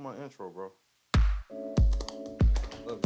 my intro, bro. Love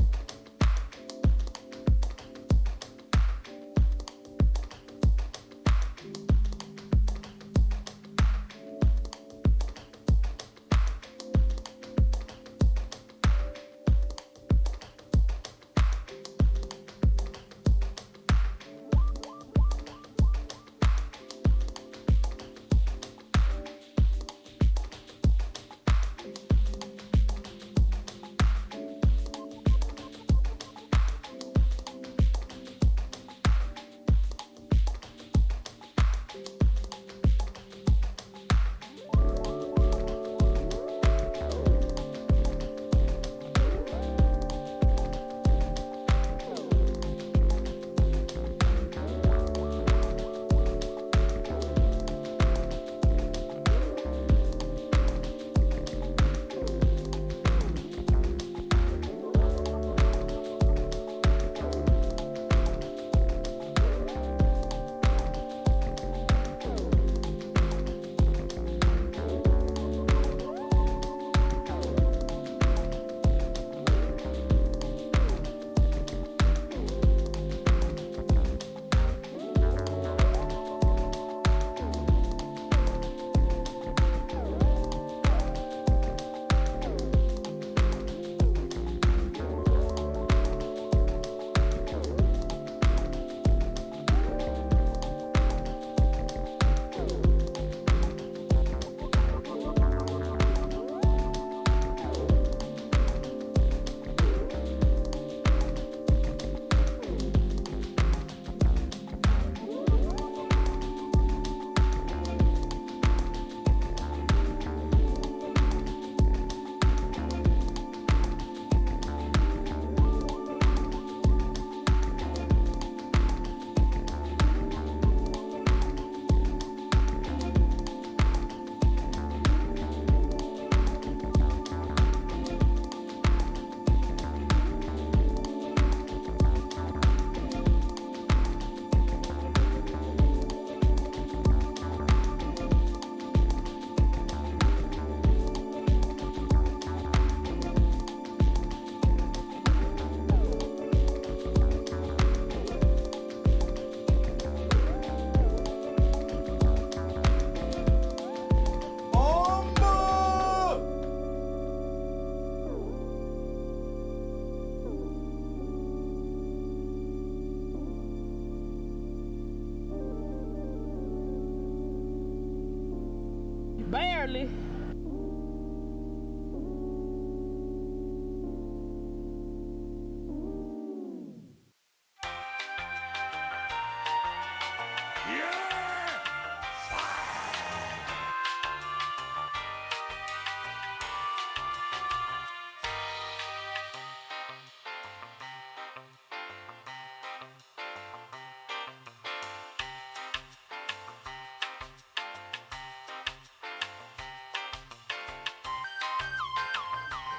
Barely.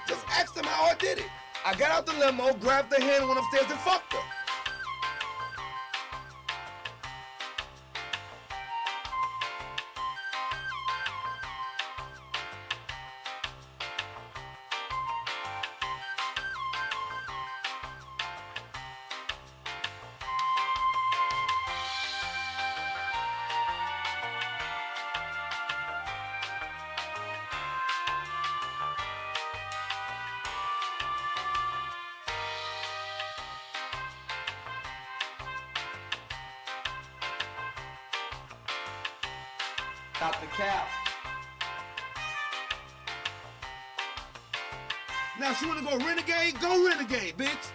Just asked him how I did it. I got out the limo, grabbed the hand, went upstairs and fucked her. Stop the cap. Now, if you wanna go renegade, go renegade, bitch.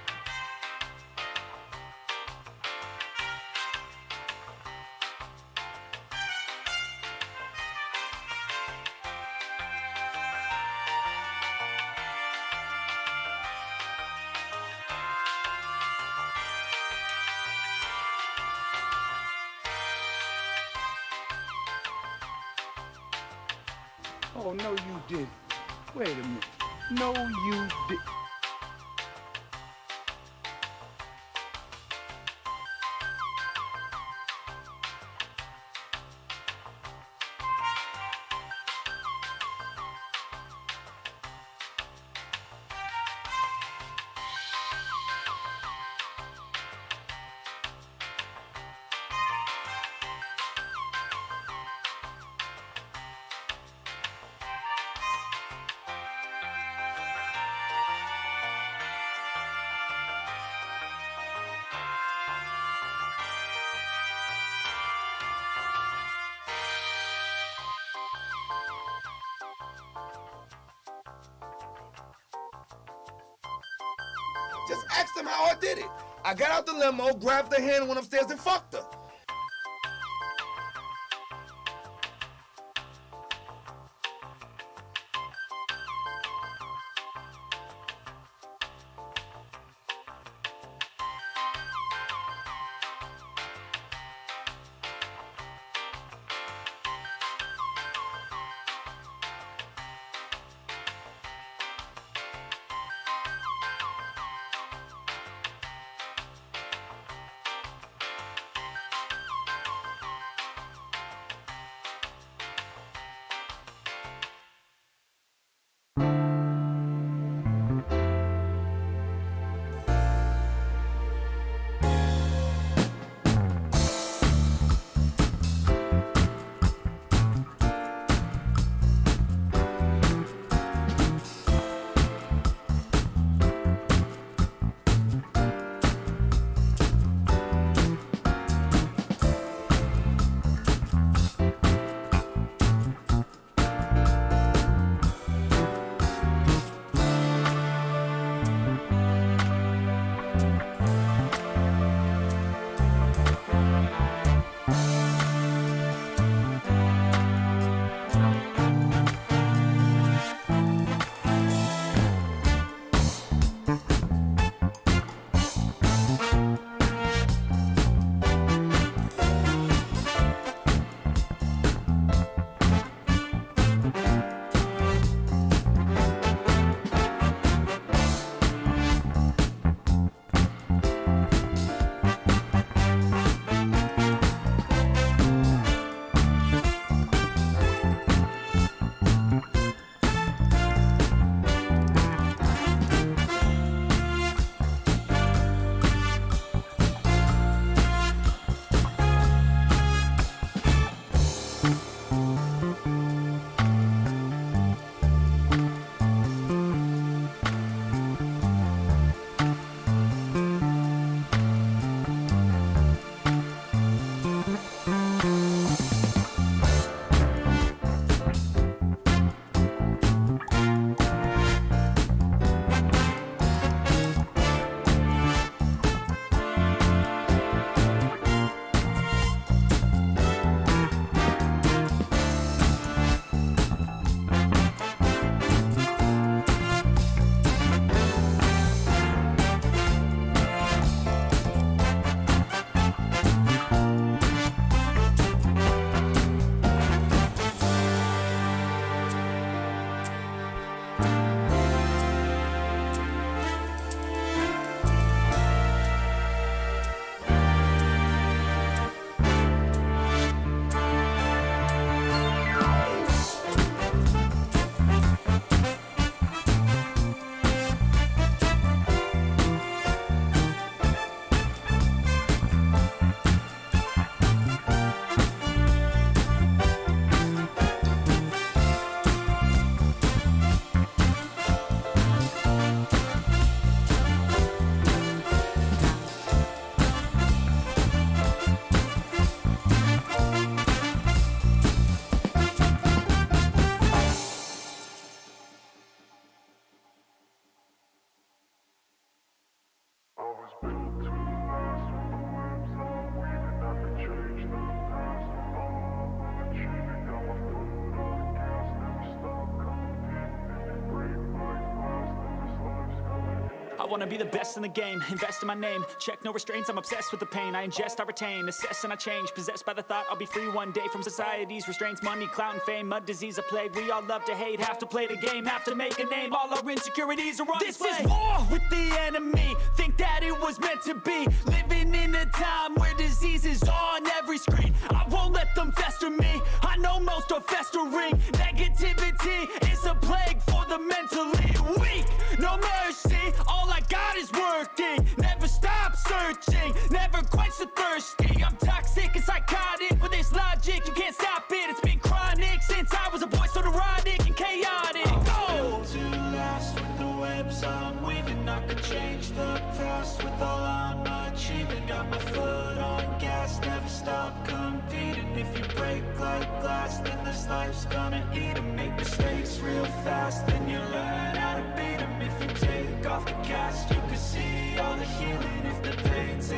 Oh, no, you didn't. Wait a minute. No, you didn't. Just ask them how I did it. I got out the limo, grabbed her hand, went upstairs and fucked her. I wanna be the best in the game, invest in my name. Check no restraints, I'm obsessed with the pain. I ingest, I retain, assess and I change. Possessed by the thought I'll be free one day from society's restraints. Money, clout and fame, mud, disease, a plague. We all love to hate, have to play the game, have to make a name. All our insecurities are on display. This is war with the enemy, think that it was meant to be. Living in a time where disease is on every screen. I won't let them fester me, I know most are festering. Negativity is a plague for the mentally weak. No mercy, all I got is working. Never stop searching, never quench the thirsty. I'm toxic and psychotic with this logic, you can't stop it. It's been chronic since I was a boy, so neurotic and chaotic. I'm built to last with the webs I'm weaving. I could change the past with all I'm achieving. Got my foot on gas, never stop competing. If you break like glass, then this life's gonna eat 'em. Make mistakes real fast, then you learn how to beat 'em. If you take off the cast, you can see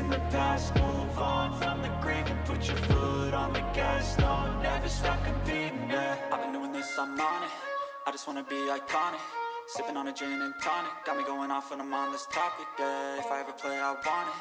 in the past, move on from the grave and put your foot on the gas. No, never stop competing, yeah. I've been doing this, I'm on it. I just wanna be iconic. Sipping on a gin and tonic. Got me going off when I'm on this topic, yeah. If I ever play, I want it.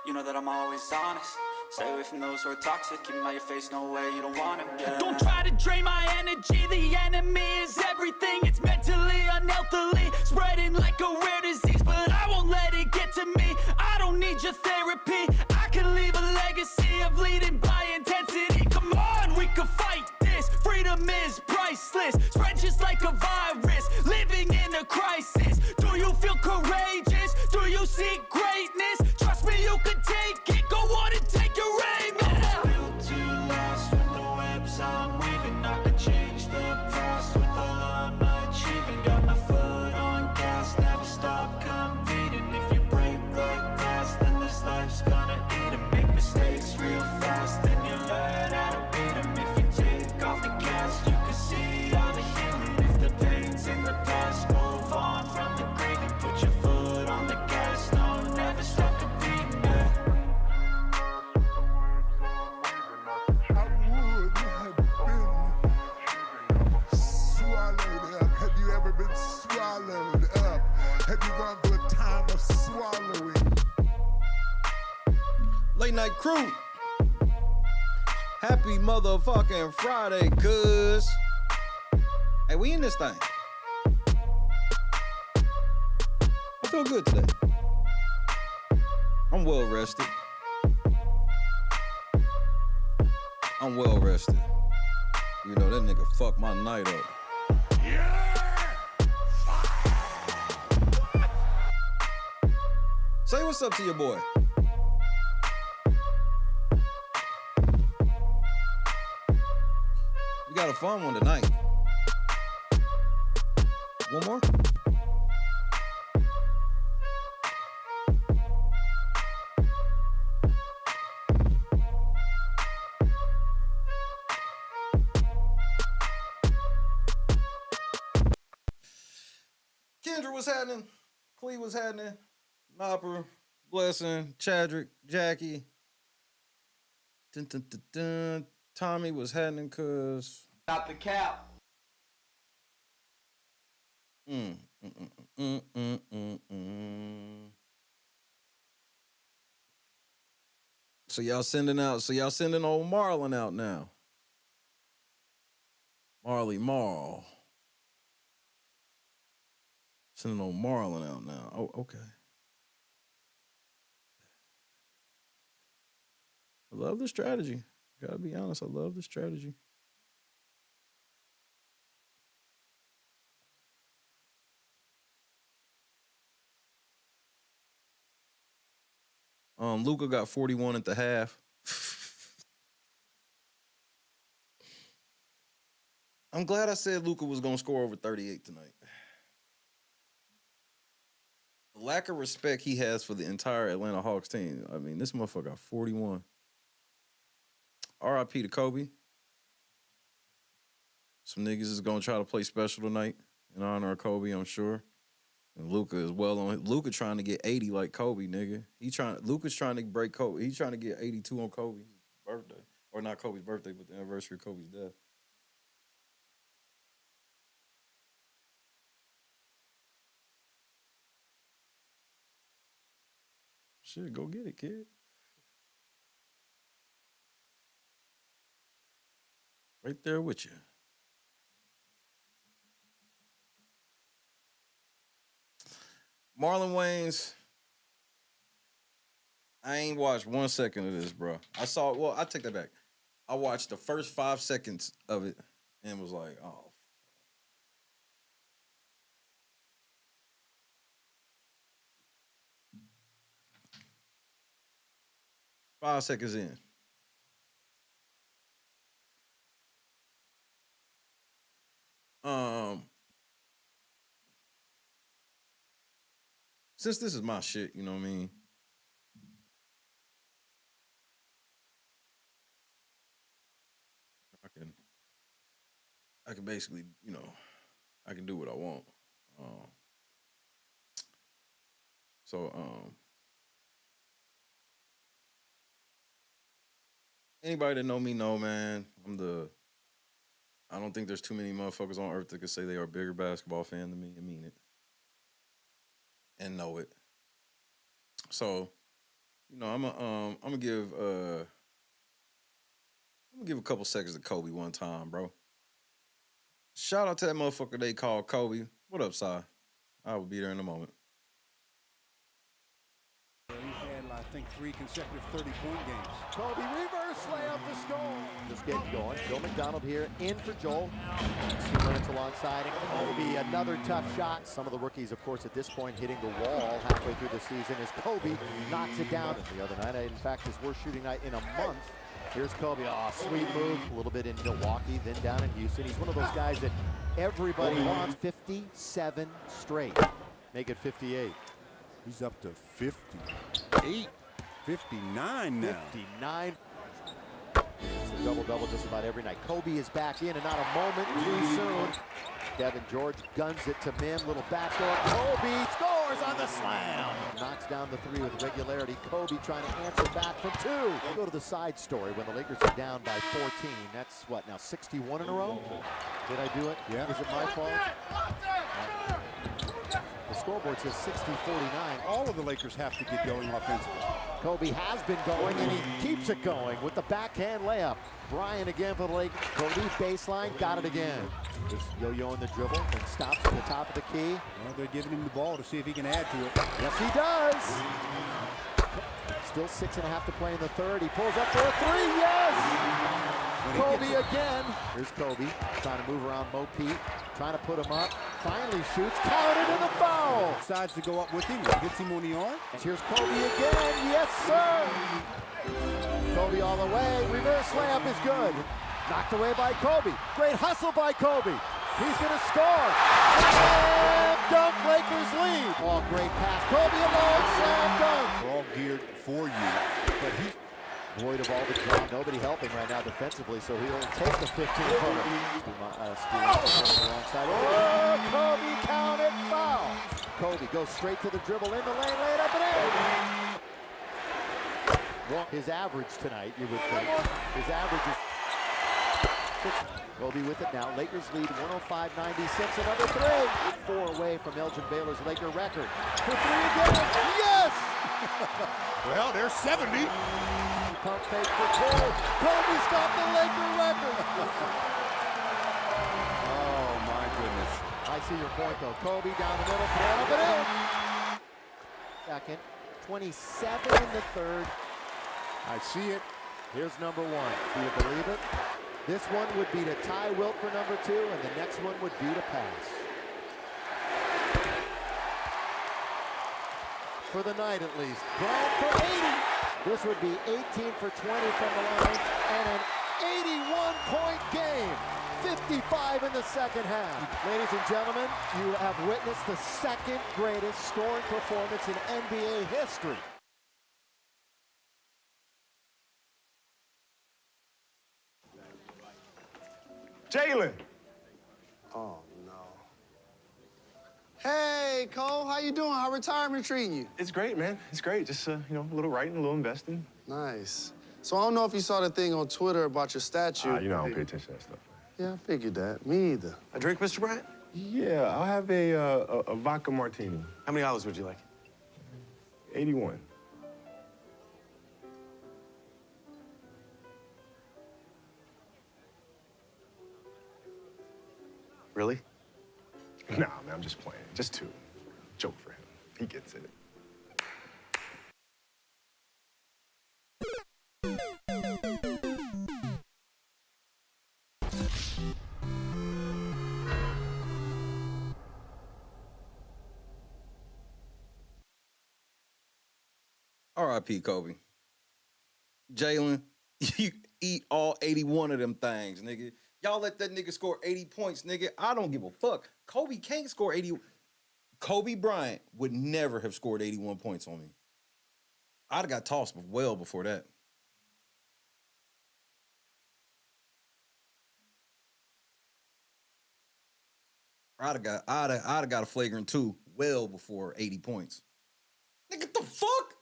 You know that I'm always honest. Stay away from those who are toxic. Keep them out your face, no way, you don't want them, yeah. Don't try to drain my energy. The enemy is everything. It's mentally, unhealthily spreading like a rare disease. But I won't let it get to me. I don't need your therapy. I can leave a legacy of leading by intensity. Come on, we can fight this. Freedom is priceless. Spread just like a virus. Living in a crisis. Do you feel courageous? Do you seek greatness? Trust me, you can take it. Go on and take your aim. Yeah. Built to last with the webs I'm weaving. I could change the past with all I'm achieving. Got my foot on gas, never stop competing. If you break like glass, then this life's gonna eat 'em. Make mistakes real fast, then you learn how to beat 'em. If you take off the gas, you can see all the healing. If the pain's in the past, move on from the grave and put your foot on the gas. No, never stop competing, yeah. I would have been swallowed up. Have you ever been swallowed up? Have you gone through a time of swallowing? Late night crew. Happy motherfucking Friday, cuz. Hey, we in this thing. I feel good today. I'm well rested. I'm well rested. You know, that nigga fucked my night up. Say what's up to your boy. We got a fun one tonight. One more? Kendra was happening. Clee was happening. Nopper, Blessing, Chadrick, Jackie. Dun, dun, dun, dun. Tommy was happening cause Not the cap. mm, mm, mm, mm, mm, mm, mm. So y'all sending old Marlon out now. Marl. Sending old Marlon out now. Oh, okay. I love the strategy. Gotta be honest, I love the strategy. Luka got 41 at the half. I'm glad I said Luka was gonna score over 38 tonight. The lack of respect he has for the entire Atlanta Hawks team. I mean, this motherfucker got 41. RIP to Kobe. Some niggas is gonna try to play special tonight in honor of Kobe, I'm sure. And Luka is well on. Luka trying to get 80 like Kobe, nigga. Luka's trying to break Kobe. He's trying to get 82 on Kobe's birthday, or not Kobe's birthday, but the anniversary of Kobe's death. Shit, go get it, kid. Right there with you. Marlon Wayans. I ain't watched 1 second of this, bro. I take that back. I watched the first 5 seconds of it and was like, oh. 5 seconds in. Since this is my shit, you know what I mean? I can basically, you know, I can do what I want. So Anybody that know me know, man, I don't think there's too many motherfuckers on earth that could say they are a bigger basketball fan than me and mean it. And know it. So, you know, I'm gonna give a couple seconds to Kobe one time, bro. Shout out to that motherfucker they call Kobe. What up, Si? I will be there in a moment. He had, I think, 3 consecutive 30-point games. Kobe reverse layup to score. Just getting going. Joe McDonald here in for Joel. 2 minutes alongside him. Kobe, another tough shot. Some of the rookies, of course, at this point hitting the wall halfway through the season as Kobe knocks it down. The other night, in fact, his worst shooting night in a month. Here's Kobe. Oh, sweet move. A little bit in Milwaukee, then down in Houston. He's one of those guys that everybody wants. 57 straight. Make it 58. He's up to 58. 59 now. 59. It's a double-double just about every night. Kobe is back in and not a moment too soon. Devin George guns it to Mim. Little backdoor. Kobe scores on the slam. Knocks down the 3 with regularity. Kobe trying to answer back from 2. We'll go to the side story when the Lakers are down by 14. That's what, now 61 in a row? Did I do it? Yeah. Is it my fault? The scoreboard says 60-49. All of the Lakers have to get going offensively. Kobe has been going, and he keeps it going with the backhand layup. Bryant again for the Lakers. Kobe baseline, got it again. Just yo-yoing the dribble, and stops at the top of the key. Well, they're giving him the ball to see if he can add to it. Yes, he does. Still 6.5 to play in the third. He pulls up for a 3. Yes! Kobe again. Here's Kobe trying to move around Mo Pete, trying to put him up. Finally shoots, counted in the foul. Decides to go up with him, hits him on the arm. Here's Kobe again. Yes, sir. Kobe all the way. Reverse layup is good. Knocked away by Kobe. Great hustle by Kobe. He's going to score. Slam dunk, Lakers lead. Oh, great pass. Kobe alone, slam dunk. They're all geared for you, but he void of all the ground. Nobody helping right now defensively, so he'll take the 15-footer. Alongside. Oh, Kobe counted foul. Kobe goes straight to the dribble in the lane, laid up and in. His average tonight, you would think. His average is 6. Kobe with it now. Lakers lead 105-96. Another 3. 4 away from Elgin Baylor's Laker record. For 3 again. Yes! well, they're 70. Pump fake for Cole. Kobe's got the Laker record. Oh, my goodness. I see your point, though. Kobe down the middle, throw up and in. Second, 27 in the third. I see it. Here's number 1. Do you believe it? This one would be to Ty Wilt for number 2, and the next one would be to pass. For the night, at least. Bryant for 80. This would be 18 for 20 from the line, and an 81-point game. 55 in the second half. Ladies and gentlemen, you have witnessed the second greatest scoring performance in NBA history. Jalen. Oh, no. Hey, Cole, how you doing? How retirement treating you? It's great, man. It's great. Just, you know, a little writing, a little investing. Nice. So I don't know if you saw the thing on Twitter about your statue. You know, I don't pay attention to that stuff. Yeah, I figured that. Me either. A drink, Mr. Bryant? Yeah, I'll have a vodka martini. How many olives would you like? 81. Really? Nah, man, I'm just playing. Just 2. Joke for him. He gets it. R.I.P. Kobe. Jalen, you eat all 81 of them things, nigga. Y'all let that nigga score 80 points, nigga. I don't give a fuck. Kobe can't score 80. Kobe Bryant would never have scored 81 points on me. I'd have got tossed well before that. I'd have got a flagrant 2 well before 80 points. Nigga, the fuck?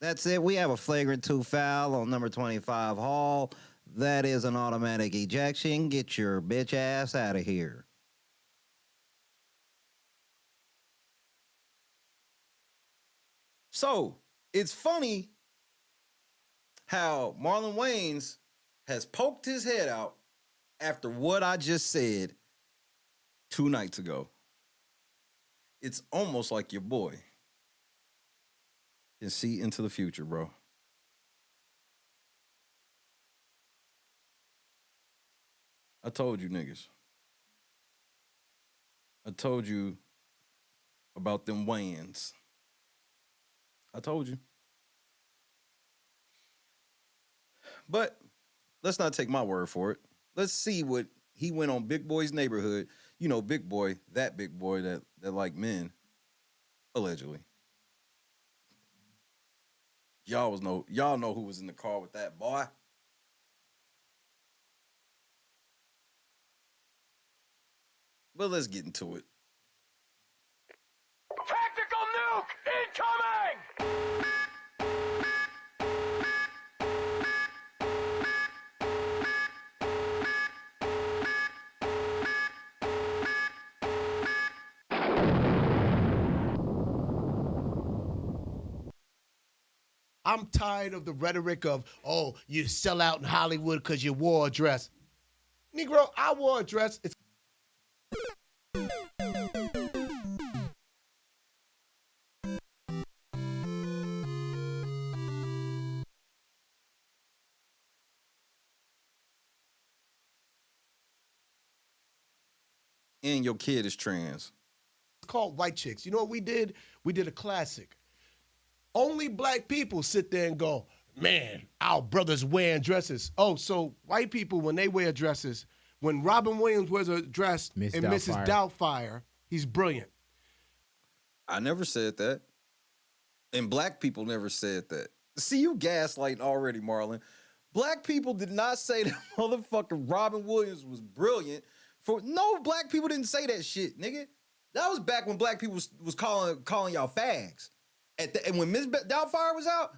That's it. We have a flagrant 2 foul on number 25 Hall. That is an automatic ejection. Get your bitch ass out of here. So it's funny how Marlon Wayans has poked his head out after what I just said 2 nights ago. It's almost like your boy can see into the future, bro. I told you niggas. I told you about them Wayans. I told you. But let's not take my word for it. Let's see what he went on Big Boy's Neighborhood. You know, Big Boy that like men, allegedly. Y'all know who was in the car with that boy. But let's get into it. Tactical nuke incoming! I'm tired of the rhetoric of, oh, you sell out in Hollywood because you wore a dress. Negro, I wore a dress. It's And your kid is trans. called White Chicks. You know what we did? We did a classic. Only black people sit there and go, man, our brothers wearing dresses. Oh, so white people, when they wear dresses, when Robin Williams wears a dress Miss in Mrs. Doubtfire, he's brilliant. I never said that. And black people never said that. See, you gaslighting already, Marlon. Black people did not say that motherfucking Robin Williams was brilliant. No, black people didn't say that shit, nigga. That was back when black people was calling y'all fags. And when Miss Doubtfire was out,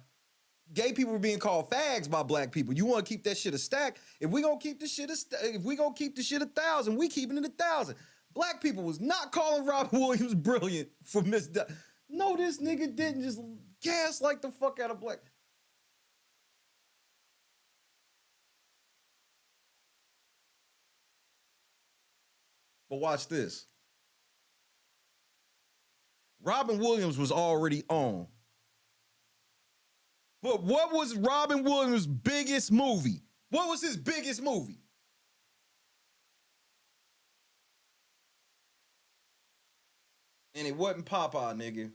gay people were being called fags by black people. You want to keep that shit a stack? If we gonna keep the shit a 1,000, we keeping it 1,000. Black people was not calling Robin Williams brilliant for Miss. No, this nigga didn't just gaslight the fuck out of black. But watch this. Robin Williams was already on. But what was Robin Williams' biggest movie? What was his biggest movie? And it wasn't Popeye, nigga.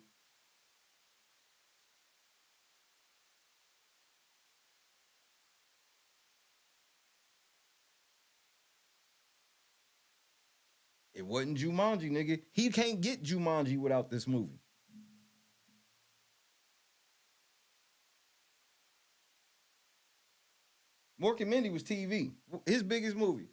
It wasn't Jumanji, nigga. He can't get Jumanji without this movie. Mork and Mindy was TV. His biggest movie.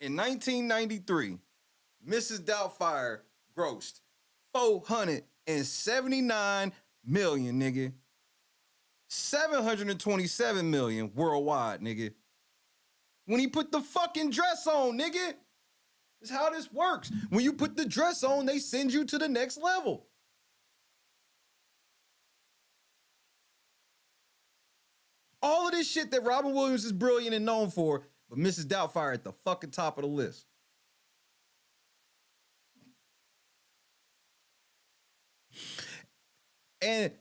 In 1993, Mrs. Doubtfire grossed $479 million, nigga. 727 million worldwide, nigga. When he put the fucking dress on, nigga. That's how this works. When you put the dress on, they send you to the next level. All of this shit that Robin Williams is brilliant and known for, but Mrs. Doubtfire at the fucking top of the list. And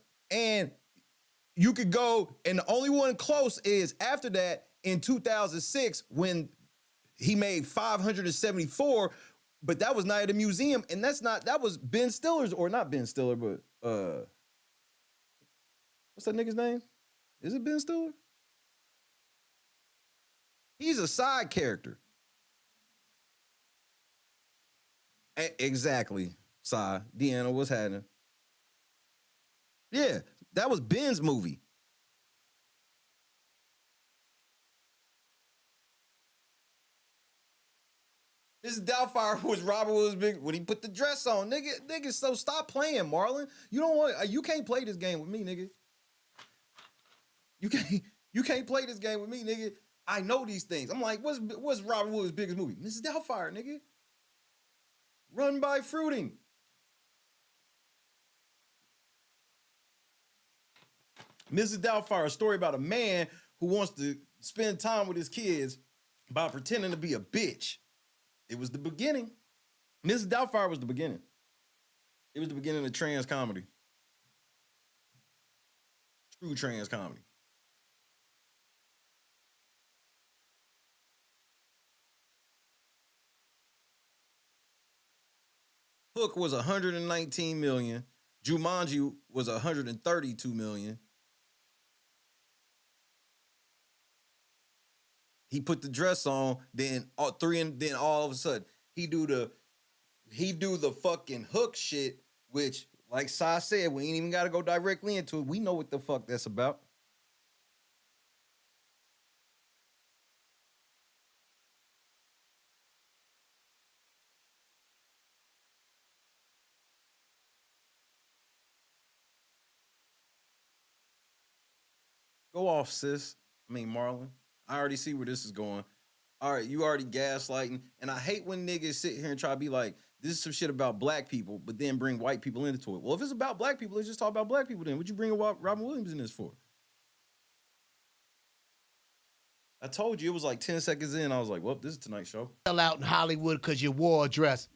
you could go, and the only one close is after that in 2006 when he made 574, but that was Night at the Museum, and that was Ben Stiller's, or not Ben Stiller, but what's that nigga's name? Is it Ben Stiller? He's a side character. Exactly, Si. Deanna, what's happening? Yeah, that was Ben's movie. Mrs. Doubtfire was Robert Williams big when he put the dress on. Nigga, so stop playing, Marlon. You can't play this game with me, nigga. You can't play this game with me, nigga. I know these things. I'm like, what's Robert Williams' biggest movie? Mrs. Doubtfire, nigga. Run by Fruiting. Mrs. Doubtfire, a story about a man who wants to spend time with his kids by pretending to be a bitch. It was the beginning. Mrs. Doubtfire was the beginning. It was the beginning of trans comedy. True trans comedy. Hook was 119 million. Jumanji was 132 million. He put the dress on, then all of a sudden he do the fucking Hook shit, which, like Si said, we ain't even got to go directly into it. We know what the fuck that's about. Go off, sis. Marlon. I already see where this is going. All right, you already gaslighting. And I hate when niggas sit here and try to be like, this is some shit about black people, but then bring white people into it. Well, if it's about black people, let's just talk about black people then. What'd you bring Robin Williams in this for? I told you, it was like 10 seconds in. I was like, well, this is tonight's show. Fell out in Hollywood because you wore a dress.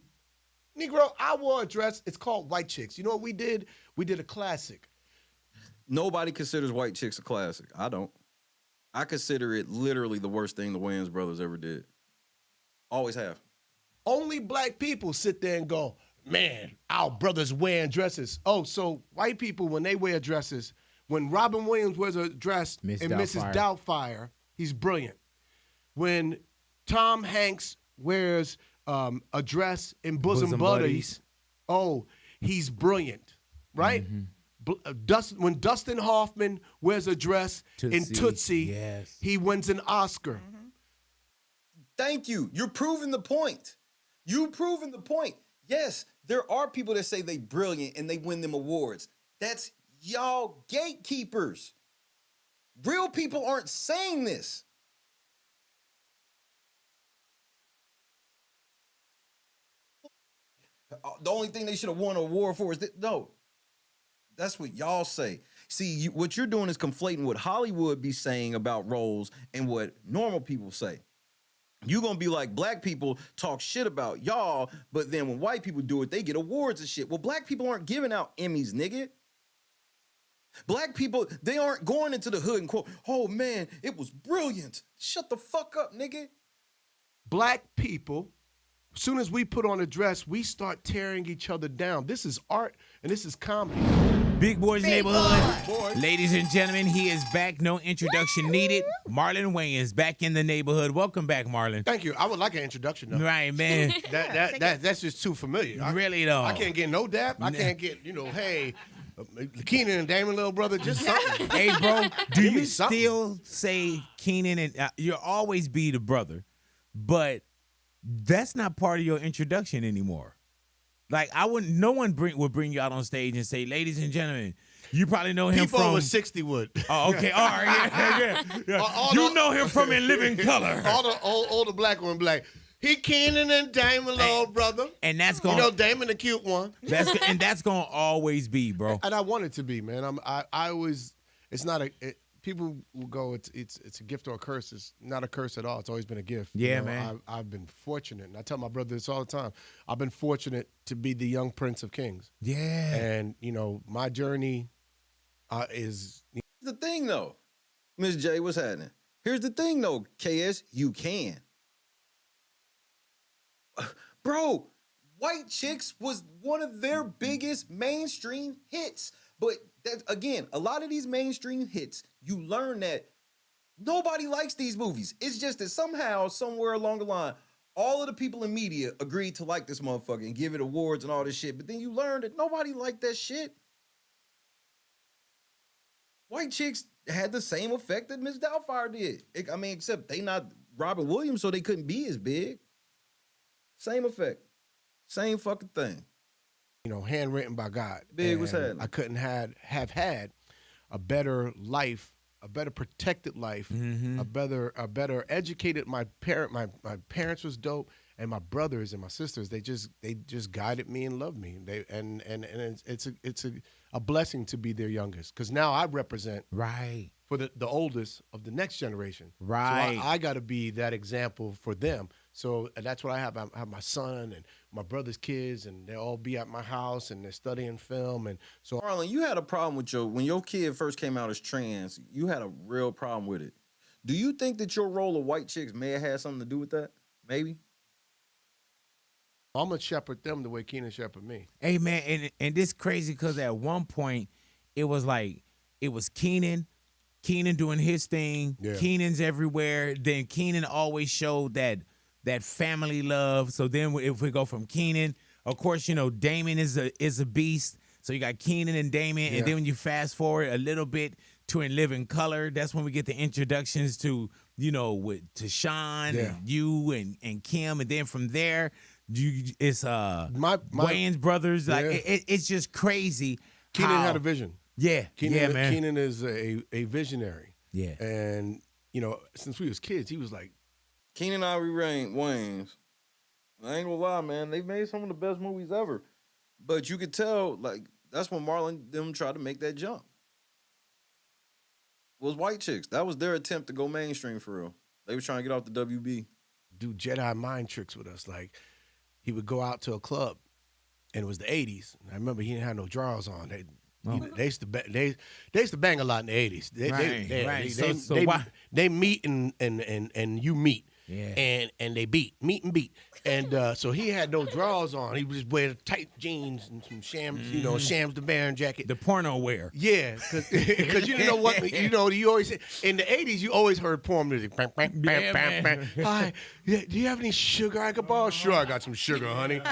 Negro, I wore a dress. It's called White Chicks. You know what we did? We did a classic. Nobody considers White Chicks a classic. I don't. I consider it literally the worst thing the Wayans brothers ever did. Always have. Only black people sit there and go, man, our brothers wearing dresses. Oh, so white people, when they wear dresses, when Robin Williams wears a dress in Mrs. Doubtfire, he's brilliant. When Tom Hanks wears a dress in Bosom Buddies, oh, he's brilliant, right? Mm-hmm. When Dustin Hoffman wears a dress in Tootsie, yes, he wins an Oscar. Mm-hmm. Thank you. You're proving the point. You're proving the point. Yes, there are people that say they brilliant and they win them awards. That's y'all gatekeepers. Real people aren't saying this. The only thing they should have won an award for is that, no. That's what y'all say. See, what you're doing is conflating what Hollywood be saying about roles and what normal people say. You're going to be like, black people talk shit about y'all, but then when white people do it, they get awards and shit. Well, black people aren't giving out Emmys, nigga. Black people, they aren't going into the hood and quote, oh man, it was brilliant. Shut the fuck up, nigga. Black people, as soon as we put on a dress, we start tearing each other down. This is art and this is comedy. Big Boys Neighborhood. Ladies and gentlemen, he is back. No introduction needed. Marlon Wayans back in the neighborhood. Welcome back, Marlon. Thank you. I would like an introduction, though. Right, man. That's just too familiar. Really, though. I can't get no dap. I can't get, hey, Keenan and Damon, little brother, just something. Hey, bro, do you still say Keenan and you'll always be the brother, but that's not part of your introduction anymore. Like no one would bring you out on stage and say, ladies and gentlemen, you probably know him People from... over 60 would. Oh, okay. All right. Yeah. You know him from In Living Color. All the black one black. He Keenan and Damon, little brother. And that's going... You know, Damon the cute one. That's going to always be, bro. And I want it to be, man. I always... It's not a... People will go, it's a gift or a curse. It's not a curse at all. It's always been a gift. Yeah, man. I've been fortunate, and I tell my brother this all the time. I've been fortunate to be the young Prince of Kings. Yeah. And, my journey is... The thing, though, Miss J, what's happening? Here's the thing, though, KS, you can. Bro, White Chicks was one of their biggest mainstream hits. But, again, a lot of these mainstream hits, you learn that Nobody likes these movies. It's just that somehow, somewhere along the line, all of the people in media agreed to like this motherfucker and give it awards and all this shit. But then you learn that nobody liked that shit. White chicks had the same effect that Miss Doubtfire did. I mean, except they not Robert Williams, so they couldn't be as big. Same effect. Same fucking thing. You know, handwritten by God. Big was And happening. I couldn't have had a better life, a better protected life, a better educated. My parents was dope, and my brothers and my sisters, they just guided me and loved me. It's a blessing to be their youngest, because now I represent for the oldest of the next generation. Right. So I got to be that example for them. So that's what I have. I have my son and my brother's kids, and they all be at my house, and they're studying film. And so, Marlon, you had a problem with when your kid first came out as trans, you had a real problem with it. Do you think that your role of white chicks may have had something to do with that? Maybe? I'm going to shepherd them the way Keenan shepherded me. Hey, man, and this crazy because at one point, it was Keenan doing his thing. Yeah. Keenan's everywhere. Then Keenan always showed that family love. So then if we go from Keenan, of course, you know, Damon is a beast. So you got Keenan and Damon. Yeah. And then when you fast forward a little bit to In Living Color, that's when we get the introductions to, you know, to Sean and you and Kim. And then from there, it's Wayans brothers. Like it's just crazy. Keenan had a vision. Yeah. Man. Keenan is a visionary. Yeah. And, you know, since we was kids, he was like, Keenan Ivory Wayans, I ain't gonna lie, man, they made some of the best movies ever. But you could tell, like, that's when Marlon them tried to make that jump. Was white chicks. That was their attempt to go mainstream for real. They was trying to get off the WB. do Jedi mind tricks with us. Like, he would go out to a club, and it was the 80s. I remember he didn't have no drawers on. They used to bang a lot in the 80s. They meet and you meet. Yeah. And they meet and beat. And so he had no drawers on. He would just wear tight jeans and some Shams, Shams the Baron jacket. The porno wear. Yeah, because you didn't know what, you always, in the 80s, you always heard porn music. Bam, bam, bam, bam, bam. Hi, do you have any sugar I could borrow? Sure, I got some sugar, honey.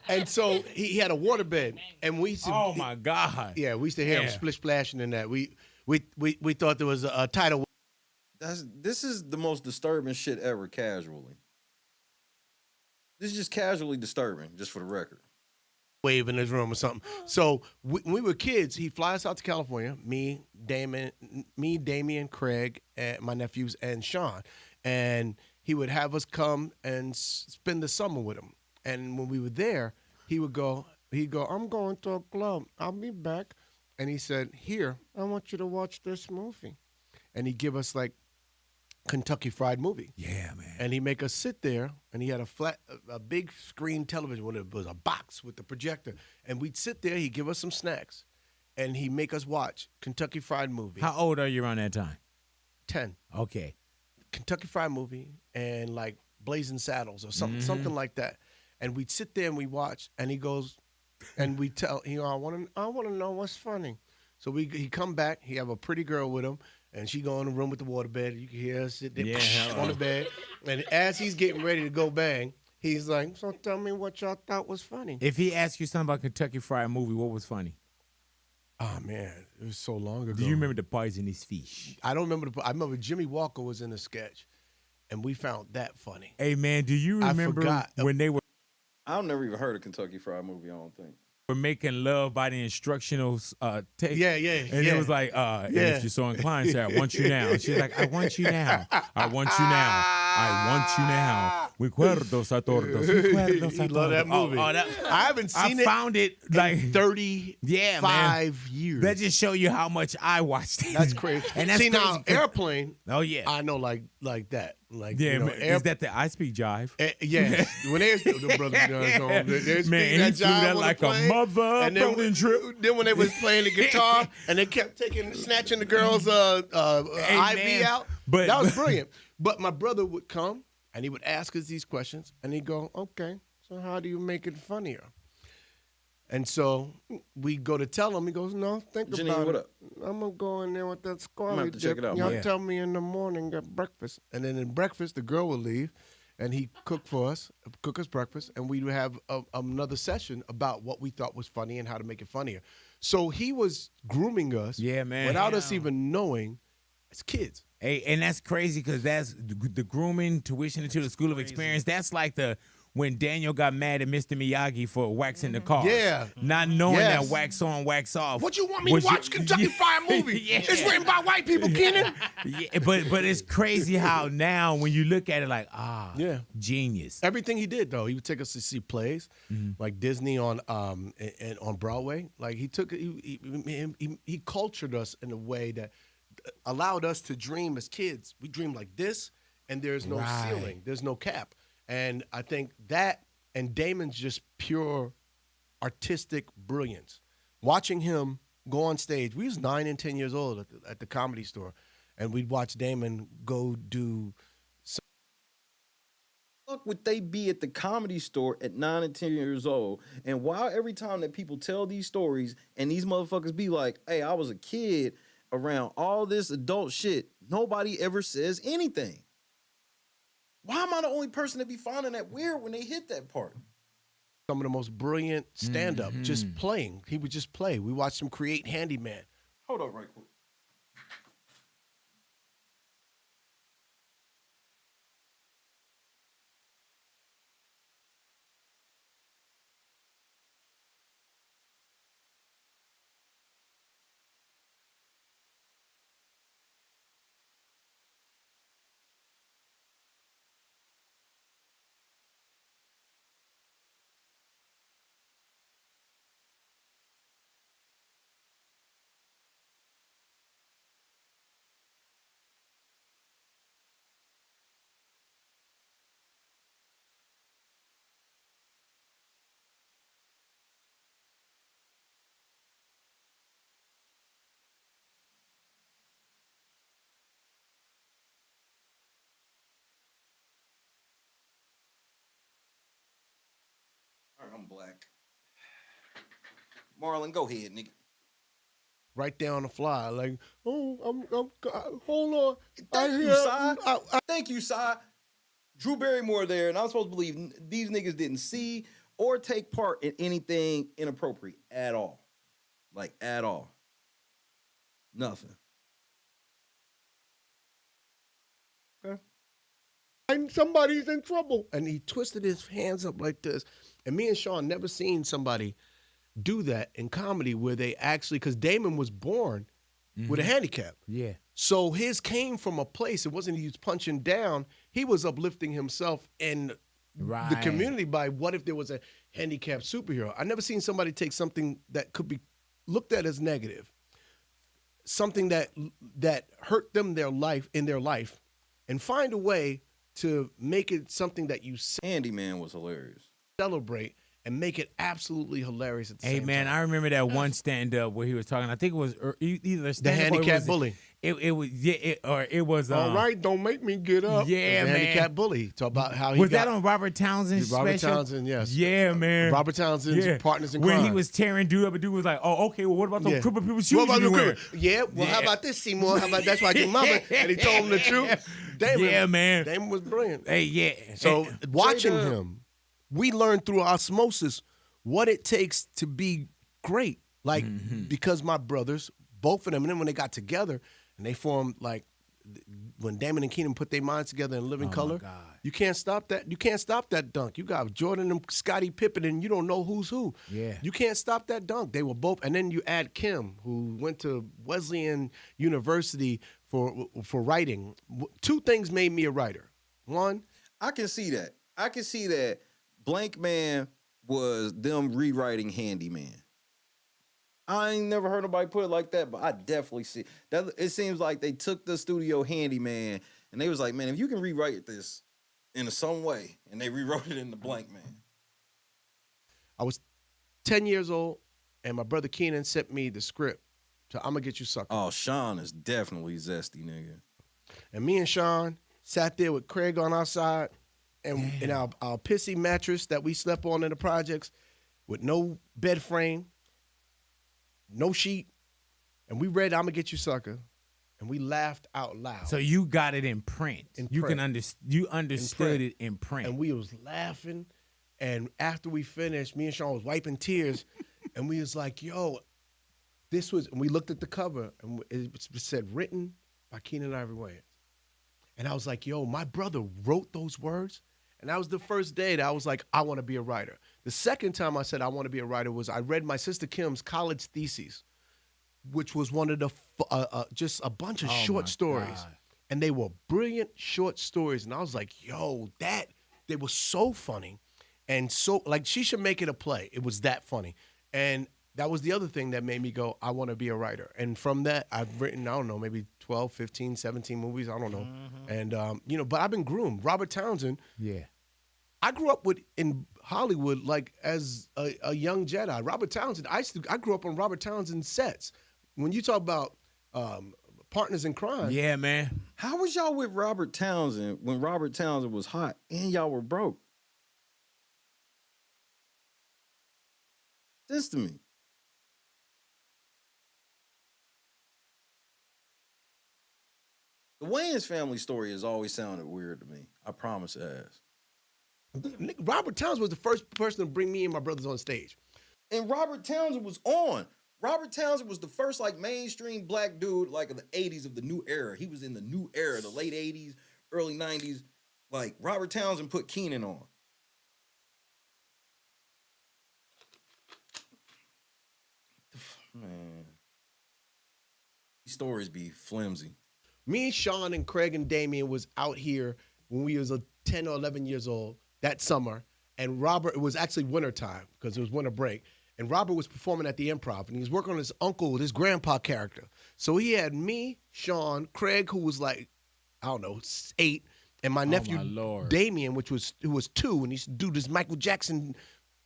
And so he had a waterbed. And we used to, oh, my God. Yeah, we used to hear him splish splashing in that. We thought there was a title. This is the most disturbing shit ever, casually. This is just casually disturbing, just for the record. Wave in his room or something. So when we were kids, he'd fly us out to California, me, Damien, Craig, and my nephews, and Sean. And he would have us come and spend the summer with him. And when we were there, he'd go, I'm going to a club. I'll be back. And he said, here, I want you to watch this movie. And he'd give us like Kentucky Fried Movie. Yeah, man. And he'd make us sit there, and he had a big screen television when it was a box with the projector. And we'd sit there, he'd give us some snacks, and he'd make us watch Kentucky Fried Movie. How old are you around that time? 10. Okay. Kentucky Fried Movie and like Blazing Saddles or something like that. And we'd sit there and we watch, and he goes, and we tell, I want to know what's funny. So he come back, he have a pretty girl with him, and she go in the room with the waterbed. You can hear her sit there on the bed. And as he's getting ready to go bang, he's like, so tell me what y'all thought was funny. If he asked you something about Kentucky Fried Movie, what was funny? Oh, man, it was so long ago. Do you remember the poisonous fish? I don't remember. I remember Jimmy Walker was in a sketch, and we found that funny. Hey, man, do you remember when they were... I've never even heard of Kentucky Fried Movie, I don't think. Were making love by the instructional tape. Yeah. And it was like, if you're so inclined, say, I want you now. And she's like, I want you now. I want you now. I want you now. Recuerdos a todos. Recuerdos a love that movie. I haven't seen it. I found it like 35 years. That just show you how much I watched it. That's crazy. And that's see, crazy. now, Airplane. Oh, yeah. I know like that. Like, yeah, is that the I Speak Jive? Yes. When there's the brothers on, man, he flew that like a mother. And then when they was playing the guitar and they kept snatching the girl's IV out, that was brilliant. But my brother would come and he would ask us these questions, and he'd go, okay, so how do you make it funnier? And so we go to tell him. He goes, "No, think Janine, about what it. up? I'm gonna go in there with that I'm squally gonna have to check dip. it out, Y'all man. tell me in the morning at breakfast." And then in breakfast, the girl will leave, and he cook for us, cook us breakfast, and we would have another session about what we thought was funny and how to make it funnier. So he was grooming us, Yeah, man. without us even knowing, as kids. Hey, and that's crazy because that's the grooming, tuition into the school of experience. That's like when Daniel got mad at Mr. Miyagi for waxing the car. Yeah. Not knowing Yes. that wax on, wax off. What you want me to watch Kentucky Fried Movie? Yeah. It's written by white people, Kenan. Yeah, but it's crazy how now when you look at it like, Yeah. genius. Everything he did though, he would take us to see plays like Disney on and on Broadway. Like he cultured us in a way that allowed us to dream as kids. We dreamed like this, and there's no Right. ceiling, there's no cap. And I think that and Damon's just pure artistic brilliance. Watching him go on stage, we was 9 and 10 years old at the Comedy Store, and we'd watch Damon go do. Fuck would they be at the Comedy Store at 9 and 10 years old? And why every time that people tell these stories and these motherfuckers be like, hey, I was a kid around all this adult shit, nobody ever says anything. Why am I the only person that be finding that weird when they hit that part? Some of the most brilliant stand-up, just playing. He would just play. We watched him create Handyman. Hold up right quick. All right, I'm black. Marlon, go ahead, nigga. Right there on the fly, like, oh, I'm hold on. Thank you, Si. Thank you, Si. Drew Barrymore there, and I was supposed to believe these niggas didn't see or take part in anything inappropriate at all. Like, at all. Nothing. Okay. And somebody's in trouble. And he twisted his hands up like this. And me and Sean never seen somebody do that in comedy where they actually, because Damon was born with a handicap. Yeah. So his came from a place, it wasn't he was punching down, he was uplifting himself in the community by what if there was a handicapped superhero. I never seen somebody take something that could be looked at as negative, something that hurt them in their life, and find a way to make it something that you Handyman was hilarious. Celebrate and make it absolutely hilarious at the Hey, same man, time. I remember that one stand-up where he was talking. I think it was either The stand-up or handicap bully. It was it was. All right, don't make me get up. Yeah, the man. handicap bully. Talk about how he Was got, that on Robert Townsend's Robert special? Townsend, yes. Yeah, man. Robert Townsend's Partners in when Crime. he was tearing dude up, and dude was like, "Oh, okay. Well, what about those crippled people shoes What about you the wearing?" crippled? Yeah. Well, how about this, Seymour? How about that's why I get mama? And he told him the truth. Damon, Yeah, man. Damon was brilliant. Hey, yeah. So And- watching him, we learned through osmosis what it takes to be great. Like because my brothers, both of them, and then when they got together and they formed like when Damon and Keenan put their minds together in Living Color, you can't stop that. You can't stop that dunk. You got Jordan and Scottie Pippen, and you don't know who's who. Yeah. You can't stop that dunk. They were both, and then you add Kim, who went to Wesleyan University for writing. Two things made me a writer. One, I can see that. I can see that Blank Man was them rewriting Handyman. I ain't never heard nobody put it like that, but I definitely see that. It seems like they took the studio Handyman and they was like, man, if you can rewrite this in some way, and they rewrote it in the Blank Man. I was 10 years old, and my brother Keenan sent me the script to I'm Gonna Get You Sucker. Oh, Sean is definitely zesty, nigga. And me and Sean sat there with Craig on our side, and in our pissy mattress that we slept on in the projects, with no bed frame, no sheet, and we read "I'ma Get You Sucker," and we laughed out loud. So you got it in print. You understood it in print. And we was laughing, and after we finished, me and Sean was wiping tears, and we was like, "Yo, this was." And we looked at the cover, and it said "Written by Keenan Ivory Wayans," and I was like, "Yo, my brother wrote those words." And that was the first day that I was like, I want to be a writer. The second time I said I want to be a writer was I read my sister Kim's college thesis, which was one of the just a bunch of short stories. God. And they were brilliant short stories. And I was like, yo, they were so funny. And so, like, she should make it a play. It was that funny. And that was the other thing that made me go, I want to be a writer. And from that, I've written, I don't know, maybe 12, 15, 17 movies. I don't know. And, but I've been groomed. Robert Townsend. Yeah. I grew up in Hollywood, like, as a young Jedi. Robert Townsend, I grew up on Robert Townsend's sets. When you talk about partners in crime. Yeah, man. How was y'all with Robert Townsend when Robert Townsend was hot and y'all were broke? Sense to me. The Wayans family story has always sounded weird to me. I promise it has. Robert Townsend was the first person to bring me and my brothers on stage. And Robert Townsend was on. Robert Townsend was the first like mainstream black dude like of the 80s of the new era. He was in the new era, the late 80s, early 90s. Like Robert Townsend put Keenan on. Man. These stories be flimsy. Me, Sean, and Craig and Damien was out here when we was 10 or 11 years old that summer. And Robert, it was actually wintertime because it was winter break. And Robert was performing at the Improv, and he was working on his uncle, his grandpa character. So he had me, Sean, Craig, who was like, I don't know, 8, and my nephew Damien, who was 2, and he used to do this Michael Jackson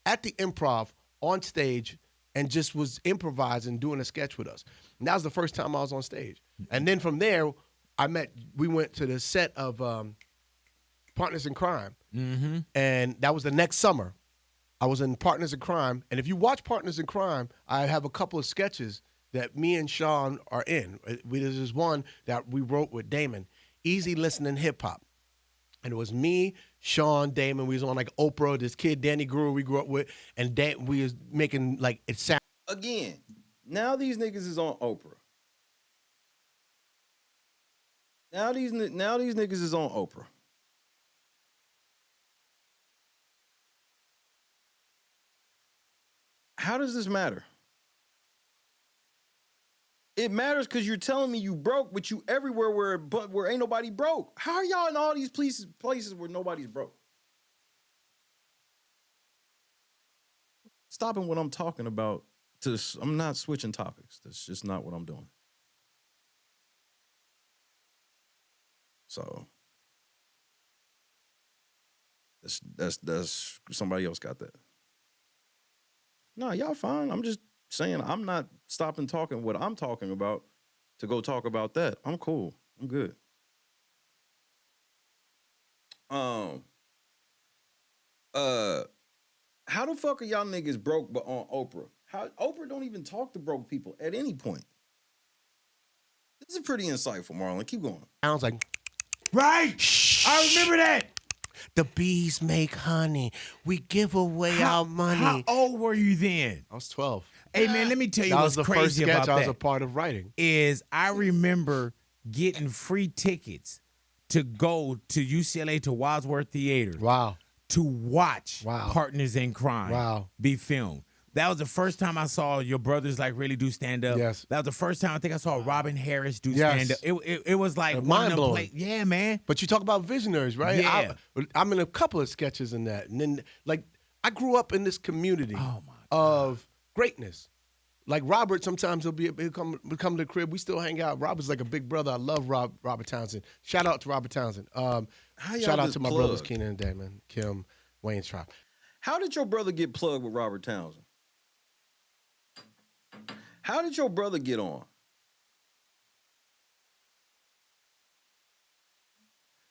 at the Improv on stage and just was improvising, doing a sketch with us. And that was the first time I was on stage. And then from there, we went to the set of Partners in Crime, and that was the next summer. I was in Partners in Crime, and if you watch Partners in Crime, I have a couple of sketches that me and Sean are in. There's this one that we wrote with Damon, Easy Listening Hip Hop. And it was me, Sean, Damon. We was on like Oprah, this kid, Danny Greer, we grew up with, and we was making like it sound. Again, now these niggas is on Oprah. Now these niggas is on Oprah. How does this matter? It matters because you're telling me you broke, but you everywhere where ain't nobody broke. How are y'all in all these places where nobody's broke? Stopping what I'm talking about. I'm not switching topics. That's just not what I'm doing. So that's somebody else got that. No, y'all fine. I'm just saying I'm not stopping talking what I'm talking about to go talk about that. I'm cool. I'm good. How the fuck are y'all niggas broke but on Oprah? How Oprah don't even talk to broke people at any point. This is pretty insightful, Marlon. Keep going. Sounds like, right. I remember that. The bees make honey. We give away our money. How old were you then? I was 12. Hey, man, let me tell you That what's was the crazy first sketch about I was that. a part of writing. Is I remember getting free tickets to go to UCLA to Wadsworth Theater. Wow. To watch Wow. Partners in Crime Wow. be filmed. That was the first time I saw your brothers like really do stand up. Yes. That was the first time I think I saw Robin Harris do Yes. stand up. It was like one of mind them blowing. yeah, man. But you talk about visionaries, right? Yeah. I'm in a couple of sketches in that. And then, like, I grew up in this community of greatness. Like Robert, sometimes he'll come to the crib. We still hang out. Robert's like a big brother. I love Robert Townsend. Shout out to Robert Townsend. Shout out to my brothers, Keenan and Damon, Kim, Wayne's Tribe. How did your brother get plugged with Robert Townsend? How did your brother get on?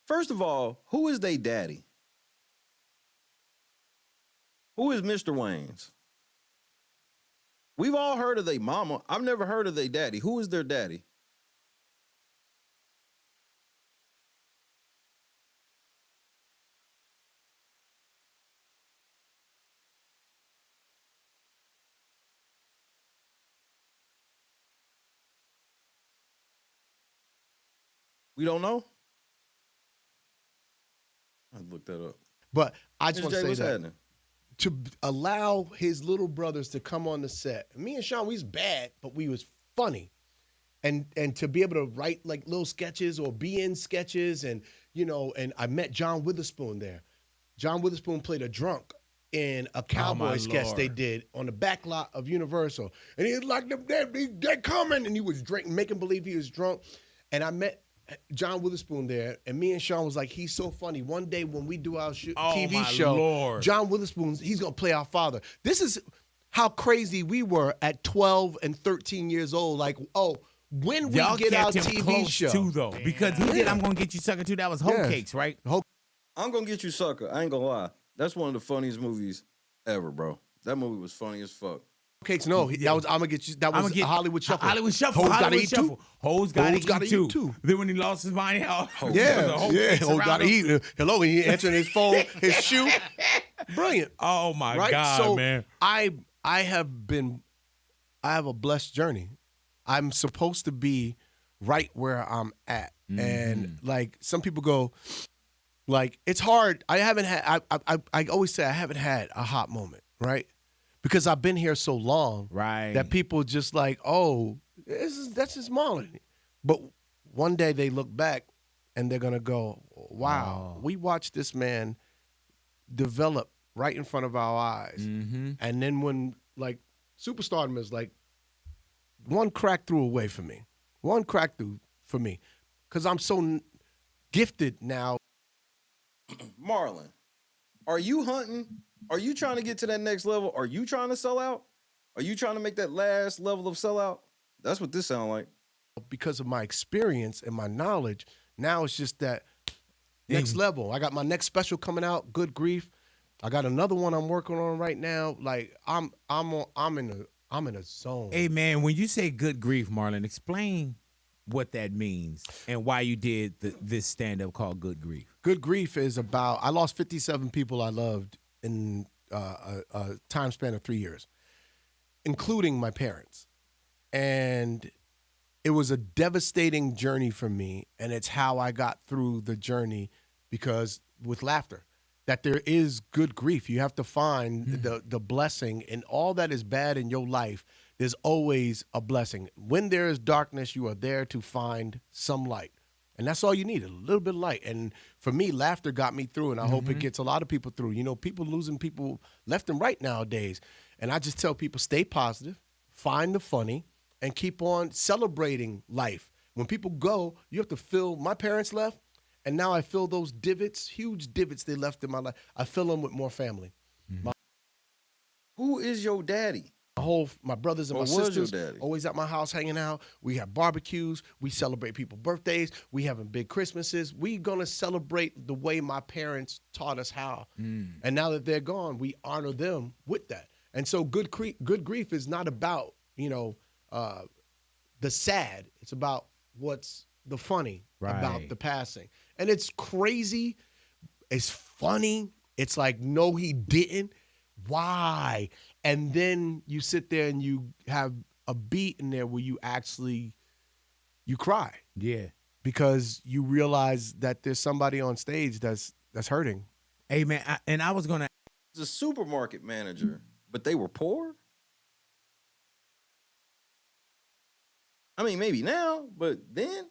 First of all, who is they daddy? Who is Mr. Wayans? We've all heard of their mama. I've never heard of their daddy. Who is their daddy? We don't know. I looked that up. But I just want to say what's that happening? to allow his little brothers to come on the set. Me and Sean, we was bad, but we was funny. And to be able to write like little sketches or be in sketches and and I met John Witherspoon there. John Witherspoon played a drunk in a cowboy sketch they did on the back lot of Universal. And he was like, they're coming. And he was drinking, making believe he was drunk. And I met John Witherspoon there, and me and Sean was like, he's so funny. One day when we do our TV show, Lord. John Witherspoon, he's going to play our father. This is how crazy we were at 12 and 13 years old. Like, when we Y'all get our kept him TV close show. too, though, because he did I'm Gonna Get You Sucker too. That was Hoe Cakes, right? I'm Gonna Get You Sucker. I ain't gonna lie. That's one of the funniest movies ever, bro. That movie was funny as fuck. Cakes, no, that was I'm gonna get you. That was Hollywood Shuffle. Hollywood Shuffle. Hoes Hollywood gotta eat Shuffle. too. Hoes gotta Hoes eat too. Then when he lost his mind, Yeah. Hoes Gotta eat. Hello, he answering his phone, his shoe. Brilliant. Oh my Right? God, So man. I have a blessed journey. I'm supposed to be right where I'm at. And like some people go, like, it's hard. I haven't had I always say I haven't had a hot moment, right? Because I've been here so long, Right. that people just like, that's just Marlon. But one day they look back and they're gonna go, wow, we watched this man develop right in front of our eyes. Mm-hmm. And then when like superstardom is like one crack through away for me, because I'm so gifted now. Marlon, are you hunting? Are you trying to get to that next level? Are you trying to sell out? Are you trying to make that last level of sellout? That's what this sounds like. Because of my experience and my knowledge, now it's just that next level. I got my next special coming out, Good Grief. I got another one I'm working on right now. Like I'm in a zone. Hey man, when you say good grief, Marlon, explain what that means and why you did this stand-up called Good Grief. Good Grief is about, I lost 57 people I loved in a time span of 3 years, including my parents. And it was a devastating journey for me, and it's how I got through the journey, because with laughter, that there is good grief. You have to find the blessing in all that is bad in your life. There's always a blessing. When there is darkness, you are there to find some light. And that's all you need, a little bit of light. And for me, laughter got me through, and I hope it gets a lot of people through. You know, people losing people left and right nowadays. And I just tell people, stay positive, find the funny, and keep on celebrating life. When people go, you have to fill, my parents left, and now I fill those divots, huge divots they left in my life. I fill them with more family. Who is your daddy? My brothers and my sisters always at my house hanging out. We have barbecues. We celebrate people's birthdays. We having big Christmases. We gonna celebrate the way my parents taught us how. And now that they're gone, we honor them with that. And so good grief is not about the sad. It's about what's the funny about the passing. And it's crazy. It's funny. It's like, no, he didn't. Why? And then you sit there and you have a beat in there where you cry. Yeah. Because you realize that there's somebody on stage that's hurting. Hey man, I was gonna. He's a supermarket manager, but they were poor. I mean, maybe now, but then.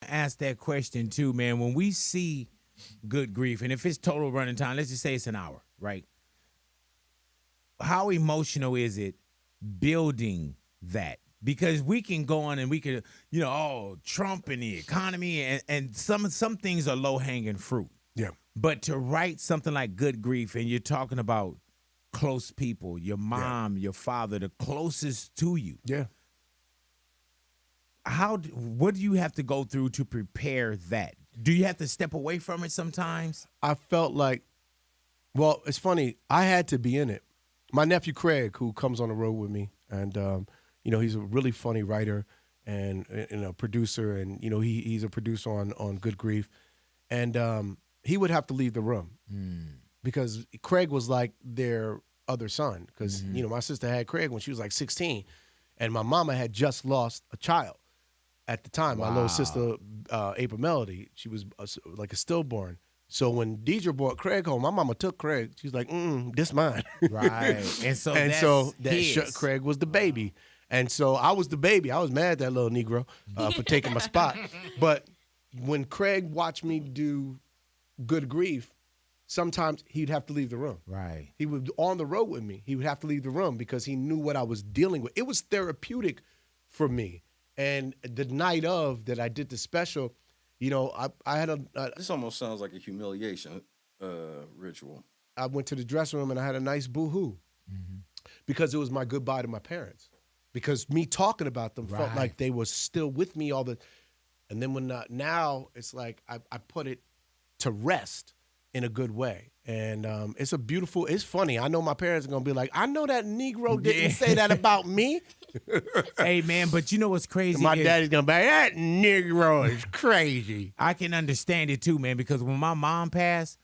Ask that question too, man. When we see Good Grief, and if it's total running time, let's just say it's an hour, right? How emotional is it building that? Because we can go on and we could, Trump and the economy, and some things are low hanging fruit. Yeah. But to write something like Good Grief, and you're talking about close people, your mom, your father, the closest to you. Yeah. what do you have to go through to prepare that? Do you have to step away from it sometimes? I felt like, well, it's funny. I had to be in it. My nephew Craig, who comes on the road with me, and he's a really funny writer and a producer, and he's a producer on Good Grief, and he would have to leave the room because Craig was like their other son. Because my sister had Craig when she was like 16, and my mama had just lost a child at the time. My little sister, April Melody, she was like a stillborn. So when Deidre brought Craig home, my mama took Craig. She's like, this mine. Right. And so Craig was the baby. And so I was the baby. I was mad at that little Negro for taking my spot. But when Craig watched me do Good Grief, sometimes he'd have to leave the room. Right. He would, on the road with me, he would have to leave the room because he knew what I was dealing with. It was therapeutic for me. And the night of that I did the special, I had This almost sounds like a humiliation ritual. I went to the dressing room and I had a nice boo-hoo because it was my goodbye to my parents. Because me talking about them felt like they were still with me and then now it's like I put it to rest in a good way. And it's funny. I know my parents are going to be like, I know that Negro didn't say that about me. Hey, man, but you know what's crazy? My daddy's going to be like, that Negro is crazy. I can understand it too, man, because when my mom passed,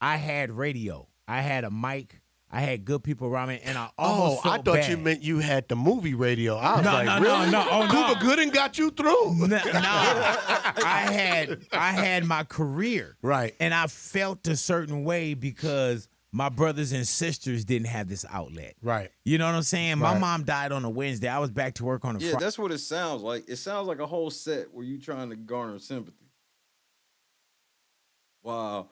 I had radio. I had a mic. I had good people around me, and I almost felt I thought bad. you meant you had the movie radio. I was No, like, no, really? no. Oh, Cuba no. Gooding got you through? No, I had my career. Right. And I felt a certain way because my brothers and sisters didn't have this outlet. Right. You know what I'm saying? My Right. mom died on a Wednesday. I was back to work on a Yeah, Friday. that's what it sounds like. It sounds like a whole set where you trying to garner sympathy while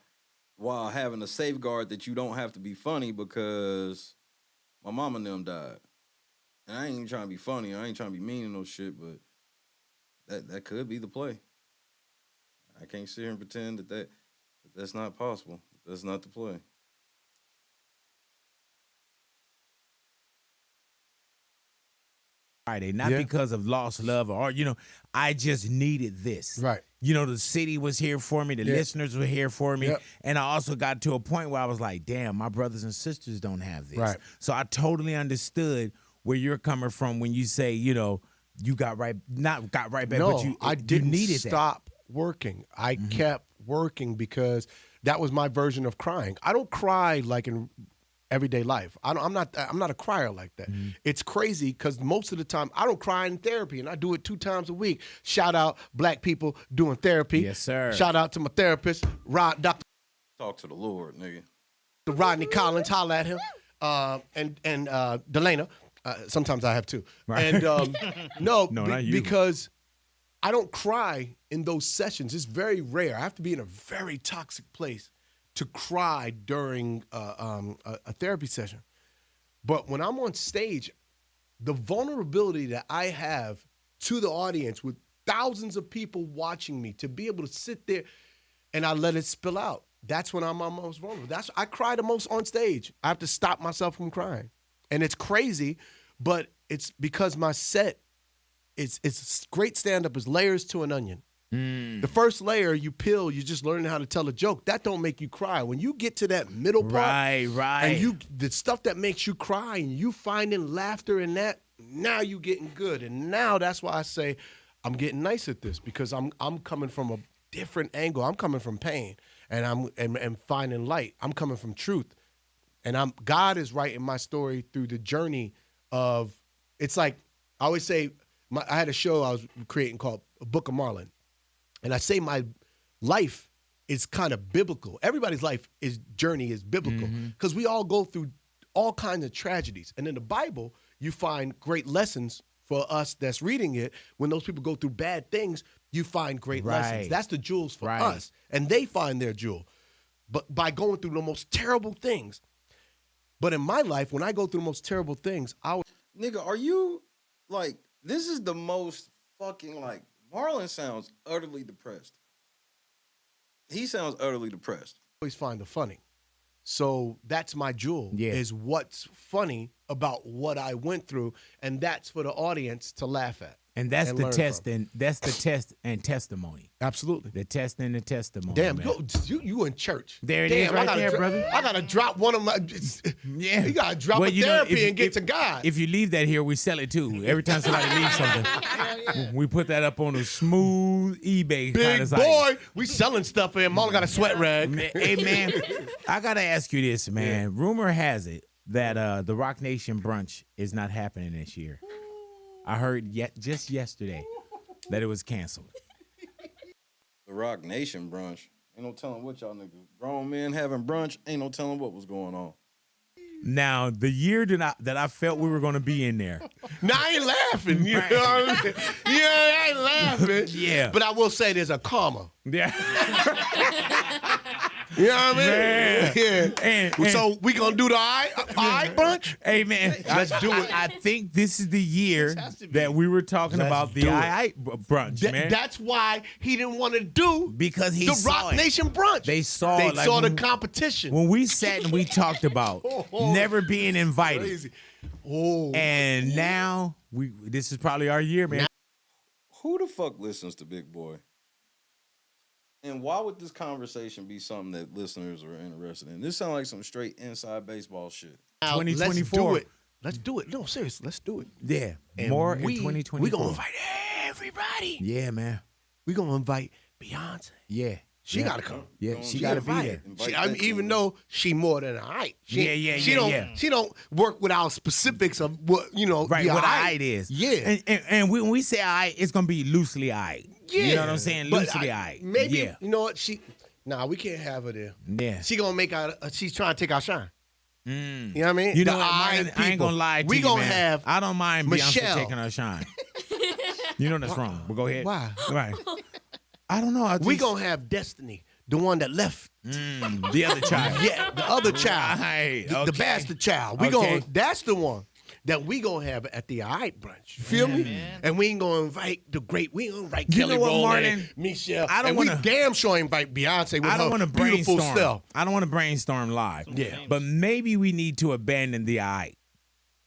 having a safeguard that you don't have to be funny because my mama and them died. And I ain't even trying to be funny. I ain't trying to be mean and no shit, but that could be the play. I can't sit here and pretend that that's not possible. That's not the play. Friday, not because of lost love or I just needed this. Right. The city was here for me, the listeners were here for me, and I also got to a point where I was like, damn, my brothers and sisters don't have this. Right. So I totally understood where you're coming from when you say, you got right back, No, but I didn't needed stop working. I kept working because that was my version of crying. I don't cry like in everyday life. I'm not a crier like that. It's crazy because most of the time I don't cry in therapy, and I do it 2 times a week. Shout out Black people doing therapy. Yes, sir. Shout out to my therapist, Dr. Talk to the Lord, nigga. Rodney Collins. Holla at him. And Delana. Sometimes I have too. Right. And no, not you. because I don't cry in those sessions. It's very rare. I have to be in a very toxic place to cry during a therapy session. But when I'm on stage, the vulnerability that I have to the audience with thousands of people watching me, to be able to sit there and I let it spill out, that's when I'm most vulnerable. I cry the most on stage. I have to stop myself from crying. And it's crazy, but it's because my set, it's great stand-up is layers to an onion. The first layer you peel, you're just learning how to tell a joke. That don't make you cry. When you get to that middle part, and the stuff that makes you cry, and you finding laughter in that, now you getting good. And now that's why I say I'm getting nice at this, because I'm coming from a different angle. I'm coming from pain, and I'm finding light. I'm coming from truth, and God is writing my story through the journey of. It's like I always say. I had a show I was creating called A Book of Marlon. And I say my life is kind of biblical. Everybody's journey is biblical because we all go through all kinds of tragedies. And in the Bible, you find great lessons for us that's reading it. When those people go through bad things, you find great lessons. That's the jewels for us. And they find their jewel. But by going through the most terrible things. But in my life, when I go through the most terrible things, Nigga, are you, like, this is the most fucking, like, Marlon sounds utterly depressed. He sounds utterly depressed. Always find the funny. So that's my jewel, is what's funny about what I went through, and that's for the audience to laugh at. And that's and the learn test, from. and that's the test and testimony. Absolutely. The test and the testimony. Damn, man. you in church. There it Damn, is right there, dro- brother. I gotta drop one of my. Yeah. You gotta drop Well, a you know, therapy and get to God. If you leave that here, we sell it too. Every time somebody leaves something, we put that up on a smooth eBay kind Big of site. boy, we selling stuff here. Marlon got a sweat rag. Hey man, I gotta ask you this, man. Rumor has it that the Rock Nation brunch is not happening this year. I heard just yesterday that it was canceled. The Rock Nation brunch. Ain't no telling what y'all niggas. Grown men having brunch. Ain't no telling what was going on. Now, the year that I felt we were going to be in there. Now I ain't laughing. You know what I mean? Yeah, I ain't laughing. Yeah. But I will say there's a comma. Yeah. You know what I mean? Man. Yeah. And- So we gonna do the eye brunch? Hey, man. Let's do it. I think this is the year has to be. that we were talking Let's about the do it. I brunch, man. That's why he didn't want to do Because he the saw Rock it. Nation brunch. They saw They it, like, saw the when- competition. When we sat and we talked about never being invited. Crazy. Oh. And now this is probably our year, man. Who the fuck listens to Big Boy? And why would this conversation be something that listeners are interested in? This sounds like some straight inside baseball shit. Now, 2024. Let's do it. Let's do it. No, seriously, let's do it. Yeah. And More in we 2024. gonna invite everybody. Yeah, man. We gonna invite Beyonce. Yeah. She Yeah. gotta come. Yeah, she She got to be invited. there. She, I mean, even though she more than a height. She, Yeah, she yeah, don't, yeah. She don't work without specifics of what, you know, Right, the what height. height is. Yeah. And when we say I, it's going to be loosely I. Yeah. You know what I'm saying? But Loosely I. Maybe, Yeah. you know what? We can't have her there. Yeah. She gonna make out, she's trying to take our shine. You know what I mean? You know The what, eye Marlon, I ain't people. going to lie to We you, gonna man. have I don't mind Beyonce Michelle. taking her shine. You know that's wrong, but go ahead. Why? Right. I don't know. We gonna have Destiny, the one that left. The other child. Yeah, the other child. Right, The okay. bastard child. We Okay. that's the one that we gonna have at the all right brunch. You feel me? And we ain't gonna invite we ain't gonna invite You Kelly know what, Rowland, Marlon? Michelle. I don't and wanna- we damn sure invite Beyonce with I don't her want to beautiful brainstorm. self. I don't want to brainstorm live. Yeah. But maybe we need to abandon the I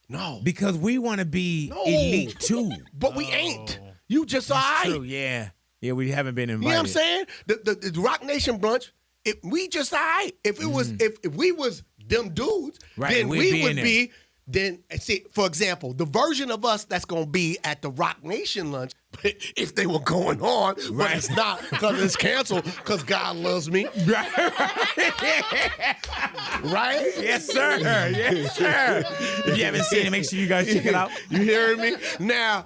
No. because we want to be No. elite too. But we ain't. You just all right. True. Yeah. Yeah, we haven't been You invited. know what I'm saying? The Rock Nation brunch, if we just all right. If it was if we was them dudes, Right, then we'd we be in would there. be then see, for example, the version of us that's gonna be at the Rock Nation lunch, if they were going on, but Right. it's not because it's canceled, because God loves me. Right? Yes, sir. Yes, sir. If you haven't seen it, make sure you guys check it out. You hearing me? Now,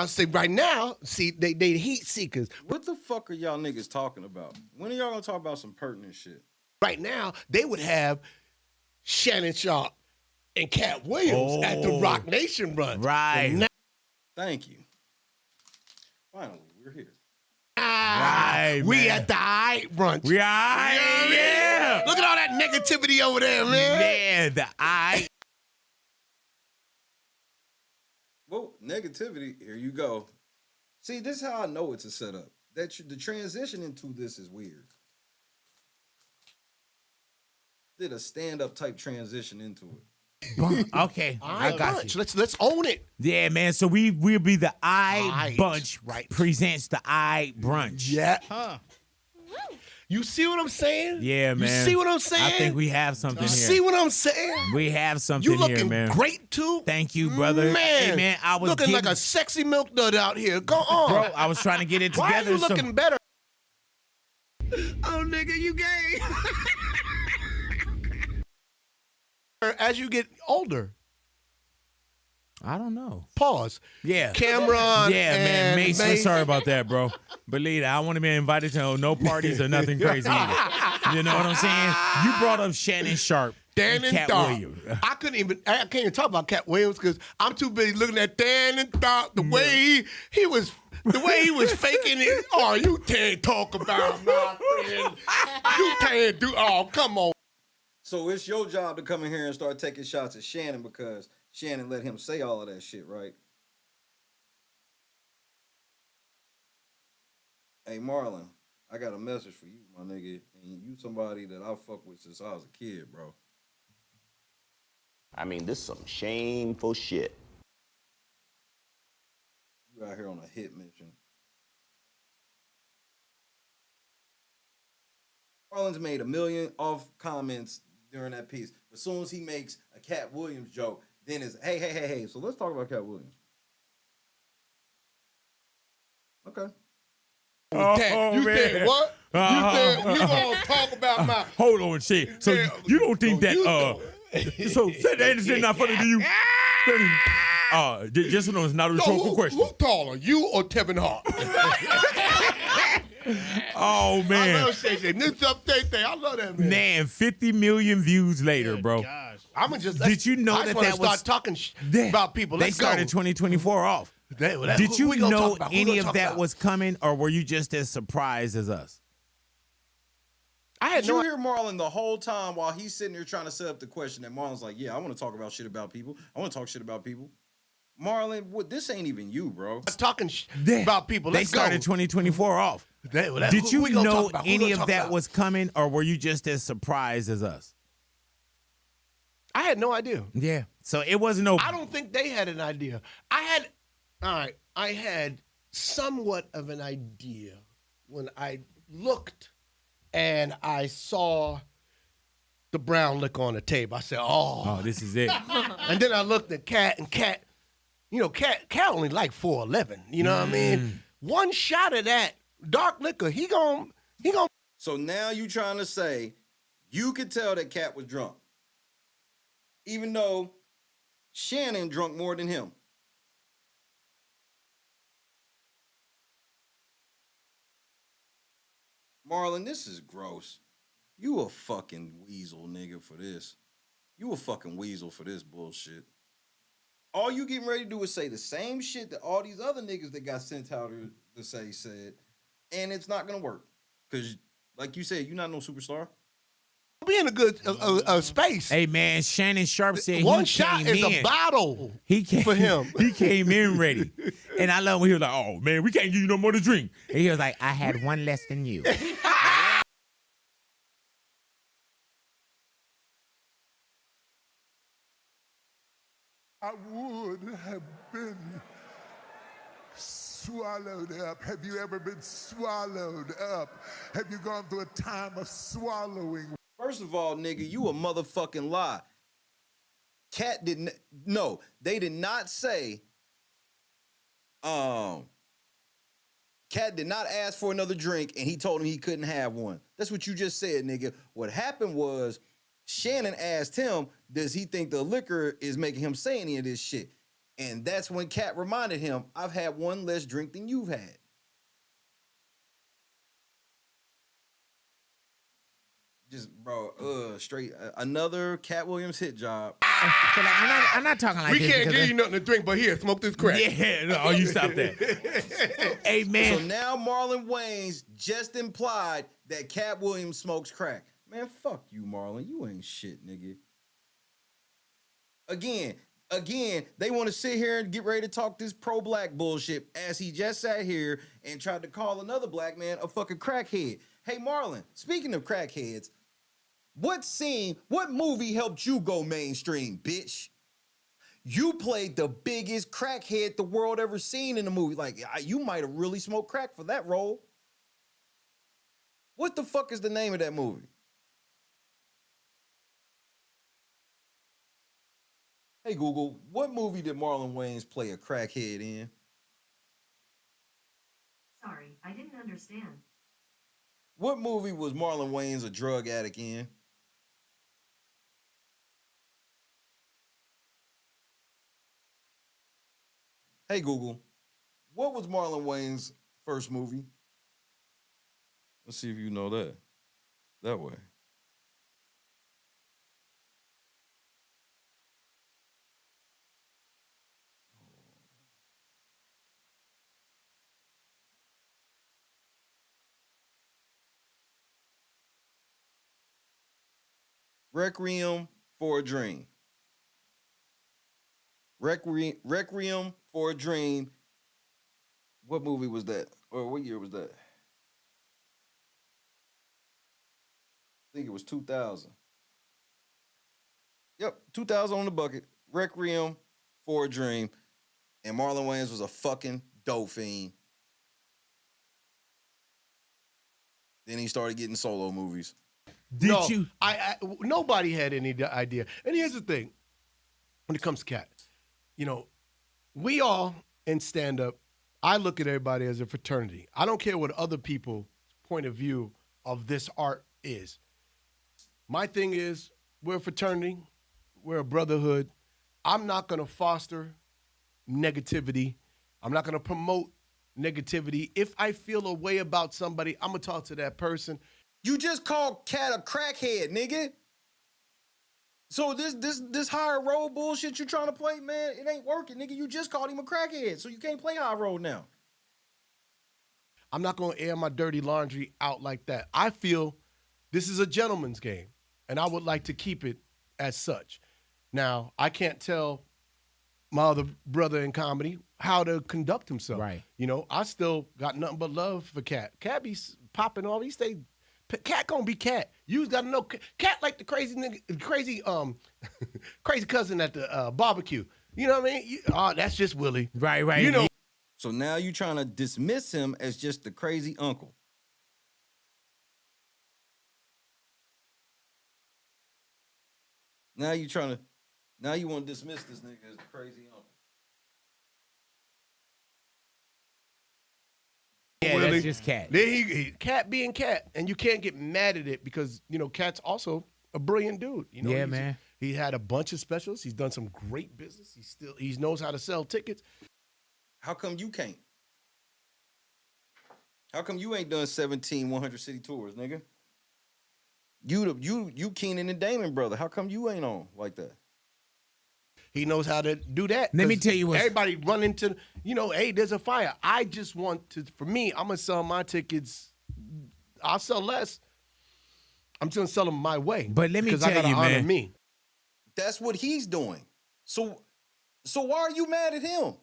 see, right now, see, they heat seekers. What the fuck are y'all niggas talking about? When are y'all gonna talk about some pertinent shit? Right now, they would have Shannon Sharp and Katt Williams at the Rock Nation brunch. Right. And now, Thank you. Finally, we're here. Right, we man. at the I brunch. We are. Yeah. Look at all that negativity over there, man. Yeah, the I. Well, negativity, here you go. See, this is how I know it's a setup. The transition into this is weird. Did a stand-up type transition into it. Okay, I got you. Let's own it. Yeah, man. So we'll be the I Aight, bunch. right. Presents the I brunch. Yeah. You see what I'm saying? Yeah, man. You see what I'm saying? I think we have something You here. see what I'm saying? We have something You looking here, man. great too. Thank you, brother. Man, Hey, man, I was looking like getting- a sexy milk dud out here. Go on, Bro, I was trying to get it Why together. are you so- looking better? Oh, nigga, you gay. As you get older, I don't know. pause. Yeah. Cameron. Yeah, man. and Mace, I'm sorry about that, bro. Believe it, I want to be invited to no parties or nothing crazy either. You know what I'm saying? You brought up Shannon Sharp Dan and Katt Dark. Williams. I can't even talk about Katt Williams because I'm too busy looking at Dan and Dark. The way he was faking it. Oh, you can't talk about my friend. You can't do. Oh, come on. So it's your job to come in here and start taking shots at Shannon because Shannon let him say all of that shit, right? Hey, Marlon, I got a message for you, my nigga. And you somebody that I fuck with since I was a kid, bro. I mean, this is some shameful shit. You You out here on a hit mission. Marlon's made $1 million off comments during that piece. As soon as he makes a Katt Williams joke, then it's hey. So let's talk about Katt Williams. Okay. You said what? You said we gonna talk about my. Hold on, shit. So you don't think that so said Anderson not funny to you? Just so it's not a rhetorical question. Who taller, you or Tevin Hart? Oh man, I love Shay Shay. I love that man. Man, 50 million views later, bro. Gosh, I'm just. Did you know that was start talking about people? They started 2024 off. Did you know any of that was coming, or were you just as surprised as us? Did you hear Marlon the whole time while he's sitting there trying to set up the question that Marlon's like, yeah, I want to talk about shit about people. I want to talk shit about people. Marlon, this ain't even you, bro. I was talking about people. They started 2024 off. Did you know any of that was coming, or were you just as surprised as us? I had no idea. Yeah. So it wasn't no. I don't think they had an idea. I had somewhat of an idea when I looked and I saw the brown liquor on the table. I said, oh, this is it. And then I looked at Katt, and Katt, Katt only like 4'11". You know what I mean? One shot of that dark liquor, he gon'. So now you trying to say you could tell that Katt was drunk, even though Shannon drunk more than him. Marlon, this is gross. You a fucking weasel, nigga, for this. You a fucking weasel for this bullshit. All you getting ready to do is say the same shit that all these other niggas that got sent out to say said, and it's not gonna work. Because, like you said, you're not no superstar. Be in a good space. Hey man, Shannon Sharp said one shot is a bottle for him. He came in ready, and I love when he was like, "Oh man, we can't give you no more to drink." And he was like, "I had one less than you." I would have been swallowed up. Have you ever been swallowed up? Have you gone through a time of swallowing? First of all, nigga, you a motherfucking lie. Katt didn't. No, they did not say. Katt did not ask for another drink, and he told him he couldn't have one. That's what you just said, nigga. What happened was Shannon asked him, does he think the liquor is making him say any of this shit? And that's when Katt reminded him, I've had one less drink than you've had. Just, bro, straight, another Katt Williams hit job. I'm not talking like we this. We can't give you nothing to drink, but here, smoke this crack. Yeah, no, you stop that. Hey, man. So now Marlon Wayans just implied that Katt Williams smokes crack. Man, fuck you, Marlon. You ain't shit, nigga. Again, they want to sit here and get ready to talk this pro-black bullshit as he just sat here and tried to call another black man a fucking crackhead. Hey, Marlon, speaking of crackheads, what movie helped you go mainstream, bitch? You played the biggest crackhead the world ever seen in a movie. Like, you might have really smoked crack for that role. What the fuck is the name of that movie? Hey, Google, what movie did Marlon Wayans play a crackhead in? Sorry, I didn't understand. What movie was Marlon Wayans a drug addict in? Hey, Google, what was Marlon Wayans' first movie? Let's see if you know that. That way. Requiem for a Dream. Requiem for a Dream. What movie was that? Or what year was that? I think it was 2000. Yep, 2000 on the bucket. Requiem for a Dream. And Marlon Wayans was a fucking dope fiend. Then he started getting solo movies. Nobody had any idea. And here's the thing. When it comes to Katt, you know, we all in stand-up, I look at everybody as a fraternity. I don't care what other people's point of view of this art is. My thing is, we're a fraternity. We're a brotherhood. I'm not going to foster negativity. I'm not going to promote negativity. If I feel a way about somebody, I'm going to talk to that person. You just called Katt a crackhead, nigga. So this higher road bullshit you trying to play, man, it ain't working, nigga. You just called him a crackhead, so you can't play high road now. I'm not going to air my dirty laundry out like that. I feel this is a gentleman's game, and I would like to keep it as such. Now, I can't tell my other brother in comedy how to conduct himself. Right. You know, I still got nothing but love for Katt. Katt be popping off. He stay. Katt gonna be Katt. You got to know Katt like the crazy nigga, crazy crazy cousin at the barbecue. You know what I mean? That's just Willie. Right. You know. So now you trying to dismiss him as just the crazy uncle. Now you want to dismiss this nigga as the crazy uncle. Yeah, Willie. that's just Katt. Then Katt being Katt, and you can't get mad at it because you know Katt's also a brilliant dude. You know, yeah, man. He had a bunch of specials. He's done some great business. He knows how to sell tickets. How come you can't? How come you ain't done 17 100 city tours, nigga? You Keenan and Damon brother. How come you ain't on like that? He knows how to do that. Let me tell you what. Everybody run into, you know, hey, there's a fire. I just want to, for me, I'm going to sell my tickets. I'll sell less. I'm just going to sell them my way. But let me tell you, honor man. Me. That's what he's doing. So why are you mad at him?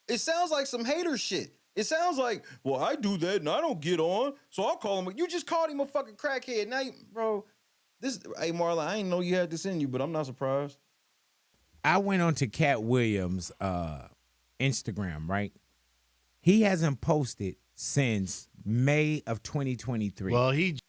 It sounds like some hater shit. It sounds like, well, I do that and I don't get on, so I'll call him. You just called him a fucking crackhead. Now, bro, hey, Marlon, I didn't know you had this in you, but I'm not surprised. I went on to Katt Williams' Instagram, right? He hasn't posted since May of 2023. Well, he...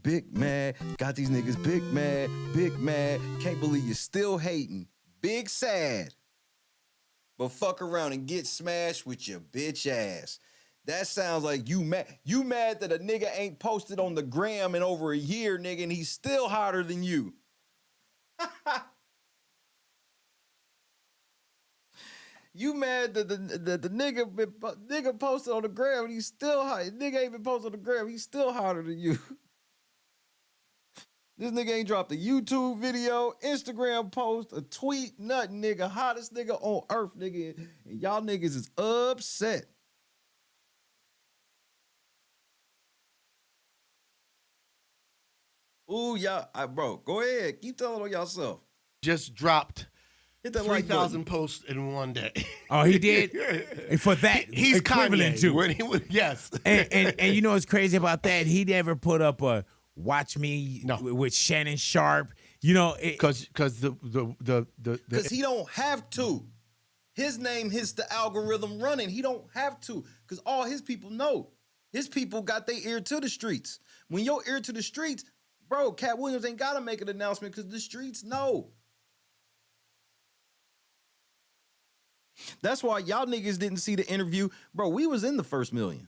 Big mad, got these niggas big mad, can't believe you're still hating, big sad, but fuck around and get smashed with your bitch ass. That sounds like you mad that a nigga ain't posted on the gram in over a year, nigga, and he's still hotter than you. You mad that the nigga posted on the gram and he's still hot. Nigga ain't been posted on the gram, he's still hotter than you. This nigga ain't dropped a YouTube video, Instagram post, a tweet, nothing, nigga. Hottest nigga on earth, nigga. And y'all niggas is upset. Ooh, y'all, bro, go ahead. Keep telling on yourself. Just dropped Hit that 3,000 posts in one day. Oh, he did? And for that, he's equivalent Kanye. to. Yes. And you know what's crazy about that? He never put up a watch me with Shannon Sharp. You know, because he don't have to. His name hits the algorithm running. He don't have to because all his people know. His people got their ear to the streets. When your ear to the streets, bro, Katt Williams ain't got to make an announcement because the streets know. That's why y'all niggas didn't see the interview. Bro, we was in the first million.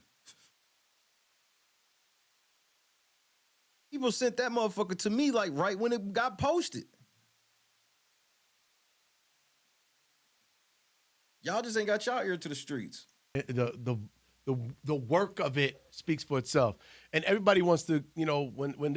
People sent that motherfucker to me like right when it got posted. Y'all just ain't got y'all ear to the streets. The work of it speaks for itself, and everybody wants to, you know, when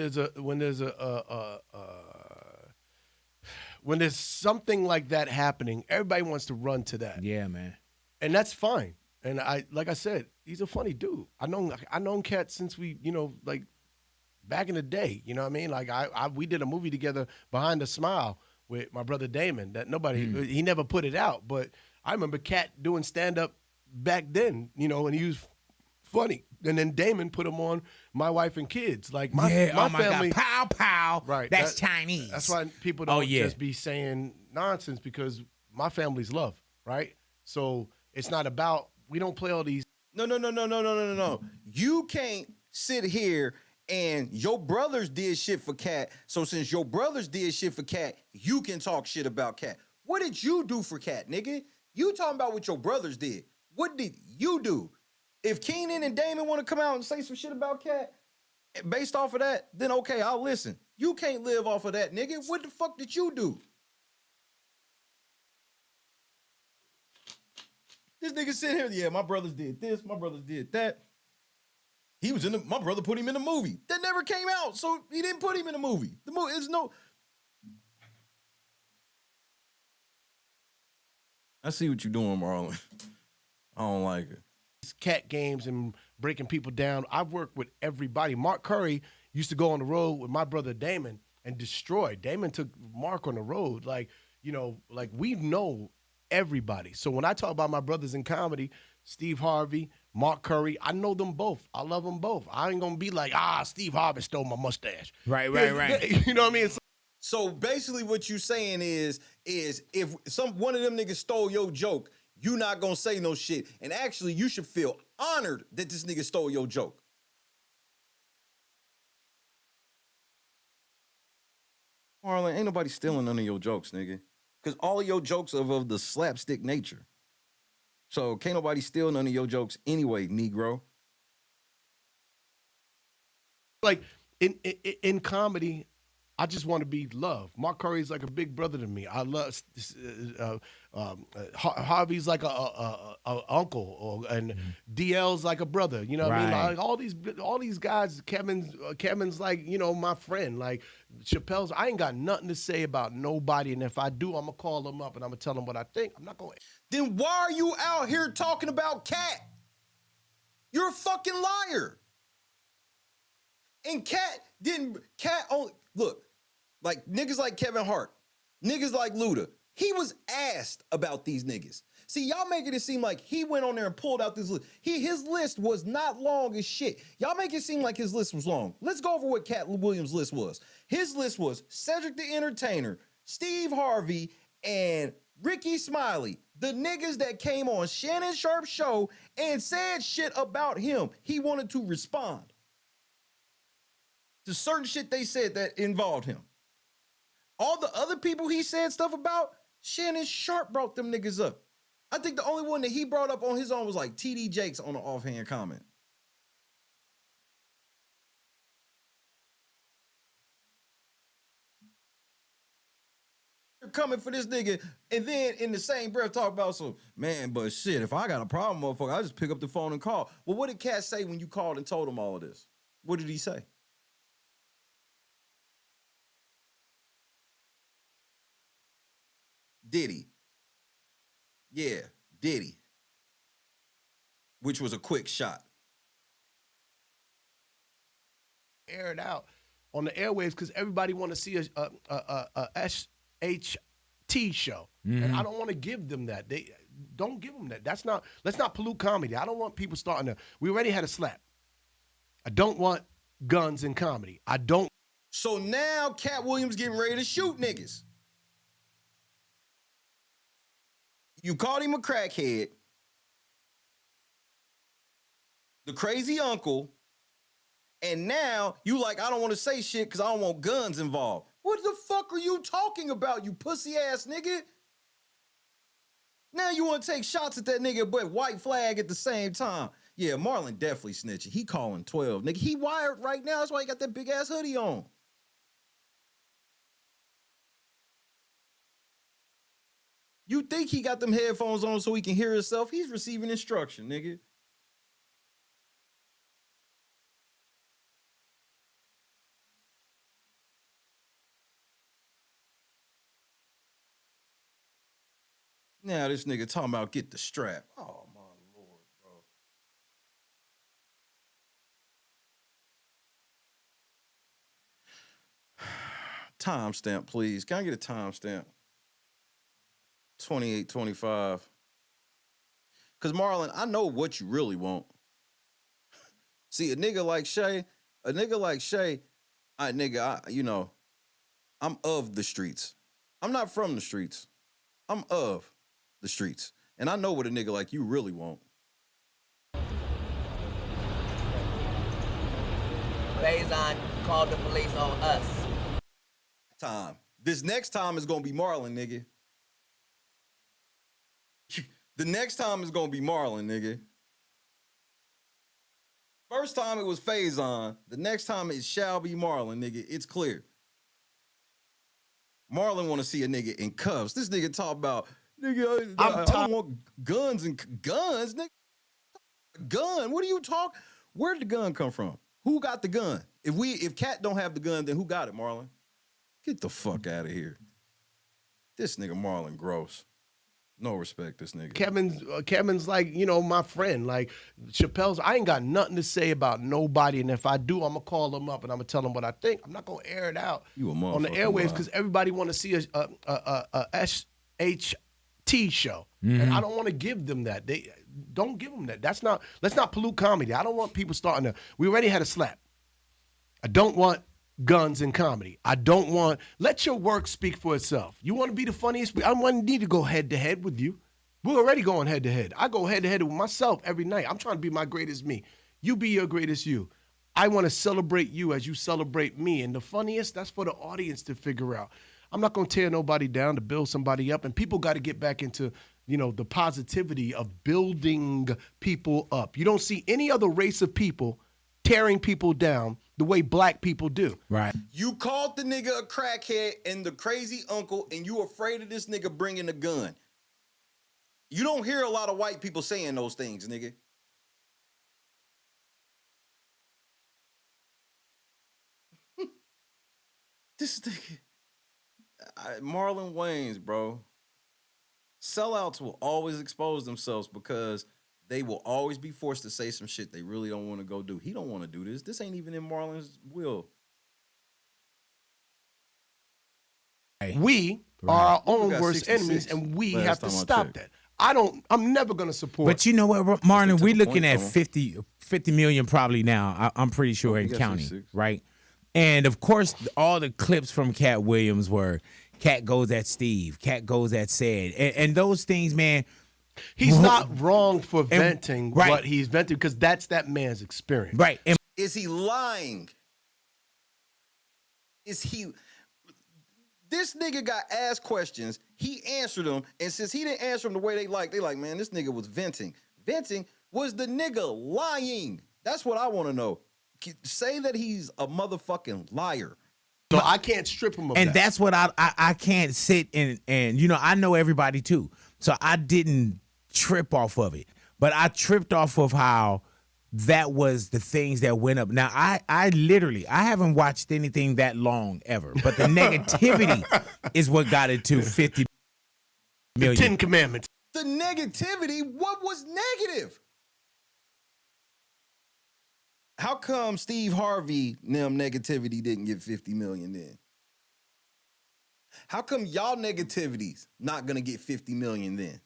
there's something like that happening, everybody wants to run to that. Yeah, man. And that's fine. And like I said, he's a funny dude. I known Katt since we, you know, like back in the day. You know what I mean? Like we did a movie together, Behind the Smile, with my brother Damon. That he never put it out, but I remember Katt doing stand up back then. You know, and he was funny. And then Damon put him on My Wife and Kids. Like my family. God, pow pow. Right. That's Chinese. That's why people don't just be saying nonsense, because my family's love, right? So it's not about, we don't play all these. No. You can't sit here and your brothers did shit for Katt. So since your brothers did shit for Katt, you can talk shit about Katt. What did you do for Katt, nigga? You talking about what your brothers did. What did you do? If Keenan and Damon want to come out and say some shit about Katt, based off of that, then okay, I'll listen. You can't live off of that, nigga. What the fuck did you do? This nigga sitting here, yeah, my brothers did this, my brothers did that. He was my brother put him in a movie. That never came out, so he didn't put him in a movie. The movie is no. I see what you're doing, Marlon. I don't like it. Katt games and breaking people down. I've worked with everybody. Mark Curry used to go on the road with my brother Damon and destroy. Damon took Mark on the road. Like we know everybody. So when I talk about my brothers in comedy, Steve Harvey, Mark Curry, I know them both. I love them both. I ain't gonna be like, Steve Harvey stole my mustache. Right. You know what I mean? So basically what you saying is if one of them niggas stole your joke, you not gonna say no shit. And actually, you should feel honored that this nigga stole your joke. Marlon, ain't nobody stealing none of your jokes, nigga. Because all of your jokes are of the slapstick nature. So can't nobody steal none of your jokes anyway, Negro. Like in comedy, I just want to be loved. Mark Curry's like a big brother to me. I love Harvey's like a uncle, and DL's like a brother. You know what I mean? Like all these guys. Kevin's like, you know, my friend. Like Chappelle's. I ain't got nothing to say about nobody, and if I do, I'm gonna call them up and I'm gonna tell them what I think. I'm not gonna. Then why are you out here talking about Katt? You're a fucking liar. And Katt only look. Like niggas like Kevin Hart, niggas like Luda. He was asked about these niggas. See, y'all making it seem like he went on there and pulled out this list. His list was not long as shit. Y'all make it seem like his list was long. Let's go over what Katt Williams' list was. His list was Cedric the Entertainer, Steve Harvey, and Ricky Smiley. The niggas that came on Shannon Sharp's show and said shit about him. He wanted to respond to certain shit they said that involved him. All the other people he said stuff about, Shannon Sharp brought them niggas up. I think the only one that he brought up on his own was like TD Jakes on an offhand comment. You're coming for this nigga, and then in the same breath talk about some, man, but shit, if I got a problem, motherfucker, I just pick up the phone and call. Well, what did Katt say when you called and told him all of this? What did he say? Diddy. Yeah, Diddy. Which was a quick shot. Air it out on the airwaves because everybody want to see a SHT show. And I don't want to give them that. They don't give them that. Let's not pollute comedy. I don't want people starting to, we already had a slap. I don't want guns in comedy. I don't. So now Katt Williams getting ready to shoot niggas. You called him a crackhead, the crazy uncle, and now you like, I don't want to say shit because I don't want guns involved. What the fuck are you talking about, you pussy ass nigga? Now you want to take shots at that nigga, but white flag at the same time. Yeah, Marlon definitely snitching. He calling 12. Nigga, he wired right now. That's why he got that big ass hoodie on. You think he got them headphones on so he can hear himself? He's receiving instruction, nigga. Now this nigga talking about get the strap. Oh, my Lord, bro. Timestamp, please. Can I get a timestamp? 28:25. Because, Marlon, I know what you really want. See, a nigga like Shay, I'm of the streets. I'm not from the streets. I'm of the streets. And I know what a nigga like you really want. Faison called the police on us. Time. This next time is gonna be Marlon, nigga. The next time is gonna be Marlon, nigga. First time it was Faison. The next time it shall be Marlon, nigga. It's clear. Marlon want to see a nigga in cuffs. This nigga talk about, nigga, I don't want guns and guns, nigga. Gun? What are you talking? Where did the gun come from? Who got the gun? If Katt don't have the gun, then who got it, Marlon? Get the fuck out of here. This nigga Marlon gross. No respect, this nigga. Kevin's like, my friend. Like Chappelle's, I ain't got nothing to say about nobody. And if I do, I'm gonna call him up and I'm gonna tell him what I think. I'm not gonna air it out on the airwaves because everybody want to see a SHT show. Mm-hmm. And I don't want to give them that. They don't give them that. Let's not pollute comedy. I don't want people starting to. We already had a slap. I don't want guns in comedy. I don't want. Let your work speak for itself. You want to be the funniest? I don't need to go head to head with you. We're already going head to head. I go head to head with myself every night. I'm trying to be my greatest me. You be your greatest you. I want to celebrate you as you celebrate me. And the funniest, that's for the audience to figure out. I'm not going to tear nobody down to build somebody up. And people got to get back into, the positivity of building people up. You don't see any other race of people tearing people down the way black people do. Right. You called the nigga a crackhead and the crazy uncle, and you afraid of this nigga bringing a gun. You don't hear a lot of white people saying those things, nigga. This nigga, Marlon Wayans, bro. Sellouts will always expose themselves because they will always be forced to say some shit they really don't want to go do. He don't want to do this. This ain't even in Marlon's will. We are our own worst enemies, and we have to stop that. I'm never going to support. But you know what, Marlon, we're looking at 50 million probably now, I'm pretty sure, in counting, right? And, of course, all the clips from Katt Williams were Katt goes at Steve, Katt goes at Said. And those things, man. He's not wrong for venting what he's venting because that's that man's experience. Right. And is he lying? This nigga got asked questions. He answered them. And since he didn't answer them the way they like, man, this nigga was venting. Venting was the nigga lying. That's what I want to know. Say that he's a motherfucking liar. So I can't strip him of that. And that's what I can't sit and I know everybody too. So I didn't trip off of it. But I tripped off of how that was the things that went up. Now, I haven't watched anything that long ever. But the negativity is what got it to 50 million. The 10 Commandments. The negativity? What was negative? How come Steve Harvey them negativity didn't get 50 million then? How come y'all negativity's not gonna get 50 million then?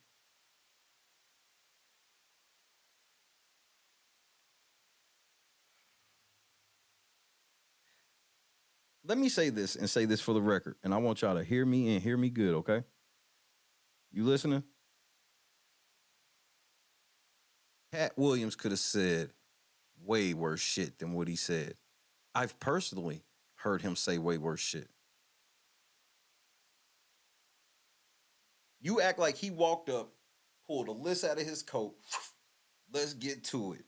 Let me say this and say this for the record, and I want y'all to hear me and hear me good, okay? You listening? Katt Williams could have said way worse shit than what he said. I've personally heard him say way worse shit. You act like he walked up, pulled a list out of his coat. Let's get to it.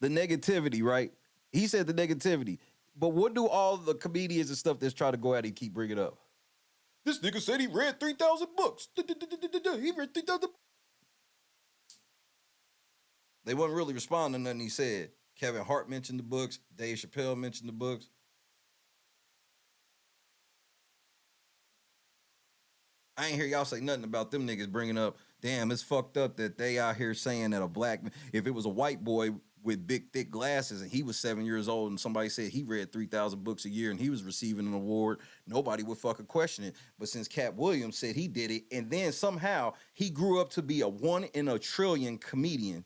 The negativity, right? He said the negativity. But what do all the comedians and stuff that's trying to go at him keep bringing up? This nigga said he read 3,000 books. He read 3,000. They wasn't really responding to nothing he said. Kevin Hart mentioned the books. Dave Chappelle mentioned the books. I ain't hear y'all say nothing about them niggas bringing up, damn, it's fucked up that they out here saying that a black man, if it was a white boy with big, thick glasses, and he was 7 years old, and somebody said he read 3,000 books a year, and he was receiving an award, nobody would fucking question it. But since Katt Williams said he did it, and then somehow he grew up to be a 1 in a trillion comedian,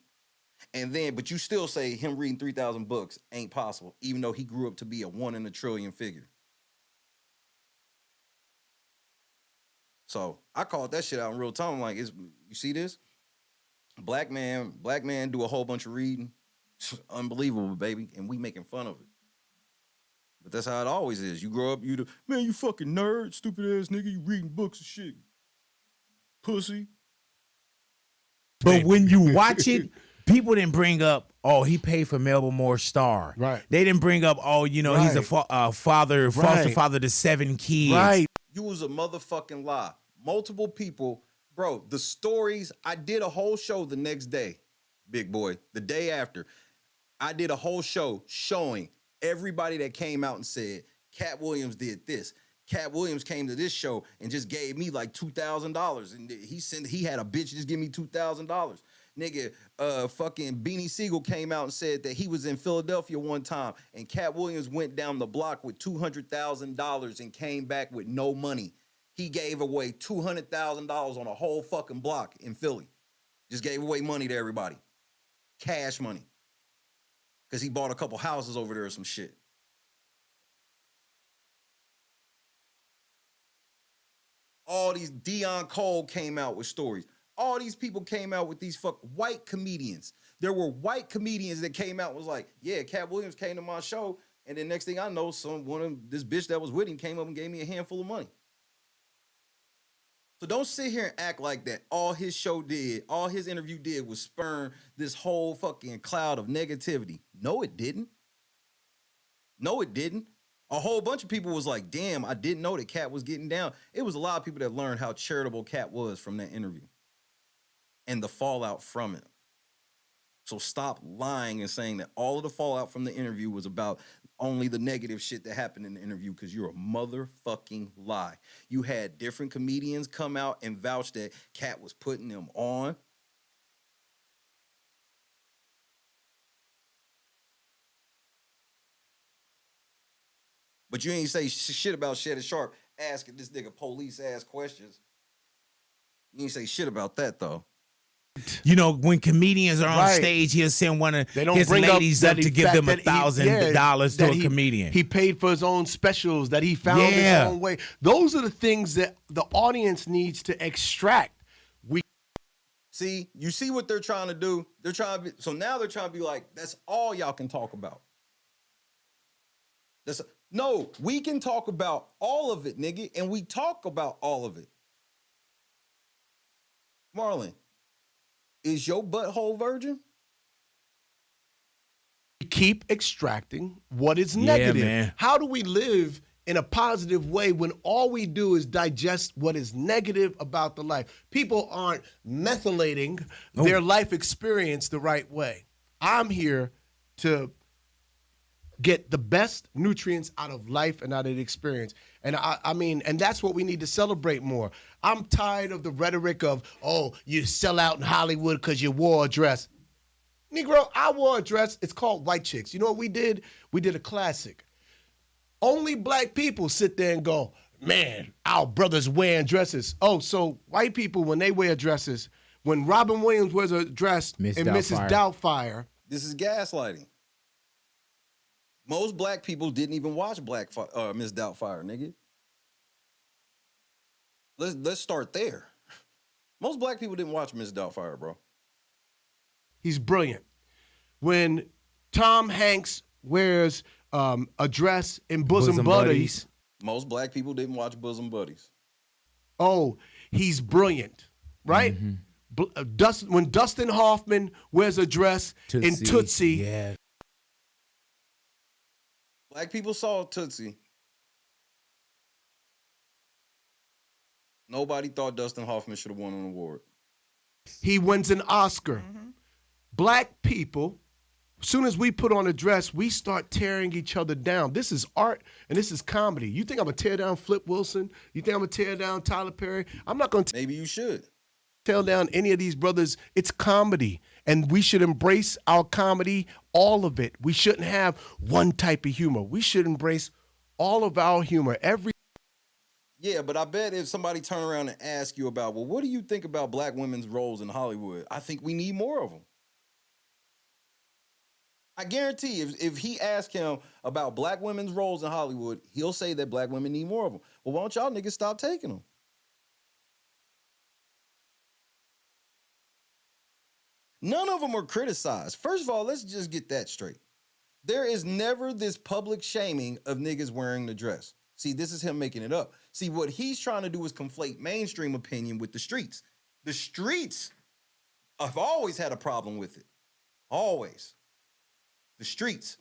and then, but you still say him reading 3,000 books ain't possible, even though he grew up to be a 1 in a trillion figure. So I called that shit out in real time. I'm like, you see this? Black man do a whole bunch of reading. Unbelievable, baby. And we making fun of it. But that's how it always is. You grow up, man, you fucking nerd, stupid ass nigga, you reading books and shit. Pussy. But when you watch it, people didn't bring up, oh, he paid for Melba Moore's star. Right. They didn't bring up, oh, you know, he's a father, foster father to 7 kids. Right. You was a motherfucking lie. Multiple people, bro, the stories, I did a whole show the next day, big boy, the day after. I did a whole show showing everybody that came out and said, Katt Williams did this. Katt Williams came to this show and just gave me like $2,000. And he had a bitch just give me $2,000. Nigga, fucking Beanie Siegel came out and said that he was in Philadelphia one time and Katt Williams went down the block with $200,000 and came back with no money. He gave away $200,000 on a whole fucking block in Philly. Just gave away money to everybody. Cash money. Because he bought a couple houses over there or some shit. All these Deion Cole came out with stories. All these people came out with these white comedians. There were white comedians that came out and was like, yeah, Katt Williams came to my show, and then next thing I know, this bitch that was with him came up and gave me a handful of money. So don't sit here and act like that. All his show did, all his interview did was spurn this whole fucking cloud of negativity. No, it didn't. No, it didn't. A whole bunch of people was like, damn, I didn't know that Katt was getting down. It was a lot of people that learned how charitable Katt was from that interview and the fallout from it. So stop lying and saying that all of the fallout from the interview was about only the negative shit that happened in the interview, because you're a motherfucking lie. You had different comedians come out and vouch that Katt was putting them on. But you ain't say shit about Shannon Sharp asking this nigga police-ass questions. You ain't say shit about that, though. You know, when comedians are on stage, he'll send one of his ladies up to give them $1,000 to a comedian. He paid for his own specials, that he found his own way. Those are the things that the audience needs to extract. See, you see what they're trying to do? They're trying to be, so now they're trying to be like, that's all y'all can talk about. No, we can talk about all of it, nigga, and we talk about all of it. Marlon, is your butthole virgin? Keep extracting what is negative. Man. How do we live in a positive way when all we do is digest what is negative about the life? People aren't methylating their life experience the right way. I'm here to get the best nutrients out of life and out of the experience. And I mean, and that's what we need to celebrate more. I'm tired of the rhetoric of, oh, you sell out in Hollywood because you wore a dress. Negro, I wore a dress. It's called White Chicks. You know what we did? We did a classic. Only black people sit there and go, man, our brothers wearing dresses. Oh, so white people, when they wear dresses, when Robin Williams wears a dress and Mrs. Doubtfire. This is gaslighting. Most black people didn't even watch Miss Doubtfire, nigga. Let's start there. Most black people didn't watch Miss Doubtfire, bro. He's brilliant. When Tom Hanks wears a dress in Bosom Buddies. Most black people didn't watch Bosom Buddies. Oh, he's brilliant, right? Mm-hmm. When Dustin Hoffman wears a dress in Tootsie. Yeah. Black people saw Tootsie. Nobody thought Dustin Hoffman should have won an award. He wins an Oscar. Mm-hmm. Black people, as soon as we put on a dress, we start tearing each other down. This is art and this is comedy. You think I'm going to tear down Flip Wilson? You think I'm going to tear down Tyler Perry? I'm not going to. Maybe you should. Tear down any of these brothers. It's comedy. And we should embrace our comedy all of it. We shouldn't have one type of humor. We should embrace all of our humor. Yeah, but I bet if somebody turn around and ask you about, well, what do you think about black women's roles in Hollywood? I think we need more of them. I guarantee if he asked him about black women's roles in Hollywood, he'll say that black women need more of them. Well, why don't y'all niggas stop taking them? None of them are criticized. First of all, let's just get that straight. There is never this public shaming of niggas wearing the dress. See, this is him making it up. See, what he's trying to do is conflate mainstream opinion with the streets. The streets have always had a problem with it. Always. The streets.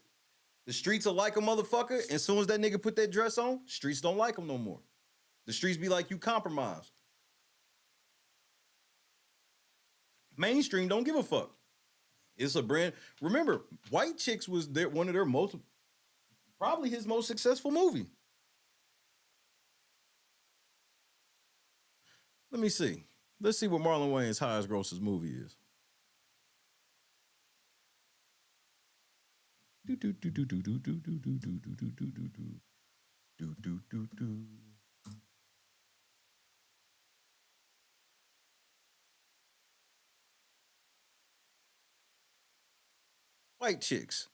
The streets are like a motherfucker, and as soon as that nigga put that dress on, streets don't like him no more. The streets be like, you compromised. Mainstream don't give a fuck. It's a brand. Remember, White Chicks was one of their most, probably his most successful movie. Let me see. Let's see what Marlon Wayans' highest grossest movie is. White Chicks.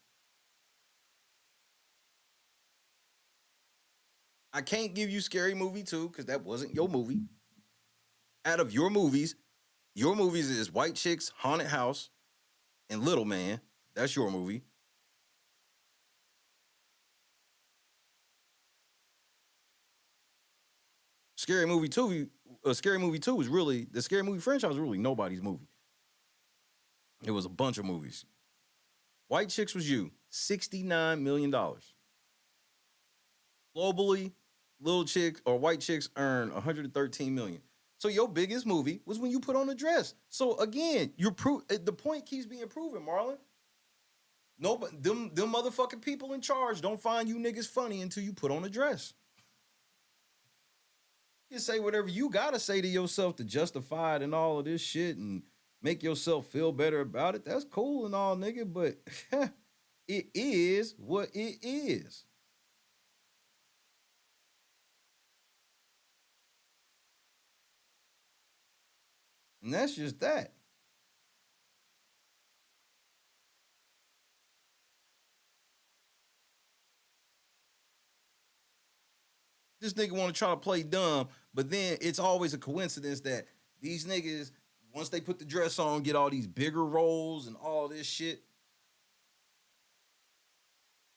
I can't give you Scary Movie 2 because that wasn't your movie. Out of your movies is White Chicks, Haunted House, and Little Man. That's your movie. Scary Movie 2 was really, the Scary Movie franchise was really nobody's movie. It was a bunch of movies. White Chicks was you, $69 million. Globally, White Chicks earned $113 million. So your biggest movie was when you put on a dress. So again, the point keeps being proven, Marlon. Nobody, them motherfucking people in charge don't find you niggas funny until you put on a dress. You say whatever you gotta say to yourself to justify it and all of this shit and make yourself feel better about it. That's cool and all, nigga, but it is what it is. And that's just that. This nigga want to try to play dumb, but then it's always a coincidence that these niggas, once they put the dress on, get all these bigger roles and all this shit.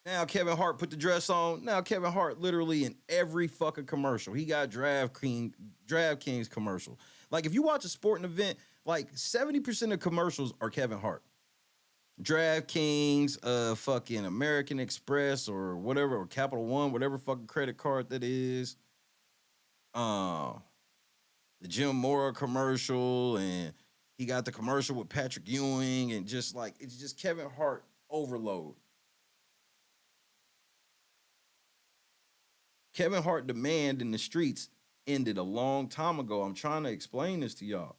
Now Kevin Hart put the dress on. Now Kevin Hart literally in every fucking commercial. He got DraftKings commercial. Like if you watch a sporting event, like 70% of commercials are Kevin Hart. DraftKings, fucking American Express or whatever, or Capital One, whatever fucking credit card that is. The Jim Mora commercial, and he got the commercial with Patrick Ewing, and just like, it's just Kevin Hart overload. Kevin Hart demand in the streets ended a long time ago. I'm trying to explain this to y'all.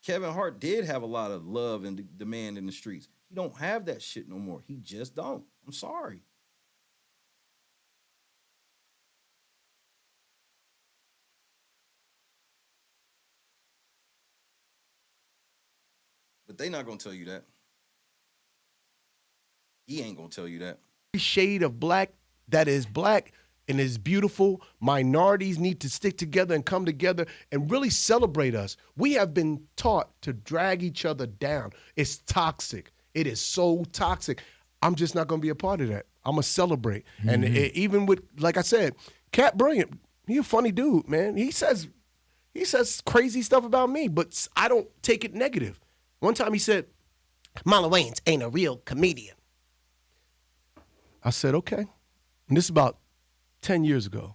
Kevin Hart did have a lot of love and demand in the streets. He don't have that shit no more. He just don't. I'm sorry. But they not gonna tell you that. He ain't gonna tell you that. Shade of black that is black and is beautiful. Minorities need to stick together and come together and really celebrate us. We have been taught to drag each other down. It's toxic. It is so toxic. I'm just not going to be a part of that. I'm going to celebrate. Mm-hmm. And even with, like I said, Katt Bryant, he a funny dude, man. He says crazy stuff about me, but I don't take it negative. One time he said, Marlon Wayans ain't a real comedian. I said, okay. And this is about 10 years ago.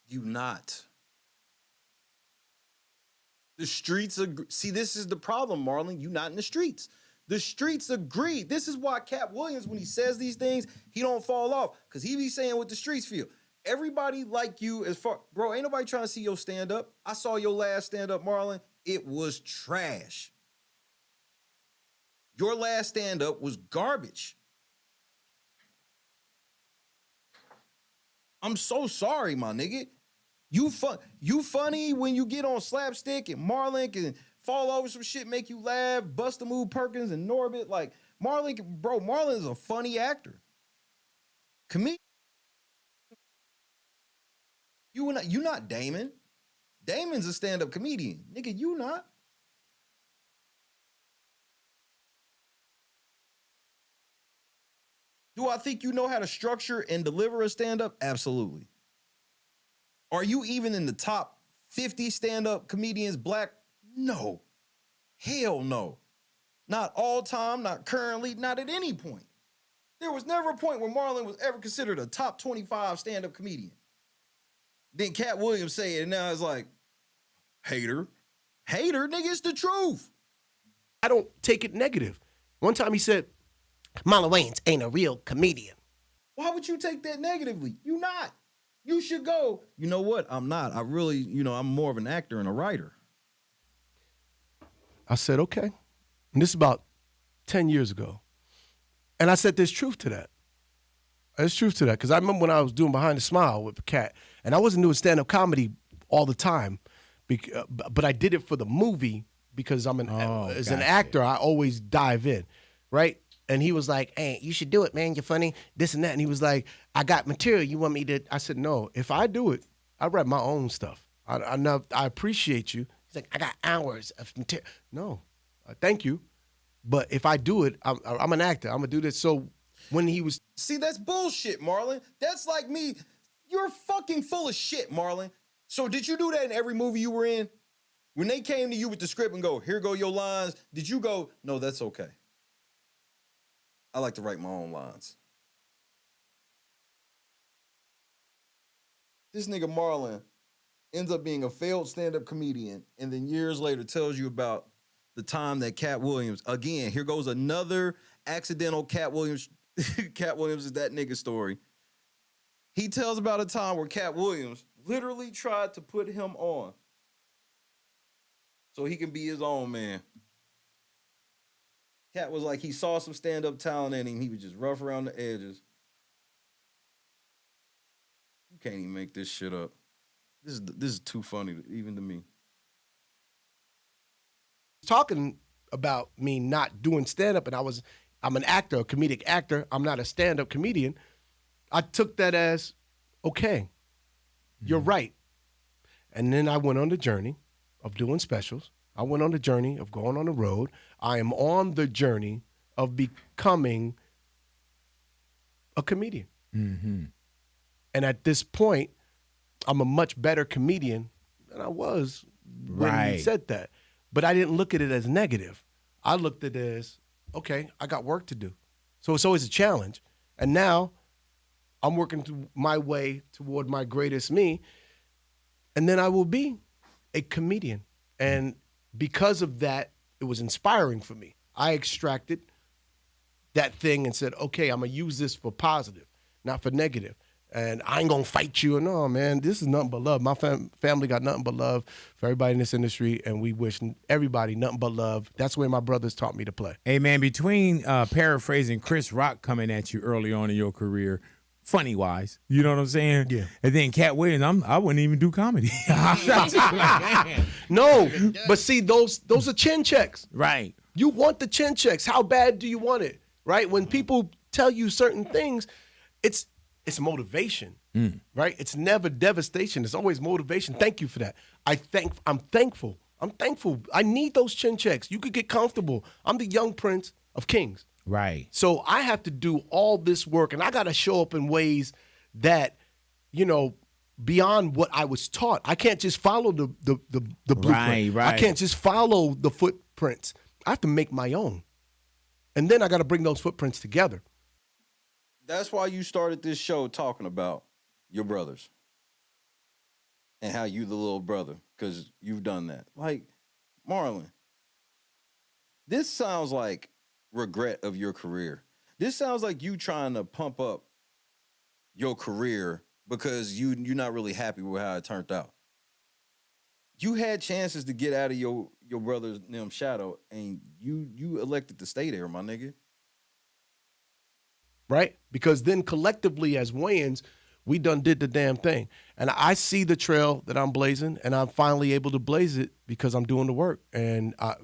You not. The streets agree. See, this is the problem, Marlon. You not in the streets. The streets agree. This is why Katt Williams, when he says these things, he don't fall off. Because he be saying what the streets feel. Everybody like you as far... Bro, ain't nobody trying to see your stand-up. I saw your last stand-up, Marlon. It was trash. Your last stand-up was garbage. I'm so sorry, my nigga. You funny when you get on slapstick and Marlon can fall over some shit, make you laugh, bust a move Perkins and Norbit. Like, Marlon is a funny actor. Comedian. You not Damon. Damon's a stand-up comedian. Nigga, you not. Do I think you know how to structure and deliver a stand-up? Absolutely. Are you even in the top 50 stand-up comedians black? No. Hell no. Not all time, not currently, not at any point. There was never a point where Marlon was ever considered a top 25 stand-up comedian. Then Katt Williams say it, and now it's like, hater. Hater, nigga, it's the truth. I don't take it negative. One time he said, Marlon Wayans ain't a real comedian. Why would you take that negatively? You not. You should go, you know what? I'm not. I really, I'm more of an actor and a writer. I said, okay. And this is about 10 years ago. And I said, there's truth to that. There's truth to that. Because I remember when I was doing Behind the Smile with Katt, and I wasn't doing stand-up comedy all the time, but I did it for the movie because as an actor, I always dive in, right? And he was like, hey, you should do it, man. You're funny, this and that. And he was like, I got material. You want me to? I said, no. If I do it, I write my own stuff. I appreciate you. He's like, I got hours of material. No, thank you. But if I do it, I'm an actor. I'm going to do this. So when he was... See, that's bullshit, Marlon. That's like me. You're fucking full of shit, Marlon. So did you do that in every movie you were in? When they came to you with the script and go, here go your lines, did you go, no, that's okay? I like to write my own lines. This nigga Marlon ends up being a failed stand-up comedian and then years later tells you about the time that Katt Williams, again, here goes another accidental Katt Williams. Katt Williams is that nigga story. He tells about a time where Katt Williams literally tried to put him on so he can be his own man. Katt was like, he saw some stand-up talent in him. He was just rough around the edges. You can't even make this shit up. This is too funny, even to me. Talking about me not doing stand-up, and I'm an actor, a comedic actor. I'm not a stand-up comedian. I took that as, okay, you're right. And then I went on the journey of doing specials. I went on the journey of going on the road. I am on the journey of becoming a comedian. Mm-hmm. And at this point, I'm a much better comedian than I was when he said that. But I didn't look at it as negative. I looked at it as, okay, I got work to do. So it's always a challenge. And now I'm working my way toward my greatest me. And then I will be a comedian. And because of that, it was inspiring for me. I extracted that thing and said, okay, I'm going to use this for positive, not for negative. And I ain't going to fight you. No, man, this is nothing but love. My family got nothing but love for everybody in this industry, and we wish everybody nothing but love. That's where my brothers taught me to play. Hey, man, between paraphrasing Chris Rock coming at you early on in your career, funny-wise, you know what I'm saying? Yeah. And then Katt Williams, I wouldn't even do comedy. No, but see, those are chin checks. Right. You want the chin checks. How bad do you want it, right? When people tell you certain things, it's motivation, right? It's never devastation. It's always motivation. Thank you for that. I'm thankful. I'm thankful. I need those chin checks. You could get comfortable. I'm the young prince of kings. Right. So I have to do all this work, and I got to show up in ways that, beyond what I was taught. I can't just follow the blueprint. Right. I can't just follow the footprints. I have to make my own. And then I got to bring those footprints together. That's why you started this show talking about your brothers and how you the little brother, because you've done that. Like, Marlon, this sounds like regret of your career. This sounds like you trying to pump up your career because you're not really happy with how it turned out. You had chances to get out of your brother's shadow, and you elected to stay there, my nigga. Right? Because then collectively as Wayans, we done did the damn thing. And I see the trail that I'm blazing, and I'm finally able to blaze it because I'm doing the work. And I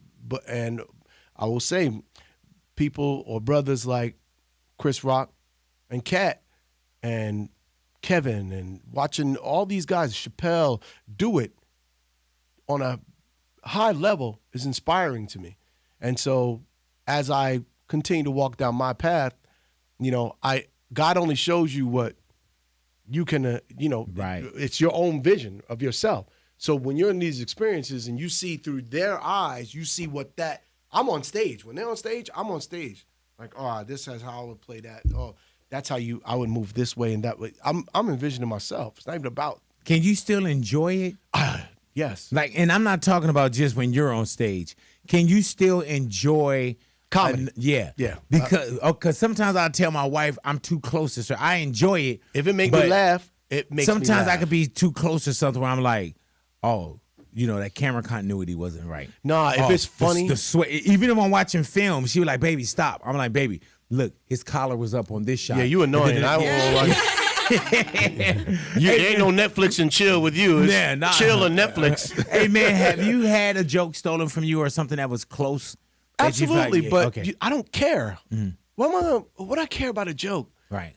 will say, people or brothers like Chris Rock and Katt and Kevin and watching all these guys, Chappelle, do it on a high level is inspiring to me. And so as I continue to walk down my path, God only shows you what you can, right. It's your own vision of yourself. So when you're in these experiences and you see through their eyes, you see I'm on stage. When they're on stage, I'm on stage. Like, this is how I would play that. Oh, that's how I would move this way and that way. I'm envisioning myself. It's not even about. Can you still enjoy it? Yes. And I'm not talking about just when you're on stage. Can you still enjoy comedy? Yeah. Because sometimes I'll tell my wife I'm too close to her. I enjoy it. If it makes me laugh, it makes me laugh. Sometimes I could be too close to something where I'm like, that camera continuity wasn't right. Nah, if it's funny. The sweat. Even if I'm watching film, she was like, baby, stop. I'm like, baby, look, his collar was up on this shot. Yeah, you annoying. I won't watch. Ain't no Netflix and chill with you. It's chill and Netflix. Hey, man, have you had a joke stolen from you or something that was close? Absolutely, but I don't care. Mm. What I care about a joke? Right.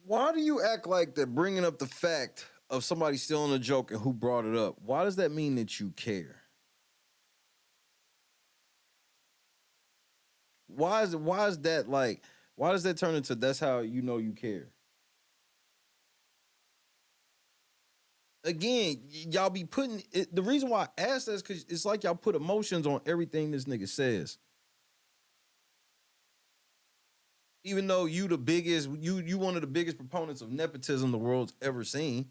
Why do you act like that bringing up the fact of somebody stealing a joke and who brought it up? Why does that mean that you care? Why is that like, why does that turn into that's how you know you care? Again, y'all be putting it, the reason why I ask that is because it's like y'all put emotions on everything this nigga says. Even though you the biggest, you one of the biggest proponents of nepotism the world's ever seen.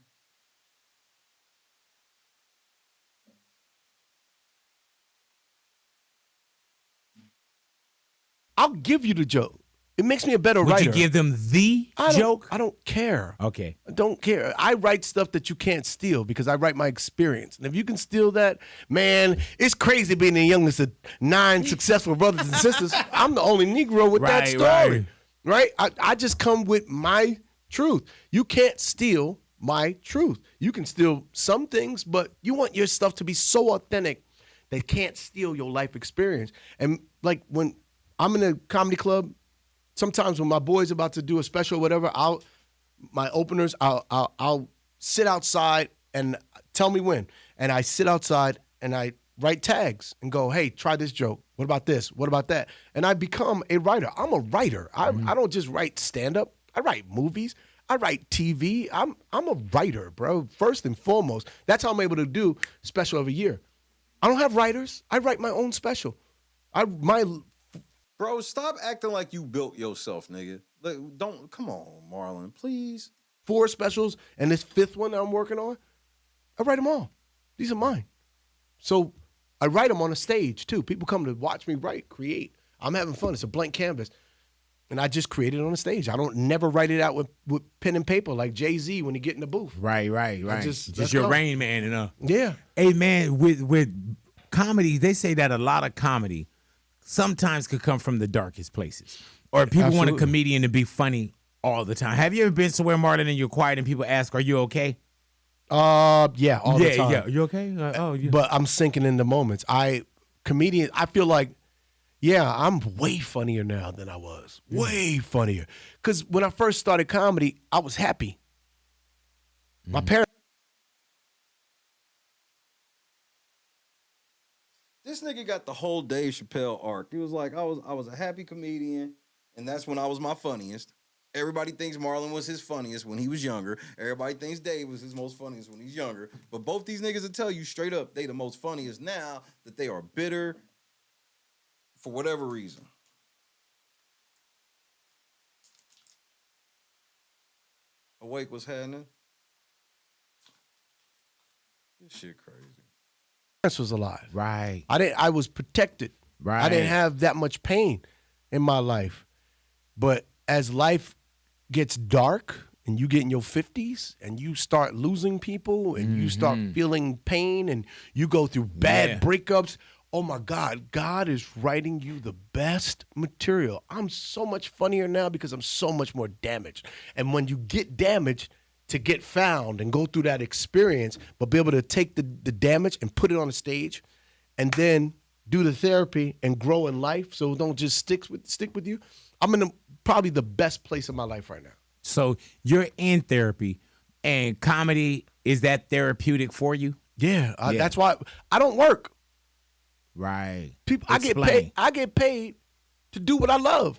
I'll give you the joke. It makes me a better writer. Would you give them the joke? I don't care. Okay. I don't care. I write stuff that you can't steal because I write my experience. And if you can steal that, man, it's crazy being the youngest of 9 successful brothers and sisters. I'm the only Negro with that story. Right? I just come with my truth. You can't steal my truth. You can steal some things, but you want your stuff to be so authentic they can't steal your life experience. And like when I'm in a comedy club, sometimes when my boy's about to do a special or whatever, I'll sit outside and tell me when. And I sit outside and I write tags and go, hey, try this joke. What about this? What about that? And I become a writer. I'm a writer. I don't just write stand-up. I write movies. I write TV. I'm a writer, bro, first and foremost. That's how I'm able to do special every year. I don't have writers. I write my own special. Bro, stop acting like you built yourself, nigga. Like, come on, Marlon, please. 4 specials and this 5th one that I'm working on, I write them all. These are mine. So I write them on a stage, too. People come to watch me write, create. I'm having fun. It's a blank canvas. And I just create it on a stage. I don't never write it out with pen and paper like Jay-Z when he get in the booth. Right. Just your Rain Man, Yeah. Hey, man, with comedy, they say that a lot of comedy sometimes could come from the darkest places. Or people want a comedian to be funny all the time. Have you ever been somewhere, Marlon, and you're quiet and people ask, are you okay? Yeah, all the time. Yeah, you okay? Yeah. But I'm sinking in the moments. I feel like, yeah, I'm way funnier now than I was. Way funnier. Because when I first started comedy, I was happy. My parents. This nigga got the whole Dave Chappelle arc. He was like, I was a happy comedian, and that's when I was my funniest. Everybody thinks Marlon was his funniest when he was younger. Everybody thinks Dave was his most funniest when he's younger. But both these niggas will tell you straight up they the most funniest now that they are bitter for whatever reason. Awake, what's happening? This shit crazy. parents was alive. Right. I was protected. Right. I didn't have that much pain in my life. But as life gets dark and you get in your 50s and you start losing people and you start feeling pain and you go through bad breakups, oh my God, God is writing you the best material. I'm so much funnier now because I'm so much more damaged. And when you get damaged, to get found and go through that experience, but be able to take the damage and put it on a stage and then do the therapy and grow in life so it don't just stick with you. I'm in probably the best place in my life right now. So you're in therapy, and comedy, is that therapeutic for you? Yeah, that's why I don't work. Right. People, I get paid to do what I love.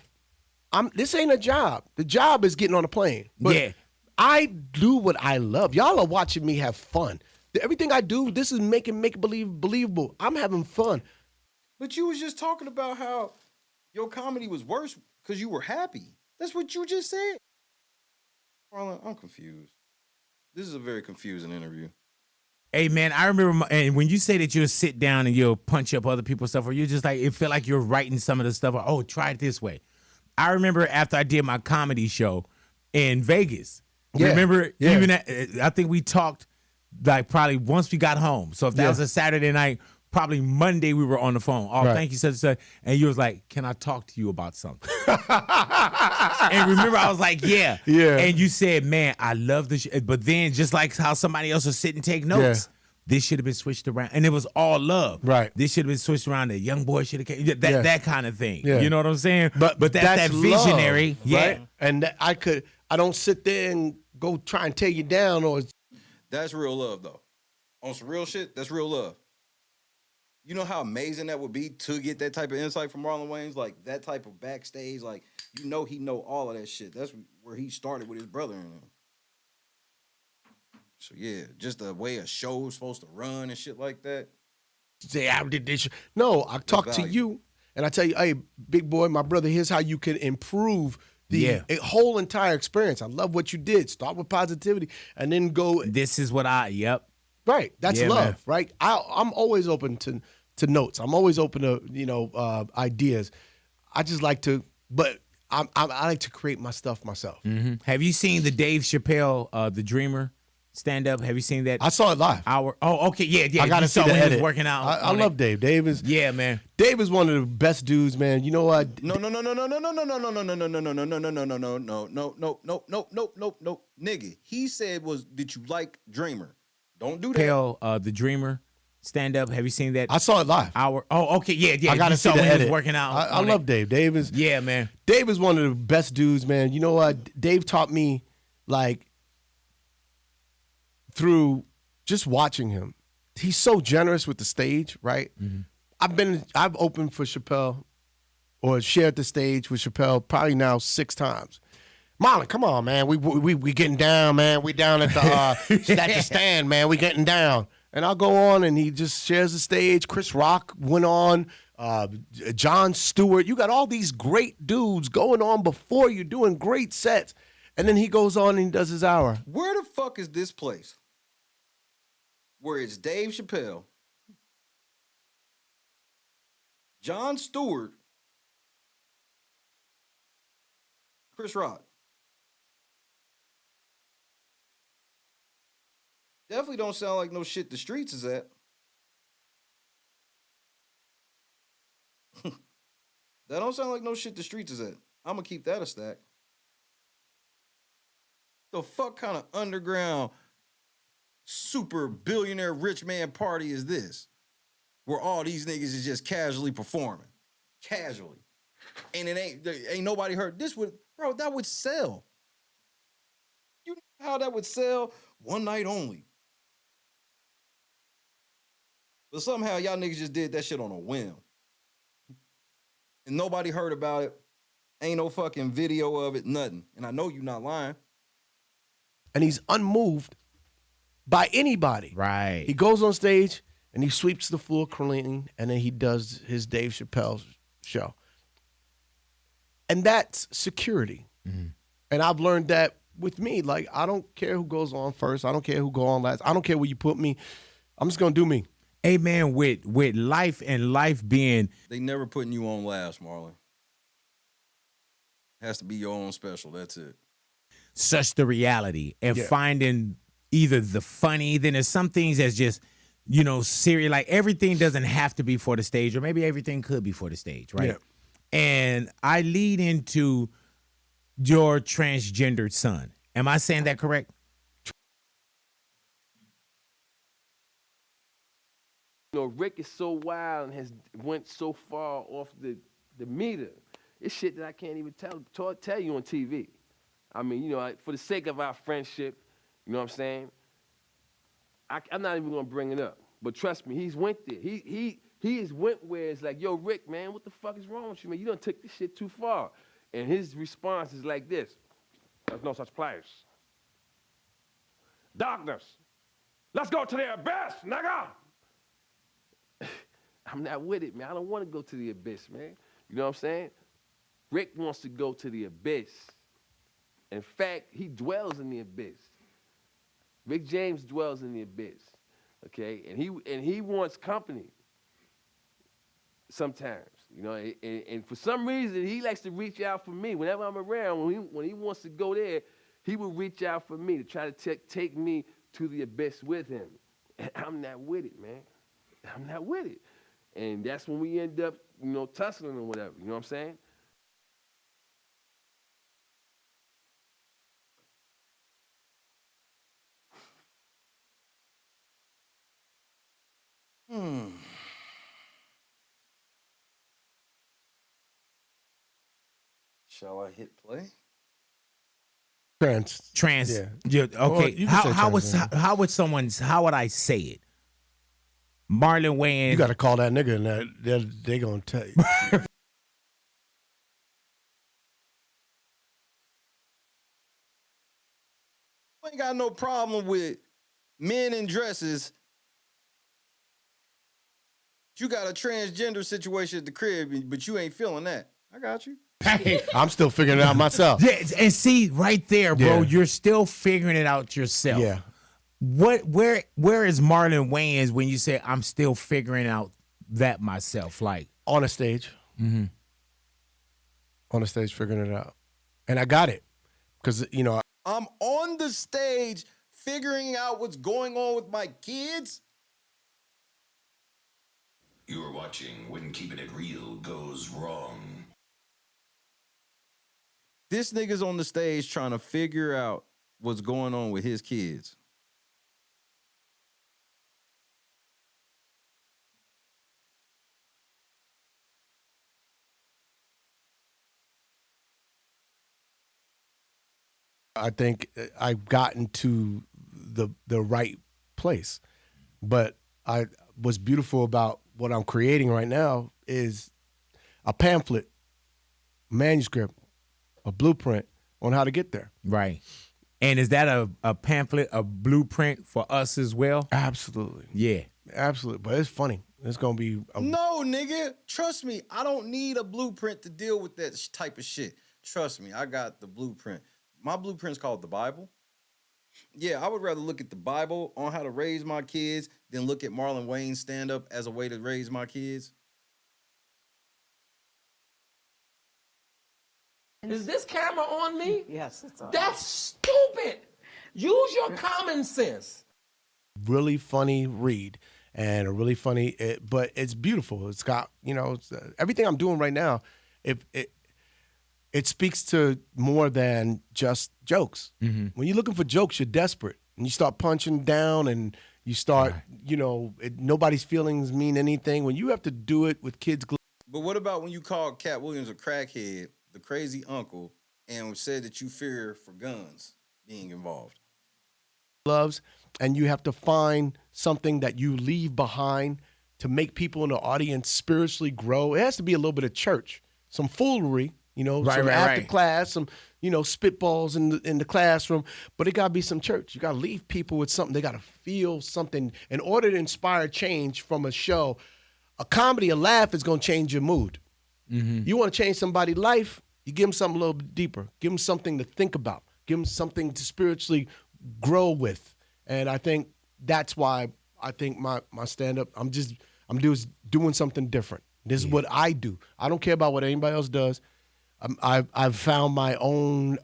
This ain't a job. The job is getting on a plane. But I do what I love. Y'all are watching me have fun. Everything I do, this is making make-believe believable. I'm having fun. But you was just talking about how your comedy was worse because you were happy. That's what you just said. Marlon, I'm confused. This is a very confusing interview. Hey, man, I remember, and when you say that you'll sit down and you'll punch up other people's stuff, or you're just like, it felt like you're writing some of the stuff, or, oh, try it this way. I remember after I did my comedy show in Vegas, remember, even I think we talked like probably once we got home. So if that was a Saturday night, probably Monday we were on the phone. Oh, thank you, such and such. And you was like, can I talk to you about something? And remember, I was like, yeah. And you said, man, I love this. But then just like how somebody else will sit and take notes, this should have been switched around. And it was all love. Right. This should have been switched around. The young boy should have came. That kind of thing. You know what I'm saying? But that's that visionary. Love, right? And I don't sit there and go try and tear you down. That's real love, though. On some real shit, that's real love. You know how amazing that would be to get that type of insight from Marlon Wayans? Like, that type of backstage, like, he know all of that shit. That's where he started with his brother and him. So, yeah, just the way a show's supposed to run and shit like that. Say, I did this. No, I talk to you, and I tell you, hey, big boy, my brother, here's how you can improve the whole entire experience. I love what you did. Start with positivity, and then go. This is what Right, that's love, right? I'm always open to notes. I'm always open to ideas. I just like to, but I like to create my stuff myself. Have you seen the Dave Chappelle, The Dreamer stand up? Have you seen that? I saw it live. Oh, okay, yeah. I gotta see the when edit. he was working out. I love Dave. Dave is man. Dave is one of the best dudes, man. You know what? No, nigga. He said did you like Dreamer? Don't do that. Chappelle, The Dreamer stand up. Have you seen that? I saw it live. Oh, okay, yeah. I gotta see the when edit. he was working out. I love Dave. Dave is man. Dave is one of the best dudes, man. You know what? Dave taught me like through just watching him. He's so generous with the stage, right? I've opened for Chappelle or shared the stage with Chappelle probably now 6 times. Marlon, come on, man. We getting down, man. We down at the at the stand, man. We getting down. And I'll go on, and he just shares the stage. Chris Rock went on. Jon Stewart. You got all these great dudes going on before you, doing great sets. And then he goes on and he does his hour. Where the fuck is this place? Where it's Dave Chappelle, Jon Stewart, Chris Rock. Definitely don't sound like no shit the streets is at. That don't sound like no shit the streets is at. I'm gonna keep that a stack. The fuck kind of underground super billionaire rich man party is this? Where all these niggas is just casually performing. Casually. And it ain't nobody heard. That would sell. You know how that would sell? One night only. But somehow y'all niggas just did that shit on a whim. And nobody heard about it. Ain't no fucking video of it, nothing. And I know you not lying. And he's unmoved by anybody. Right. He goes on stage and he sweeps the floor clean, and then he does his Dave Chappelle show. And that's security. And I've learned that with me. Like, I don't care who goes on first. I don't care who go on last. I don't care where you put me. I'm just going to do me. Hey man, with life and life being, They never putting you on last, Marlon. Has to be your own special. That's it. such the reality and Yeah. finding either the funny, then there's some things that's just, serious. Like everything doesn't have to be for the stage, or maybe everything could be for the stage, right? Yeah. And I lead into your transgendered son. Am I saying that correct? Rick is so wild and has went so far off the meter. It's shit that I can't even tell you on TV. I mean, for the sake of our friendship, you know what I'm saying? I'm not even gonna bring it up. But trust me, he's went there. He has went where it's like, yo, Rick, man, what the fuck is wrong with you, man? You done took this shit too far. And his response is like this: there's no such place. Darkness. Let's go to the abyss, nigga. I'm not with it, man. I don't want to go to the abyss, man. You know what I'm saying? Rick wants to go to the abyss. In fact, he dwells in the abyss. Rick James dwells in the abyss, okay? And he wants company sometimes, and for some reason, he likes to reach out for me. Whenever I'm around, when he wants to go there, he will reach out for me to try to take me to the abyss with him. And I'm not with it, man. I'm not with it. And that's when we end up, tussling or whatever. You know what I'm saying? Shall I hit play? Trans. Yeah. Okay. Or you can say How would I say it? Marlon Wayans. You got to call that nigga, and they're gonna tell you. I ain't got no problem with men in dresses. You got a transgender situation at the crib, but you ain't feeling that. I got you. I'm still figuring it out myself. Yeah, and see right there, bro, Yeah. you're still figuring it out yourself. Yeah. Where is Marlon Wayans when you say I'm still figuring out that myself? Like On a stage. Mm-hmm. On the stage, figuring it out, and I got it because I'm on the stage figuring out what's going on with my kids. You are watching When Keeping It Real Goes Wrong. This nigga's on the stage trying to figure out what's going on with his kids. I think I've gotten to the right place. But what's beautiful about what I'm creating right now is a pamphlet, manuscript, a blueprint on how to get there. Right. And is that a pamphlet, a blueprint for us as well? Absolutely. Yeah. Absolutely. But it's funny. It's going to be No, nigga. Trust me. I don't need a blueprint to deal with that type of shit. Trust me. I got the blueprint. My blueprint's called the Bible. Yeah, I would rather look at the Bible on how to raise my kids than look at Marlon Wayans stand up as a way to raise my kids. Is this camera on me? Yes, it's on. That's stupid. Use your common sense. really funny read and a really funny, but it's beautiful. It's got, everything I'm doing right now, it speaks to more than just jokes. Mm-hmm. When you're looking for jokes, you're desperate. And you start punching down and you start, nobody's feelings mean anything. When you have to do it with kids. But what about when you called Katt Williams a crackhead, the crazy uncle, and said that you fear for guns being involved? Loves, and you have to find something that you leave behind to make people in the audience spiritually grow. It has to be a little bit of church, some foolery, some after class, some, spitballs in the classroom, but it got to be some church. You got to leave people with something. They got to feel something in order to inspire change from a show. A comedy, a laugh is going to change your mood. Mm-hmm. You want to change somebody's life, you give them something a little bit deeper. Give them something to think about. Give them something to spiritually grow with. And I think that's why I think my stand-up, I'm doing something different. This is what I do. I don't care about what anybody else does. I've found my own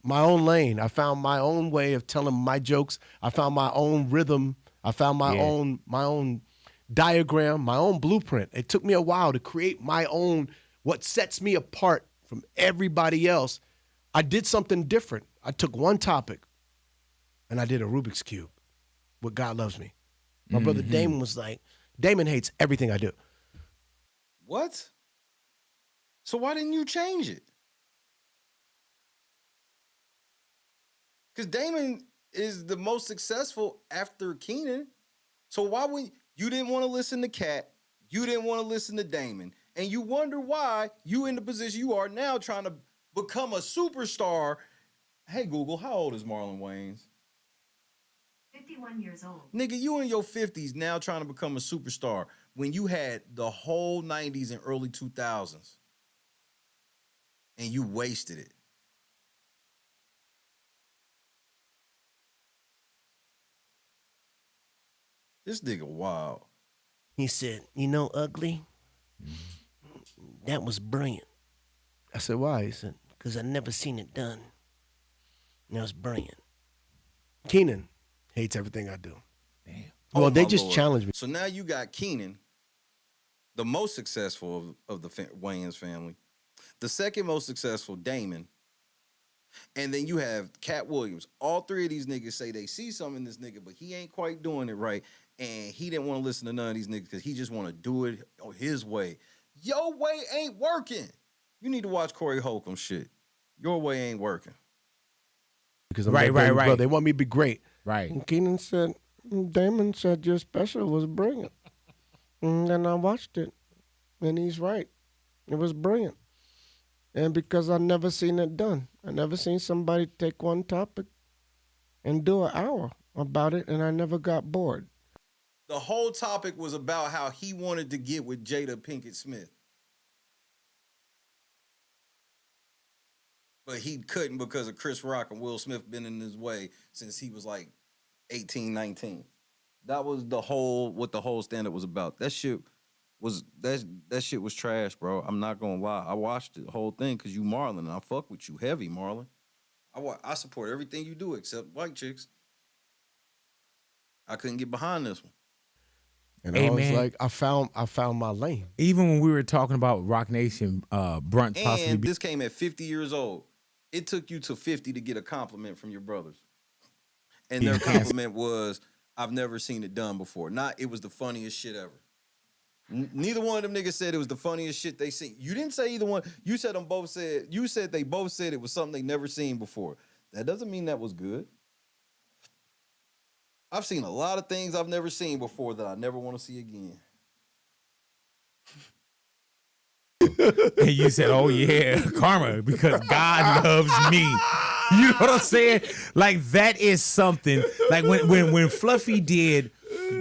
lane. I found my own way of telling my jokes. I found my own rhythm. I found my own diagram, my own blueprint. It took me a while to create my own, what sets me apart from everybody else. I did something different. I took one topic and I did a Rubik's Cube with God Loves Me. My brother Damon was like, Damon hates everything I do. What? So why didn't you change it? Because Damon is the most successful after Keenan. So why would you didn't want to listen to Katt? You didn't want to listen to Damon. And you wonder why you in the position you are now trying to become a superstar. Hey, Google, how old is Marlon Wayans? 51 years old. Nigga, you in your 50s now trying to become a superstar when you had the whole 90s and early 2000s. And you wasted it. This nigga wild. He said, you know, Ugly, that was brilliant. I said, why? He said, because I never seen it done. That was brilliant. Keenan hates everything I do. Damn. Well, they my just Lord. challenged me. So now you got Keenan, the most successful of the Wayans family. The second most successful, Damon. And then you have Katt Williams. All three of these niggas say they see something in this nigga, but he ain't quite doing it right. And he didn't want to listen to none of these niggas because he just want to do it his way. Your way ain't working. You need to watch Corey Holcomb shit. Your way ain't working. Because I'm right. Bro. They want me to be great. Right. And Keenan said, Damon said your special was brilliant. And then I watched it. And he's right. It was brilliant. And because I never seen it done. I never seen somebody take one topic and do an hour about it, and I never got bored. The whole topic was about how he wanted to get with Jada Pinkett Smith. But he couldn't because of Chris Rock and Will Smith been in his way since he was like 18, 19. That was what the whole stand-up was about. That shit was trash, bro. I'm not gonna lie. I watched the whole thing because you Marlon, and I fuck with you heavy, Marlon. I support everything you do except white chicks. I couldn't get behind this one. And I was like, I found my lane. Even when we were talking about Rock Nation brunch possibly. And this came at 50 years old. It took you to 50 to get a compliment from your brothers. And their compliment was, I've never seen it done before. Not, it was the funniest shit ever. Neither one of them niggas said it was the funniest shit they seen. You didn't say either one. You said they both said it was something they never seen before. That doesn't mean that was good. I've seen a lot of things I've never seen before that I never want to see again. And you said, oh yeah, karma, because God loves me. You know what I'm saying? Like that is something. Like when Fluffy did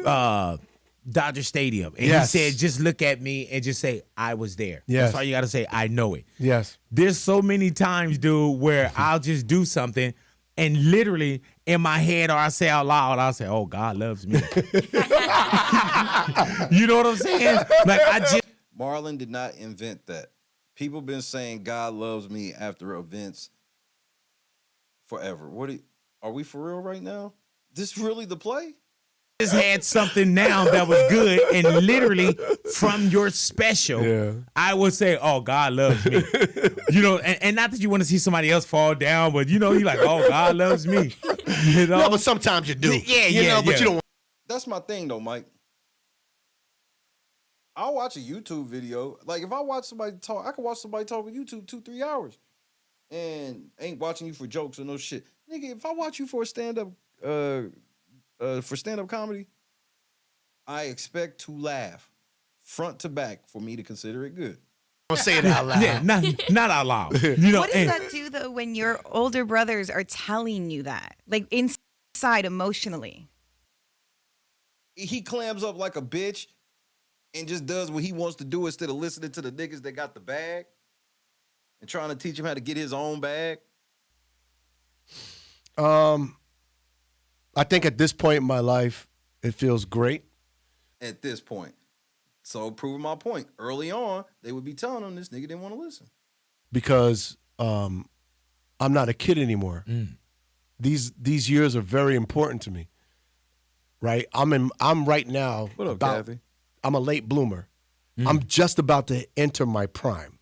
Dodger Stadium and he said, just look at me and just say, I was there. Yes. That's all you gotta say, I know it. Yes. There's so many times, dude, where I'll just do something and literally in my head or I say out loud, I'll say, oh, God loves me. You know what I'm saying? Like Marlon did not invent that. People been saying God loves me after events forever. Are we for real right now? This really the play? Just had something now that was good, and literally from your special, I would say, oh, God loves me. You know, and not that you want to see somebody else fall down, but you know, you're like, oh, God loves me. You know? No, but sometimes you do. Yeah, but you don't. That's my thing though, Mike. I'll watch a YouTube video. Like if I watch somebody talk, I can watch somebody talk on YouTube 2-3 hours. And ain't watching you for jokes or no shit. Nigga, if I watch you for a stand-up comedy, I expect to laugh front to back for me to consider it good. Don't say it out loud. Yeah, not out loud. You know, what does that do though when your older brothers are telling you that, like inside emotionally? He clams up like a bitch and just does what he wants to do instead of listening to the niggas that got the bag and trying to teach him how to get his own bag. I think at this point in my life, It feels great. At this point. So proving my point. Early on, they would be telling them this nigga didn't want to listen. Because I'm not a kid anymore. These years are very important to me. Right? I'm right now. What up, Kathy? I'm a late bloomer. I'm just about to enter my prime.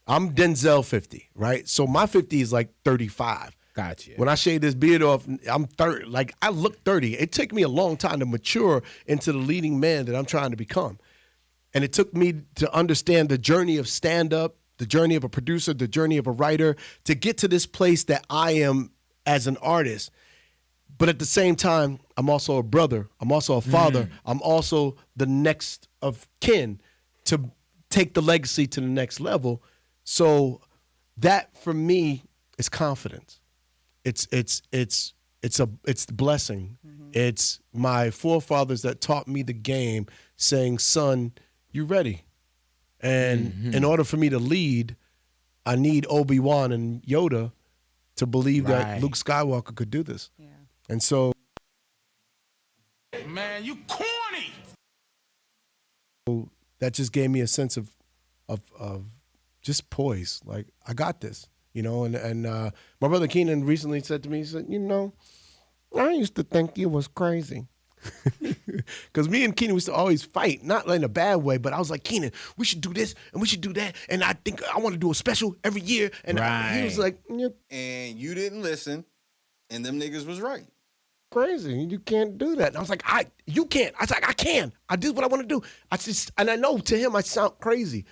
I'm Denzel 50, right? So my 50 is like 35. Gotcha. When I shave this beard off, I'm 30. Like, I look 30. It took me a long time to mature into the leading man that I'm trying to become. And it took me to understand the journey of stand-up, the journey of a producer, the journey of a writer, to get to this place that I am as an artist. But at the same time, I'm also a brother. I'm also a father. I'm also the next of kin to take the legacy to the next level. So that, for me, is confidence. It's the blessing. It's my forefathers that taught me the game, saying, son, you ready? And in order for me to lead, I need Obi-Wan and Yoda to believe that Luke Skywalker could do this. Yeah. And so, Man, you corny. that just gave me a sense of just poise. Like, I got this. You know, and my brother Keenan recently said to me, he said, you know, I used to think you was crazy. Because me and Keenan used to always fight, not in a bad way, but I was like, Keenan, we should do this and we should do that. And I think I want to do a special every year. And he was like, you're And you didn't listen, and them niggas was right. crazy. You can't do that. And I was like, you can't. I was like, I can. I did what I want to do. And I know to him I sound crazy.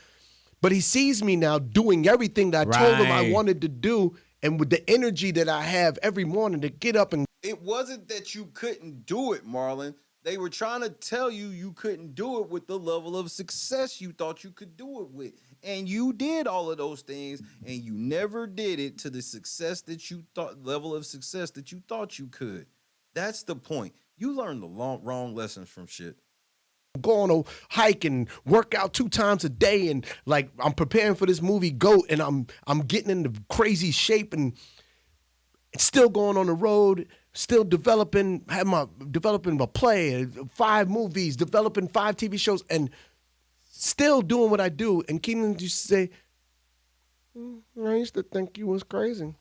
But he sees me now doing everything that I told him I wanted to do, and with the energy that I have every morning to get up and. It wasn't that you couldn't do it, Marlon. They were trying to tell you you couldn't do it with the level of success you thought you could do it with. And you did all of those things, and you never did it to the success that you thought, level of success that you thought you could. That's the point. You learned the wrong lessons from shit. Go on a hike and work out 2 times a day, and like I'm preparing for this movie GOAT, and I'm getting into crazy shape, and still going on the road, still developing my play, 5 movies, developing 5 TV shows, and still doing what I do. And Keenan used to say, I used to think you was crazy.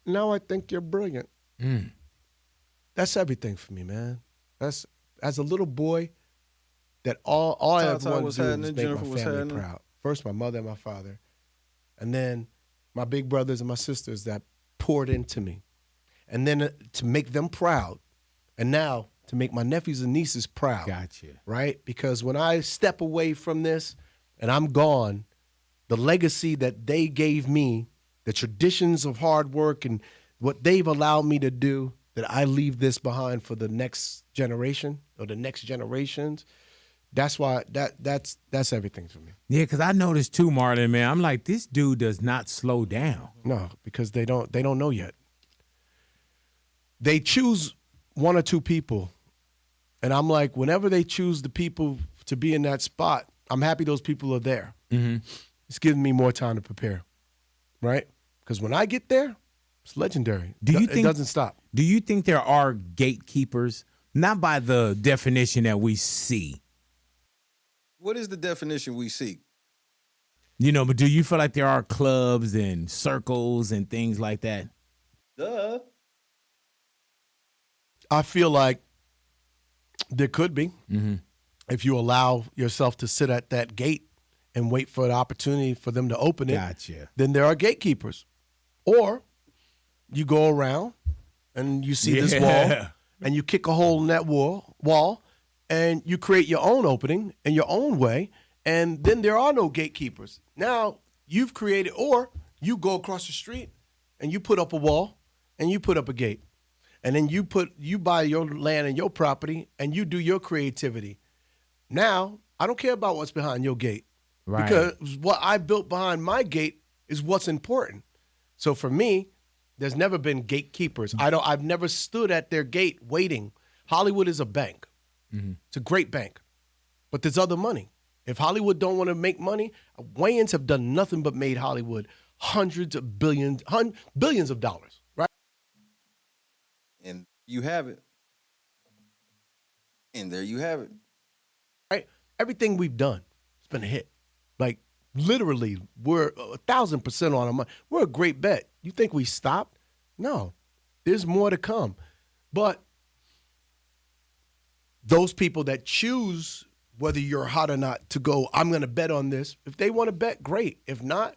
Now I think you're brilliant. That's everything for me, man. That's, as a little boy, that all I ever wanted to do was make my family proud. First, my mother and my father, and then my big brothers and my sisters that poured into me. And then to make them proud, and now to make my nephews and nieces proud. Gotcha. Right? Because when I step away from this and I'm gone, the legacy that they gave me, the traditions of hard work and what they've allowed me to do, that I leave this behind for the next generation or the next generations. That's why that's everything for me. Yeah, because I noticed too, Marlon, man. I'm like, this dude does not slow down. No, because they don't know yet. They choose 1 or 2 people. And I'm like, whenever they choose the people to be in that spot, I'm happy those people are there. It's giving me more time to prepare. Right? Because when I get there, it's legendary. It doesn't stop. Do you think there are gatekeepers? Not by the definition that we see. What is the definition we seek? You know, but do you feel like there are clubs and circles and things like that? Duh. I feel like there could be. If you allow yourself to sit at that gate and wait for the opportunity for them to open it, Gotcha. Then there are gatekeepers. Or you go around and you see this wall and you kick a hole in that wall and you create your own opening in your own way, and then there are no gatekeepers. Now you've created, or you go across the street and you put up a wall and you put up a gate. And then you buy your land and your property and you do your creativity. Now, I don't care about what's behind your gate. Right. Because what I built behind my gate is what's important. So for me, there's never been gatekeepers. I've never stood at their gate waiting. Hollywood is a bank. It's a great bank. But there's other money. If Hollywood don't want to make money, Wayans have done nothing but made Hollywood hundreds of billions of dollars, right? And you have it. And there you have it. Right? Everything we've done, it's been a hit. Like, literally, we're 1,000% on our money. We're a great bet. You think we stopped? No. There's more to come. But those people that choose, whether you're hot or not, to go, I'm going to bet on this. If they want to bet, great. If not,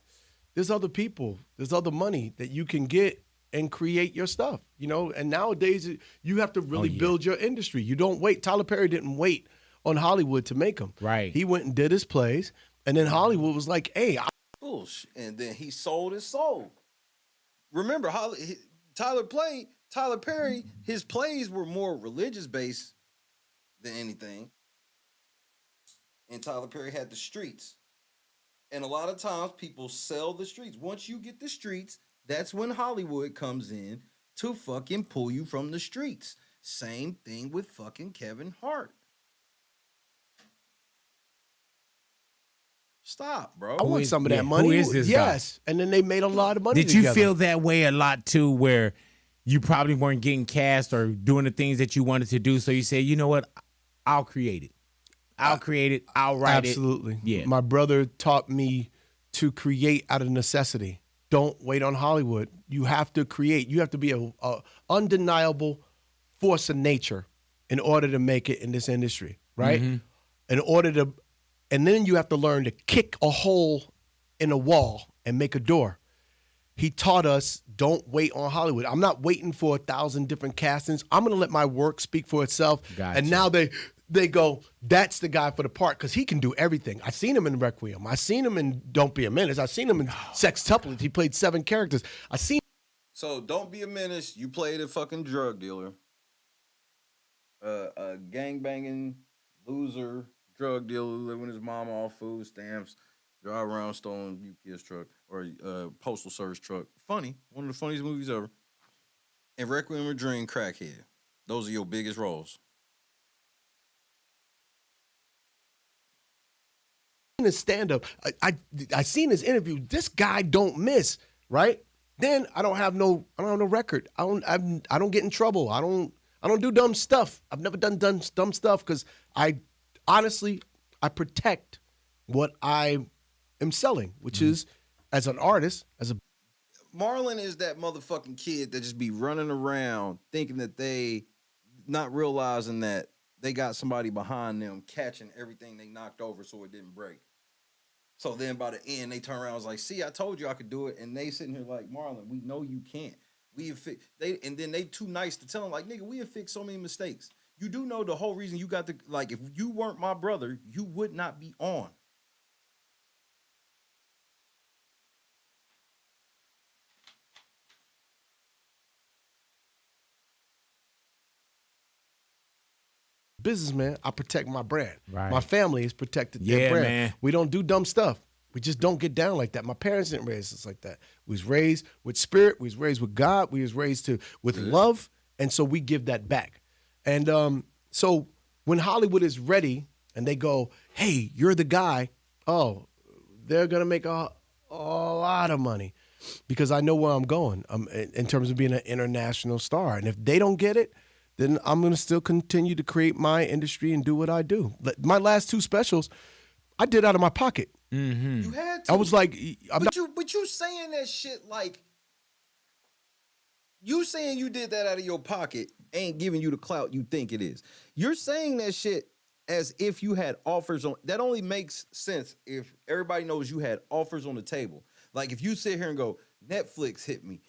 there's other people. There's other money that you can get and create your stuff, you know? And nowadays, you have to really build your industry. You don't wait. Tyler Perry didn't wait on Hollywood to make them. Right. He went and did his plays, and then Hollywood was like, hey. Bullshit. And then he sold his soul. Remember, Tyler Perry, his plays were more religious-based than anything. And Tyler Perry had the streets. And a lot of times people sell the streets. Once you get the streets, that's when Hollywood comes in to fucking pull you from the streets. Same thing with fucking Kevin Hart. Stop, bro. I want some of that money. Who is this guy? Yes. And then they made a lot of money Did you together. feel that way a lot too, where you probably weren't getting cast or doing the things that you wanted to do? So you say, you know what? I'll create it. I'll create it. I'll write Absolutely. it. Yeah. My brother taught me to create out of necessity. Don't wait on Hollywood. You have to create. You have to be a undeniable force of nature in order to make it in this industry, right? Mhm. In order to, and then you have to learn to kick a hole in a wall and make a door. He taught us, don't wait on Hollywood. I'm not waiting for 1,000 different castings. I'm going to let my work speak for itself. Gotcha. And now they go, that's the guy for the part, because he can do everything. I've seen him in Requiem. I've seen him in Don't Be a Menace. I've seen him in Sextuplets. He played 7 characters. I've seen. So Don't Be a Menace. You played a fucking drug dealer, a gangbanging loser drug dealer living with his mom off food stamps, drive around stolen UPS truck or postal service truck. Funny, one of the funniest movies ever. And Requiem or Dream, crackhead. Those are your biggest roles. His stand-up, I seen his interview. This guy don't miss, right? Then I don't have no record. I don't get in trouble. I don't do dumb stuff. I've never done dumb stuff because I honestly protect what I am selling, which is as an artist, as a. Marlon is that motherfucking kid that just be running around thinking that they not realizing that they got somebody behind them catching everything they knocked over so it didn't break. So then by the end, they turn around and was like, see, I told you I could do it. And they sitting here like, Marlon, we know you can't. And then they too nice to tell them, like, nigga, we have fixed so many mistakes. You do know the whole reason you got the, like, if you weren't my brother, you would not be on. Businessman, I protect my brand. Right. My family is protected their Yeah, brand. man. We don't do dumb stuff. We just don't get down like that. My parents didn't raise us like that. We was raised with spirit. We was raised with God. We was raised with love, and so we give that back. And so when Hollywood is ready and they go, hey, you're the guy, oh, they're going to make a lot of money because I know where I'm going in terms of being an international star. And if they don't get it, then I'm going to still continue to create my industry and do what I do. My last 2 specials, I did out of my pocket. Mm-hmm. You had to. I was like, but you saying that shit like, you saying you did that out of your pocket ain't giving you the clout you think it is. You're saying that shit as if you had offers on. That only makes sense if everybody knows you had offers on the table. Like if you sit here and go, Netflix hit me,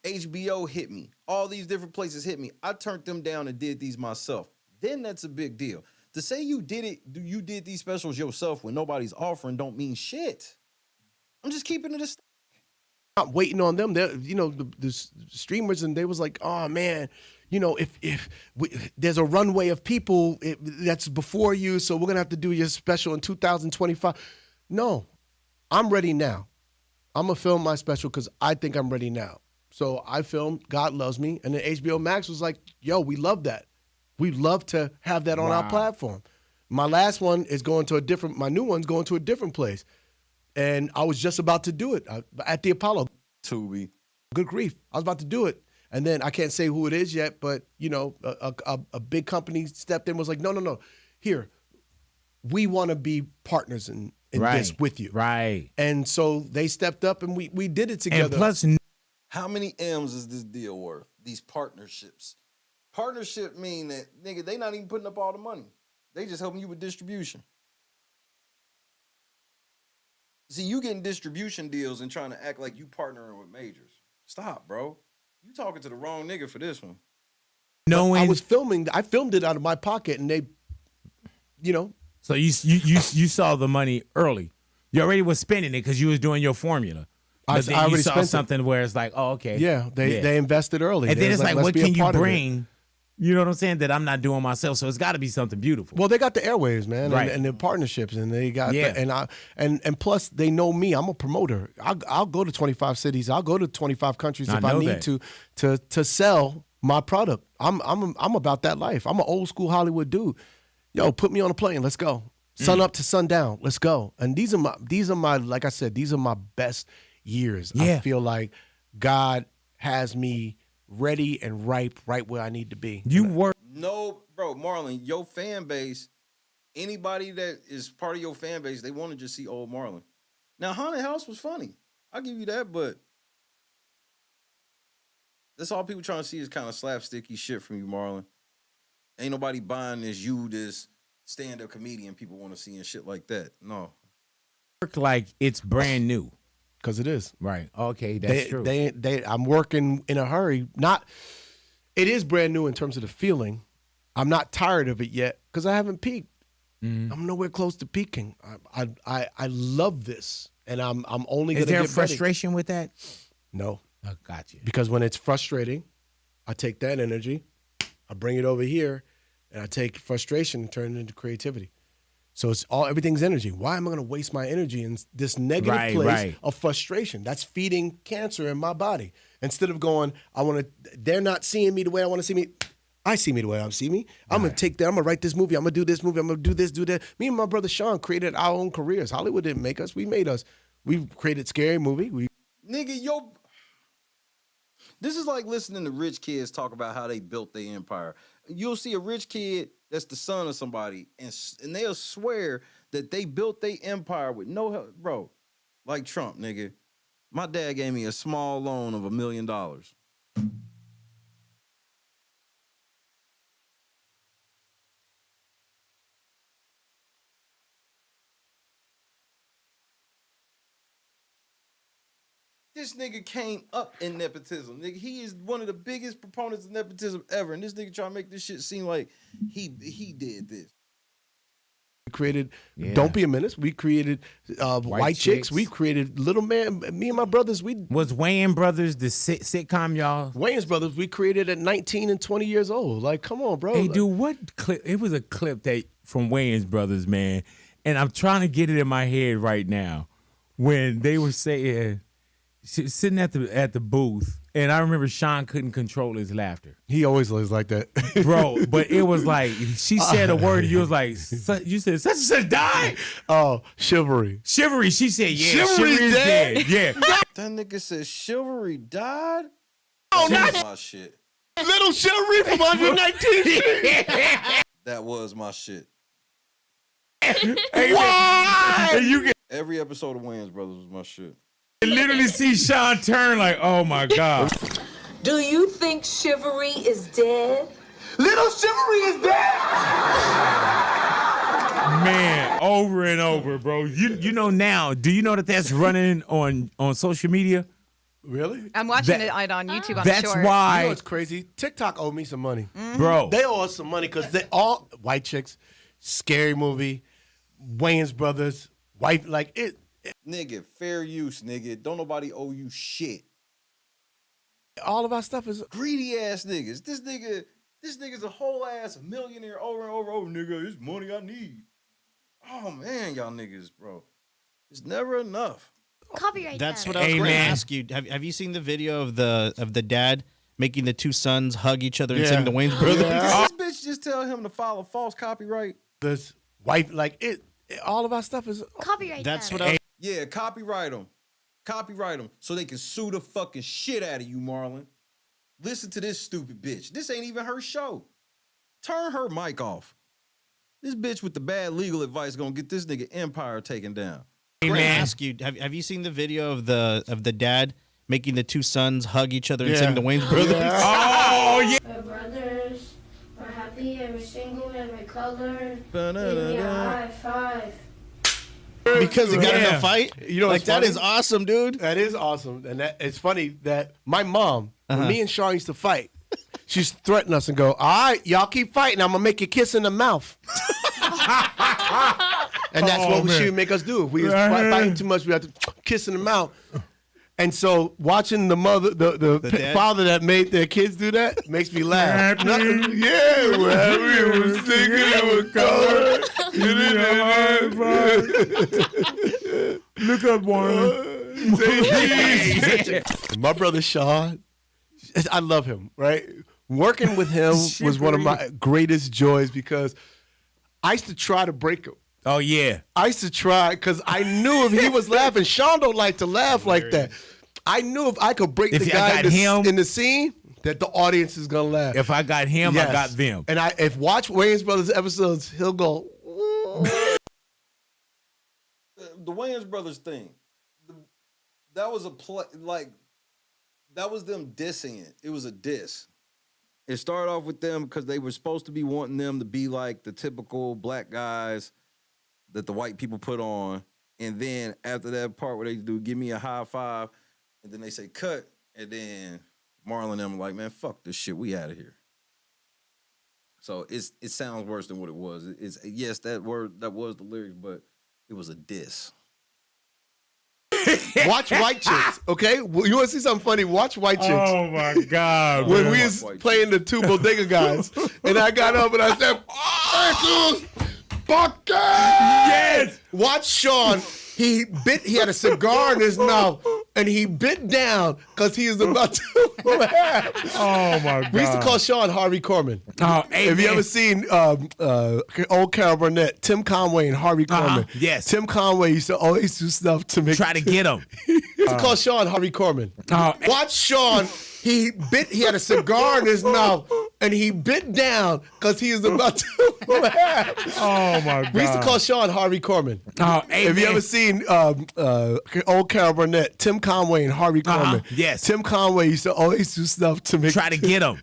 HBO hit me, all these different places hit me. I turned them down and did these myself. Then that's a big deal. To say you did these specials yourself when nobody's offering don't mean shit. I'm just keeping it a not waiting on them. They're, the streamers, and they was like, oh man, if there's a runway of people that's before you, so we're gonna have to do your special in 2025. No, I'm ready now. I'm gonna film my special because I think I'm ready now. So I filmed God Loves Me, and then HBO Max was like, yo, we love that. We'd love to have that on our platform. My last one is my new one's going to a different place. And I was just about to do it at the Apollo. Tubi. Good grief. I was about to do it. And then I can't say who it is yet, but you know, a big company stepped in, was like, no, here, we want to be partners in this with you. Right. And so they stepped up and we did it together. And plus, how many M's is this deal worth? These partnerships. Partnership mean that, nigga, they not even putting up all the money. They just helping you with distribution. See, you getting distribution deals and trying to act like you partnering with majors. Stop, bro. You talking to the wrong nigga for this one. I was filming. I filmed it out of my pocket, and they, you know. So you saw the money early. You already was spending it because you was doing your formula. But then already you saw spent something where it's like, oh, okay. Yeah, they invested early. And then it's like, let's what be a can you part of it. bring? You know what I'm saying? That I'm not doing myself. So it's got to be something beautiful. Well, they got the airwaves, man, Right. and the partnerships, and they got, Yeah. and plus they know me. I'm a promoter. I'll go to 25 cities. I'll go to 25 countries if I know need that. to sell my product. I'm about that life. I'm an old school Hollywood dude. Yo, put me on a plane. Let's go. Sun up to sundown. Let's go. And these are my like I said, these are my best years. Yeah. I feel like God has me ready and ripe right where I need to be. No, bro, Marlon, your fan base, anybody that is part of your fan base, they want to just see old Marlon. Now, Haunted House was funny. I'll give you that, but that's all people trying to see is kind of slapsticky shit from you, Marlon. Ain't nobody buying this stand-up comedian people want to see and shit like that. No. Work like it's brand new. Because it is. Right. Okay, that's true. I'm working in a hurry. It is brand new in terms of the feeling. I'm not tired of it yet because I haven't peaked. I'm nowhere close to peaking. I love this, and I'm only going to get Is there frustration with that? No. Oh, gotcha. Because when it's frustrating, I take that energy, I bring it over here, and I take frustration and turn it into creativity. So everything's energy. Why am I going to waste my energy in this negative place of frustration? That's feeding cancer in my body. Instead of going, they're not seeing me the way I want to see me. I see me the way I see me. I'm going to take that. I'm going to write this movie. I'm going to do this movie. I'm going to do this, do that. Me and my brother Sean created our own careers. Hollywood didn't make us. We made us. We created Scary Movie. Nigga, this is like listening to rich kids talk about how they built their empire. You'll see a rich kid that's the son of somebody, and they'll swear that they built their empire with no help. Bro, like Trump, nigga. My dad gave me a small loan of $1 million. This nigga came up in nepotism. Nigga, he is one of the biggest proponents of nepotism ever. And this nigga trying to make this shit seem like he did this. We created Don't Be a Menace. We created White Chicks. We created Little Man. Me and my brothers, Was Wayans Brothers the sitcom, y'all? Wayans Brothers, we created at 19 and 20 years old. Like, come on, bro. Hey, dude, what clip? It was a clip from Wayans Brothers, man. And I'm trying to get it in my head right now. When they were saying, sitting at the booth, and I remember Sean couldn't control his laughter. He always was like that. Bro, but it was like, she said a word, you was like, you said, such and such died? Oh, Chivalry. Chivalry, she said, yeah, Chivalry's dead. Yeah. That nigga said Chivalry died? Oh, that not was my shit. Little Chivalry from 119th Street. That was my shit. Why? Every episode of Wayans Brothers was my shit. You literally see Sean turn like, oh my God. Do you think Chivalry is dead? Little Chivalry is dead! Man, over and over, bro. You know now, do you know that's running on social media? Really? I'm watching it on YouTube on That's the short. why. You know what's crazy? TikTok owed me some money. Bro. They owe us some money because they all, White Chicks, Scary Movie, Wayans Brothers, like it. Nigga, fair use, nigga. Don't nobody owe you shit. All of our stuff is greedy ass niggas. This nigga's a whole ass millionaire over and over. Oh, nigga, it's money I need. Oh man, y'all niggas, bro. It's never enough. Copyright. That's what I was going to ask you. Have you seen the video of the dad making the two sons hug each other and sing the Wayans Brothers? This bitch just tell him to file a false copyright. This wife, like it. All of our stuff is copyright. That's what I. Yeah, copyright them. Copyright them so they can sue the fucking shit out of you, Marlon. Listen to this stupid bitch. This ain't even her show. Turn her mic off. This bitch with the bad legal advice gonna get this nigga empire taken down. I ask you, have you seen the video of the dad making the two sons hug each other and sing the Wayans Brothers? Yeah. Oh yeah. My brothers are happy, every single, every color. Give me a high five. Because they got in a fight? You know, like, that funny? is awesome, dude. That is awesome. And it's funny that my mom, when me and Sean used to fight, she used to threaten us and go, all right, y'all keep fighting. I'm going to make you kiss in the mouth. And that's what she would make us do. If we was fighting too much, we had to kiss in the mouth. And so watching the mother, the father that made their kids do that makes me laugh. Yeah, well, we was thinking it was color. Look up one. My brother Sean, I love him, right? Working with him was one of my greatest joys because I used to try to break him. Oh, yeah. I used to try because I knew if he was laughing, Sean don't like to laugh like that. I knew if I could break the guy in the scene, that the audience is going to laugh. If I got him, I got them. And if watch Wayans Brothers episodes, he'll go. The Wayans Brothers thing, that was a play, like, that was them dissing it. It was a diss. It started off with them because they were supposed to be wanting them to be like the typical black guys that the white people put on. And then after that part where they do give me a high five, and then they say cut, and then Marlon and them like, man, fuck this shit, we out of here. So it sounds worse than what it was. It's yes, that was the lyrics, but it was a diss. Watch White Chicks, okay? You want to see something funny? Watch White Chicks. Oh, my God. When we was playing the two bodega guys, and I got up and I said, Bucket! Yes! Watch Sean. He had a cigar in his mouth, and he bit down because he was about to laugh. Oh, my God. We used to call Sean Harvey Korman. Oh, hey, Have you ever seen old Carol Burnett, Tim Conway, and Harvey Korman? Yes. Tim Conway used to always do stuff to make Try to get him. We used to call Sean Harvey Korman. Watch Sean. He had a cigar in his mouth, and he bit down because he was about to laugh. Oh, my God. We used to call Sean Harvey Korman. Hey, Have you ever seen old Carol Burnett, Tim Conway, and Harvey Korman? Yes. Tim Conway used to always do stuff to make Try to get him.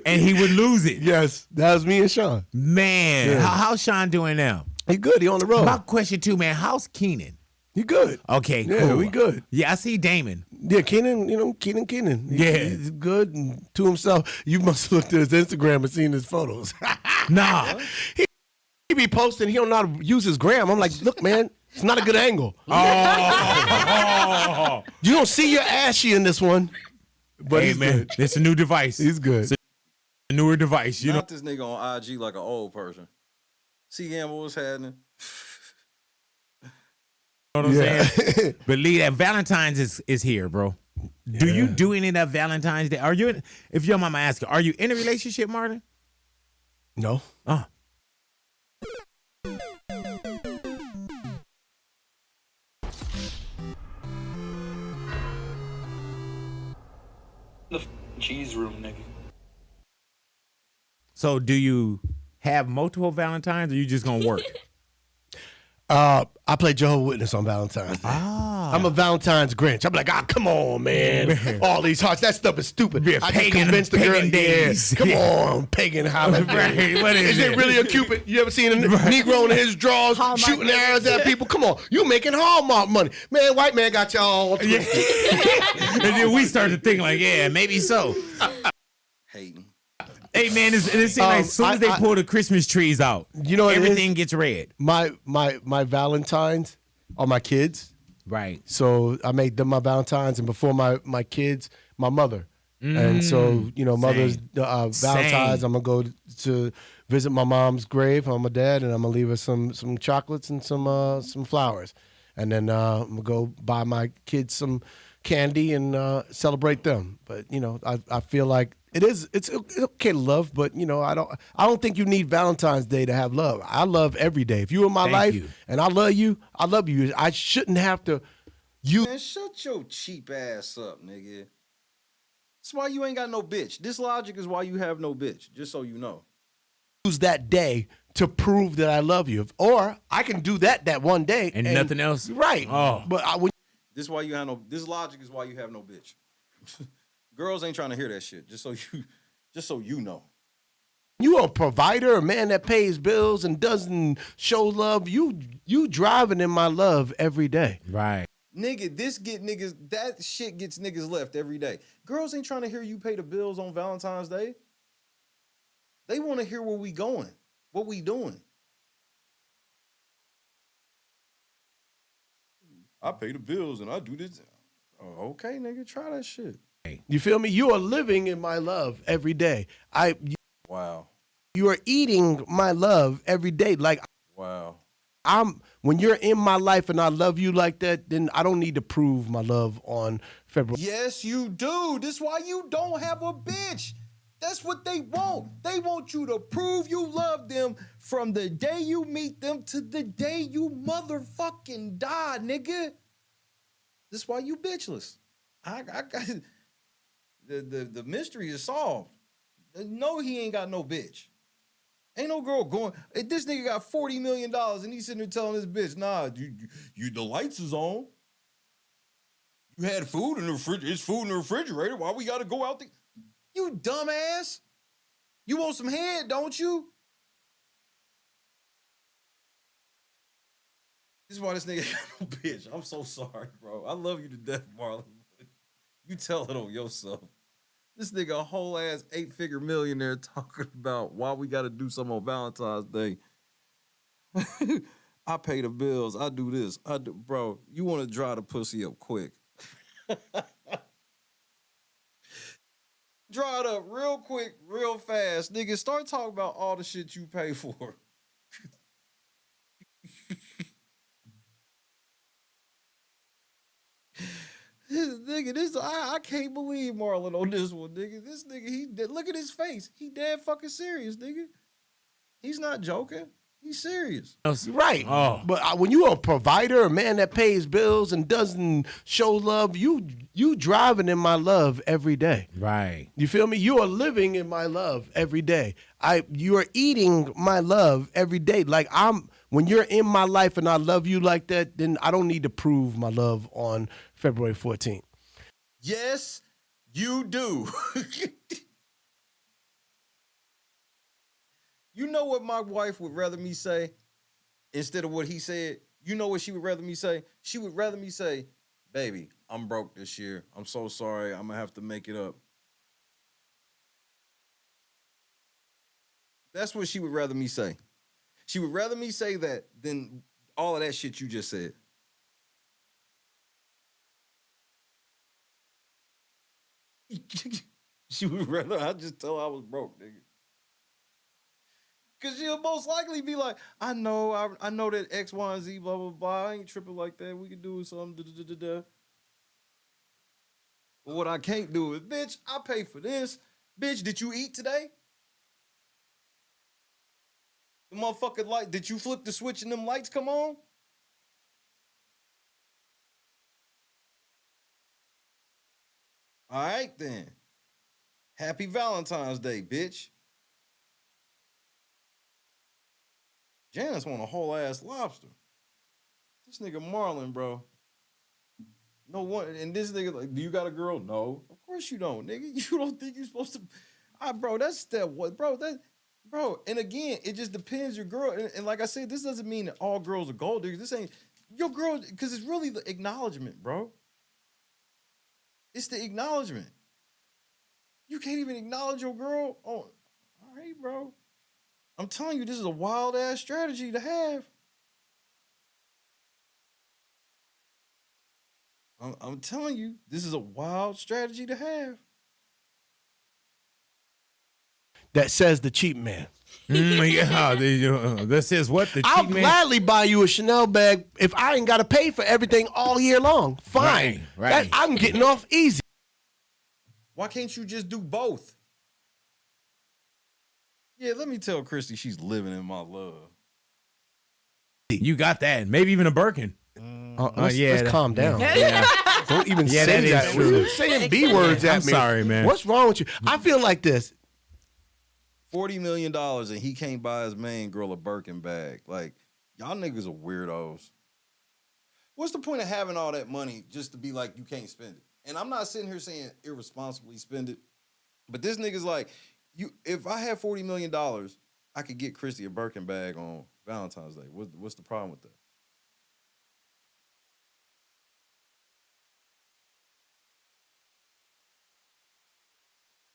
And he would lose it. Yes, that was me and Sean. Man, Yeah. how's Sean doing now? He good. He on the road. My question too, man. How's Keenan? He good. Okay, Yeah, cool. we good. Yeah, I see Damon. Yeah, Keenan, Keenan. Yeah. He's good and to himself. You must have looked at his Instagram and seen his photos. Nah. He be posting. He don't know how to use his gram. I'm like, look, man, it's not a good angle. Oh. You don't see your ashy in this one. But hey, he's man, good. it's a new device. He's good. It's a newer device, you know. Not this nigga on IG like an old person. See, Gamble, what's happening? You know what I'm saying? But Lee, that Valentine's is here, bro. Do you do any of that Valentine's Day? Are you, if your mama asking, are you in a relationship, Martin? No. Oh. The cheese room, nigga. So do you have multiple Valentines or you just gonna work? I play Jehovah's Witness on Valentine's Day. I'm a Valentine's Grinch. I'm like, come on, man. All these hearts, that stuff is stupid. Yeah, I pagan- can convince the girl. pagan days. Yeah, come Yeah. on, pagan holiday. Right, what is it it? really a Cupid? You ever seen a Negro in his drawers shooting arrows at people? Come on, you making Hallmark money. Man, white man got y'all. And then we start to think like, yeah, maybe so. Hating. Hey man, it seems like as soon as they pull the Christmas trees out, you know what everything gets red. My Valentines are my kids. Right. So I make them my Valentines, and before my kids, my mother. And so, mother's Valentine's, I'm gonna go to visit my mom's grave on my dad, and I'm gonna leave her some chocolates and some flowers, and then I'm gonna go buy my kids some candy and celebrate them. But I feel like it's okay to love, but I don't think you need Valentine's Day to have love. I love every day. If you in my life and I love you, I love you. I shouldn't have to. Man, shut your cheap ass up, nigga. That's why you ain't got no bitch. This logic is why you have no bitch, just so you know. Use that day to prove that I love you. Or I can do that one day. And nothing else? Right. Oh. But This logic is why you have no bitch. Girls ain't trying to hear that shit, just so you know. You a provider, a man that pays bills and doesn't show love. You driving in my love every day. Right. Nigga, that shit gets niggas left every day. Girls ain't trying to hear you pay the bills on Valentine's Day. They want to hear where we going, what we doing. I pay the bills and I do this. Oh, okay, nigga, try that shit. You feel me? You are living in my love every day. Wow. You are eating my love every day. Like, wow. When you're in my life and I love you like that, then I don't need to prove my love on February. Yes, you do. This is why you don't have a bitch. That's what they want. They want you to prove you love them from the day you meet them to the day you motherfucking die, nigga. This is why you bitchless. I got the mystery is solved. No, he ain't got no bitch. Ain't no girl going. This nigga got $40 million and he's sitting there telling this bitch, nah, you the lights is on. You had food in the refrigerator. It's food in the refrigerator. Why we gotta go out there? You dumbass. You want some head, don't you? This is why this nigga got no bitch. I'm so sorry, bro. I love you to death, Marlon. You tell it on yourself. This nigga a whole ass 8-figure millionaire talking about why we got to do something on Valentine's Day. I pay the bills. I do this. Bro, you want to dry the pussy up quick. Dry it up real quick, real fast. Nigga, start talking about all the shit you pay for. I can't believe Marlon on this one, nigga. This nigga, look at his face. He dead fucking serious, nigga. He's not joking. He's serious. Right. Oh. But when you a provider, a man that pays bills and doesn't show love, you driving in my love every day. Right. You feel me? You are living in my love every day. You are eating my love every day. Like when you're in my life and I love you like that, then I don't need to prove my love on February 14th. Yes, you do. You know what my wife would rather me say instead of what he said? You know what she would rather me say? She would rather me say, baby, I'm broke this year. I'm so sorry. I'm going to have to make it up. That's what she would rather me say. She would rather me say that than all of that shit you just said. She would rather I just tell her I was broke, nigga. Because she'll most likely be like, I know that X, Y, and Z, blah, blah, blah. I ain't tripping like that. We can do something, da-da-da-da-da. But what I can't do is, bitch, I pay for this. Bitch, did you eat today? The motherfucking light, did you flip the switch and them lights come on? All right, then. Happy Valentine's Day, bitch. Janice want a whole ass lobster. This nigga Marlon, bro. No one, and this nigga like, do you got a girl? No, of course you don't, nigga. You don't think you're supposed to? Bro, that's step one, bro. Bro. And again, it just depends your girl. And like I said, this doesn't mean that all girls are gold diggers. This ain't your girl, because it's really the acknowledgement, bro. It's the acknowledgement. You can't even acknowledge your girl. Oh, all right, bro. I'm telling you, this is a wild ass strategy to have. I'm telling you, this is a wild strategy to have. That says the cheap man. That says what? The cheap I'll man? gladly buy you a Chanel bag if I ain't got to pay for everything all year long. Fine. Right. I'm getting off easy. Why can't you just do both? Yeah, let me tell Christy she's living in my love. You got that. Maybe even a Birkin. Let's calm down. Yeah. Don't even Yeah, say that that. is true. You're saying B words at I'm me. sorry, man. What's wrong with you? I feel like this. $40 million and he can't buy his main girl a Birkin bag. Like, y'all niggas are weirdos. What's the point of having all that money just to be like, you can't spend it? And I'm not sitting here saying irresponsibly spend it, but this nigga's like, if I had $40 million, I could get Christy a Birkin bag on Valentine's Day. What's the problem with that?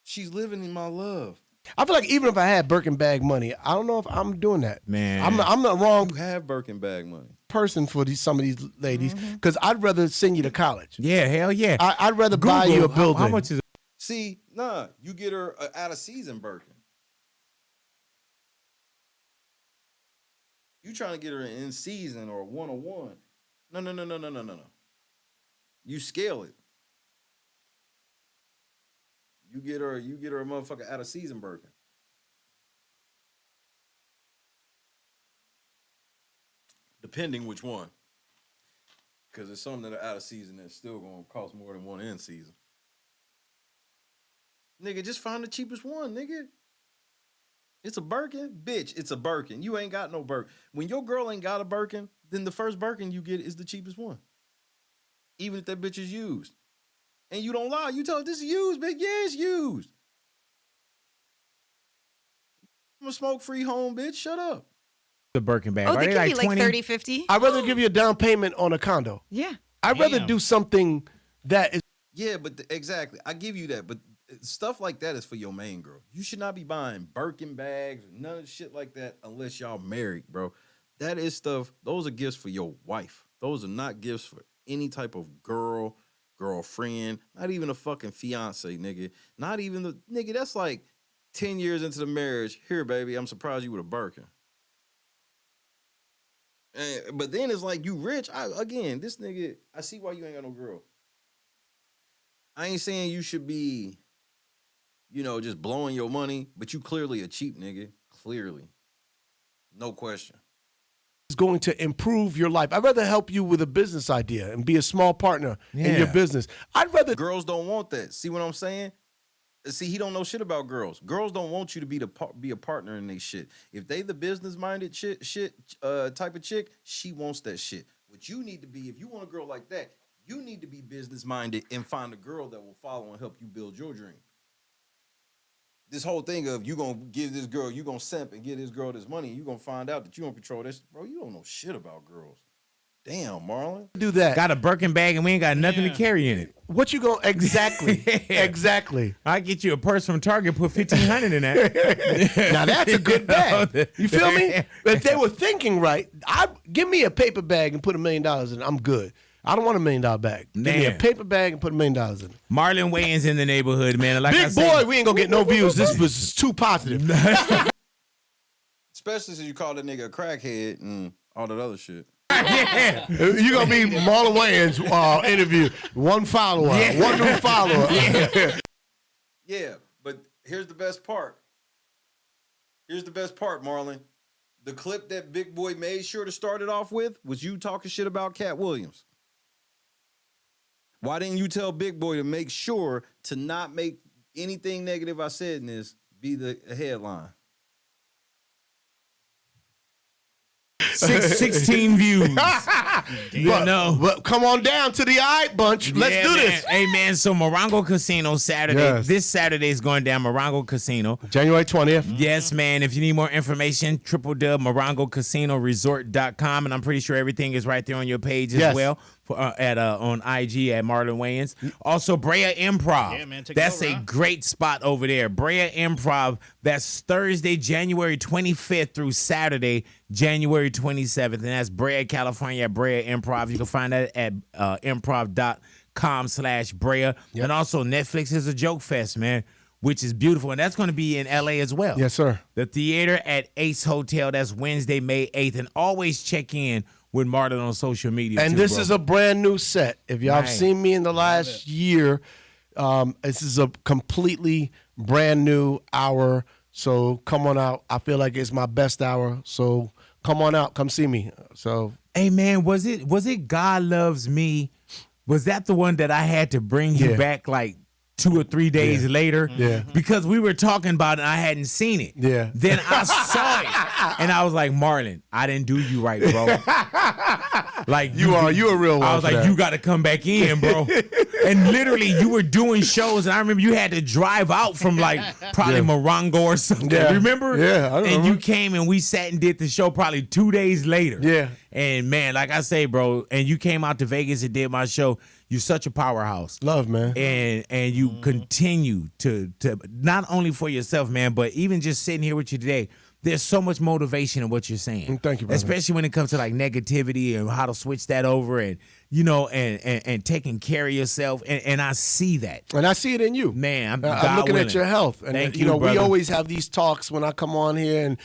She's living in my love. I feel like even if I had Birkin bag money, I don't know if I'm doing that. Man, I'm the wrong You have Birkin bag money. person for some of these ladies because I'd rather send you to college. Yeah, hell yeah. I'd rather buy you a building. How much is it? See, nah, you get her out of season Birkin. You trying to get her in season or 101. No. You scale it. You get her a motherfucker out of season Birkin. Depending which one. Because there's some that are out of season that's still gonna cost more than one in season. Nigga, just find the cheapest one, nigga. It's a Birkin? Bitch, it's a Birkin. You ain't got no Birkin. When your girl ain't got a Birkin, then the first Birkin you get is the cheapest one. Even if that bitch is used. And you don't lie. You tell her this is used, bitch. Yeah, it's used. I'm a smoke-free home, bitch. Shut up. The Birkin bag. Oh, Are they give like you like 20? 30, 50. I'd rather give you a down payment on a condo. Yeah. I'd rather do something that is. Yeah, but exactly. I give you that. But stuff like that is for your main girl. You should not be buying Birkin bags or none of shit like that unless y'all married, bro. That is stuff. Those are gifts for your wife. Those are not gifts for any type of girlfriend, not even a fucking fiance, nigga. Not even the nigga. That's like 10 years into the marriage. Here, baby, I'm surprised you with a Birkin. But then it's like you rich. This nigga, I see why you ain't got no girl. I ain't saying you should be, just blowing your money, but you clearly a cheap nigga. Clearly. No question. Is going to improve your life. I'd rather help you with a business idea and be a small partner in your business. I'd rather. Girls don't want that. See what I'm saying? See, he don't know shit about girls. Girls don't want you to be a partner in they shit. If they the business-minded type of chick, she wants that shit. What you need to be, if you want a girl like that, you need to be business-minded and find a girl that will follow and help you build your dream. This whole thing of you gonna give this girl, you gonna simp and give this girl this money, and you gonna find out that you don't control this. Bro, you don't know shit about girls. Damn, Marlon. Do that. Got a Birkin bag and we ain't got nothing to carry in it. What you gonna exactly? Exactly. I get you a purse from Target, put $1,500 in that. Now that's a good bag. You feel me? If they were thinking right, give me a paper bag and put $1 million in it. I'm good. I don't want $1 million bag. Give me a paper bag and put $1 million in it. Marlon Wayans in the neighborhood, man. Like Big I said, boy, we ain't gonna get no views. This was too positive. Especially since you call that nigga a crackhead and all that other shit. Yeah. You're going to be Marlon Wayans interview. One follower. One new follower. Yeah, but here's the best part. Here's the best part, Marlon. The clip that Big Boy made sure to start it off with was you talking shit about Katt Williams. Why didn't you tell Big Boy to make sure to not make anything negative I said in this be the headline? 16 views. But come on down to the eye bunch. Let's do this. Hey, man, so Morongo Casino Saturday. Yes. This Saturday is going down Morongo Casino. January 20th. Yes, man. If you need more information, www.morongocasinoresort.com. And I'm pretty sure everything is right there on your page as well. On IG at Marlon Wayans. Also, Brea Improv. Yeah, man, that's a great spot over there. Brea Improv. That's Thursday, January 25th through Saturday, January 27th. And that's Brea, California, Brea Improv. You can find that at improv.com/Brea. And also, Netflix is a joke fest, man, which is beautiful. And that's going to be in LA as well. Yes, sir. The theater at Ace Hotel. That's Wednesday, May 8th. And always check in with Marlon on social media. And this is a brand new set. If y'all have seen me in the last year, this is a completely brand new hour. So come on out. I feel like it's my best hour. So come on out. Come see me. So hey man, was it God Loves Me Was that the one that I had to bring you back like 2 or 3 days later? Yeah. Because we were talking about it and I hadn't seen it. Yeah. Then I saw it and I was like, Marlon, I didn't do you right, bro. Like you a real one. I was like, you got to come back in, bro. And literally, you were doing shows, and I remember you had to drive out from like probably Morongo or something. Yeah. Remember? Yeah, I remember. And you came and we sat and did the show probably 2 days later. Yeah. And man, like I say, bro, and you came out to Vegas and did my show. You're such a powerhouse. Love, man. And you continue to not only for yourself, man, but even just sitting here with you today. There's so much motivation in what you're saying. Thank you, brother. Especially when it comes to like negativity and how to switch that over and, you know, and taking care of yourself. And I see that. And I see it in you. Man, I'm God looking willing. at your health. And, Thank you know, we brother. always have these talks when I come on here, and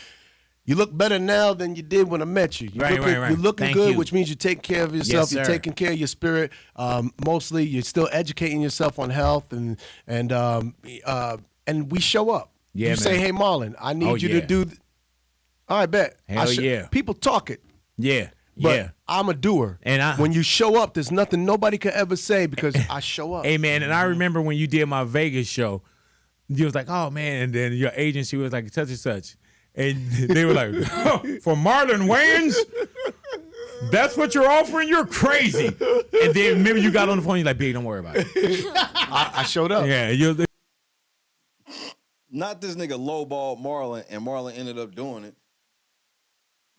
you look better now than you did when I met you. Right. You're looking Thank good, you. which means you're taking care of yourself. Yes, You're sir. taking care of your spirit. Mostly, you're still educating yourself on health, and we show up. Yeah, you say, man. "Hey, Marlon, I need Oh, you yeah. to do." All right, bet. Hell yeah. People talk it. Yeah. But Yeah. I'm a doer. And when you show up, there's nothing nobody could ever say because I show up. Hey, man, and I remember when you did my Vegas show, you was like, oh, man, and then your agency was like, such and such. And they were like, oh, for Marlon Wayans? That's what you're offering? You're crazy. And then remember you got on the phone, you're like, big, don't worry about it. I showed up. Yeah. Not this nigga lowball Marlon, and Marlon ended up doing it.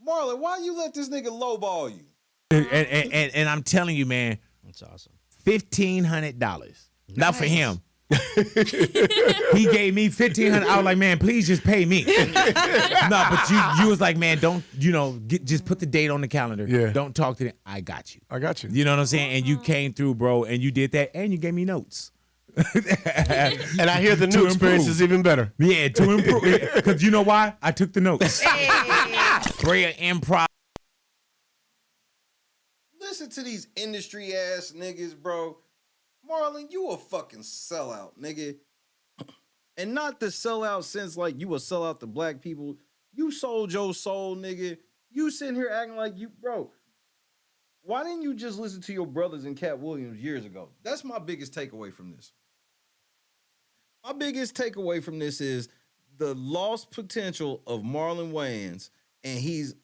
Marlon, why you let this nigga lowball you? And I'm telling you, man, That's awesome. $1,500. Not for him. He gave me $1,500. I was like, man, please just pay me. No, but you was like, man, don't, just put the date on the calendar. Yeah. Don't talk to them. I got you. I got you. You know what I'm saying? And you came through, bro, and you did that, and you gave me notes. And I hear the new experience is even better. Yeah, to improve. Because you know why? I took the notes. Brea Improv. Listen to these industry ass niggas, bro. Marlon, you a fucking sellout, nigga. And not the sellout sense like you a sellout to black people. You sold your soul, nigga. You sitting here acting like you, bro. Why didn't you just listen to your brothers and Katt Williams years ago? That's my biggest takeaway from this. My biggest takeaway from this is the lost potential of Marlon Wayans, and he's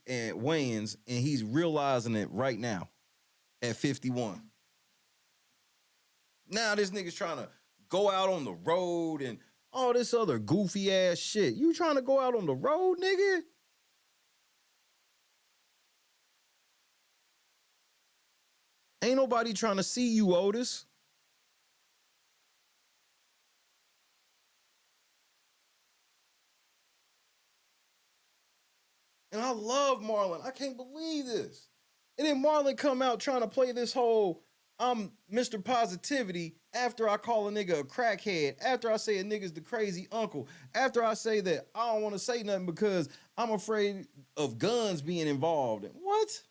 realizing it right now at 51. Now this nigga's trying to go out on the road and all this other goofy ass shit. You trying to go out on the road, nigga? Ain't nobody trying to see you, Otis. And I love Marlon. I can't believe this. And then Marlon come out trying to play this whole I'm Mr. Positivity after I call a nigga a crackhead, after I say a nigga's the crazy uncle, after I say that I don't want to say nothing because I'm afraid of guns being involved. What?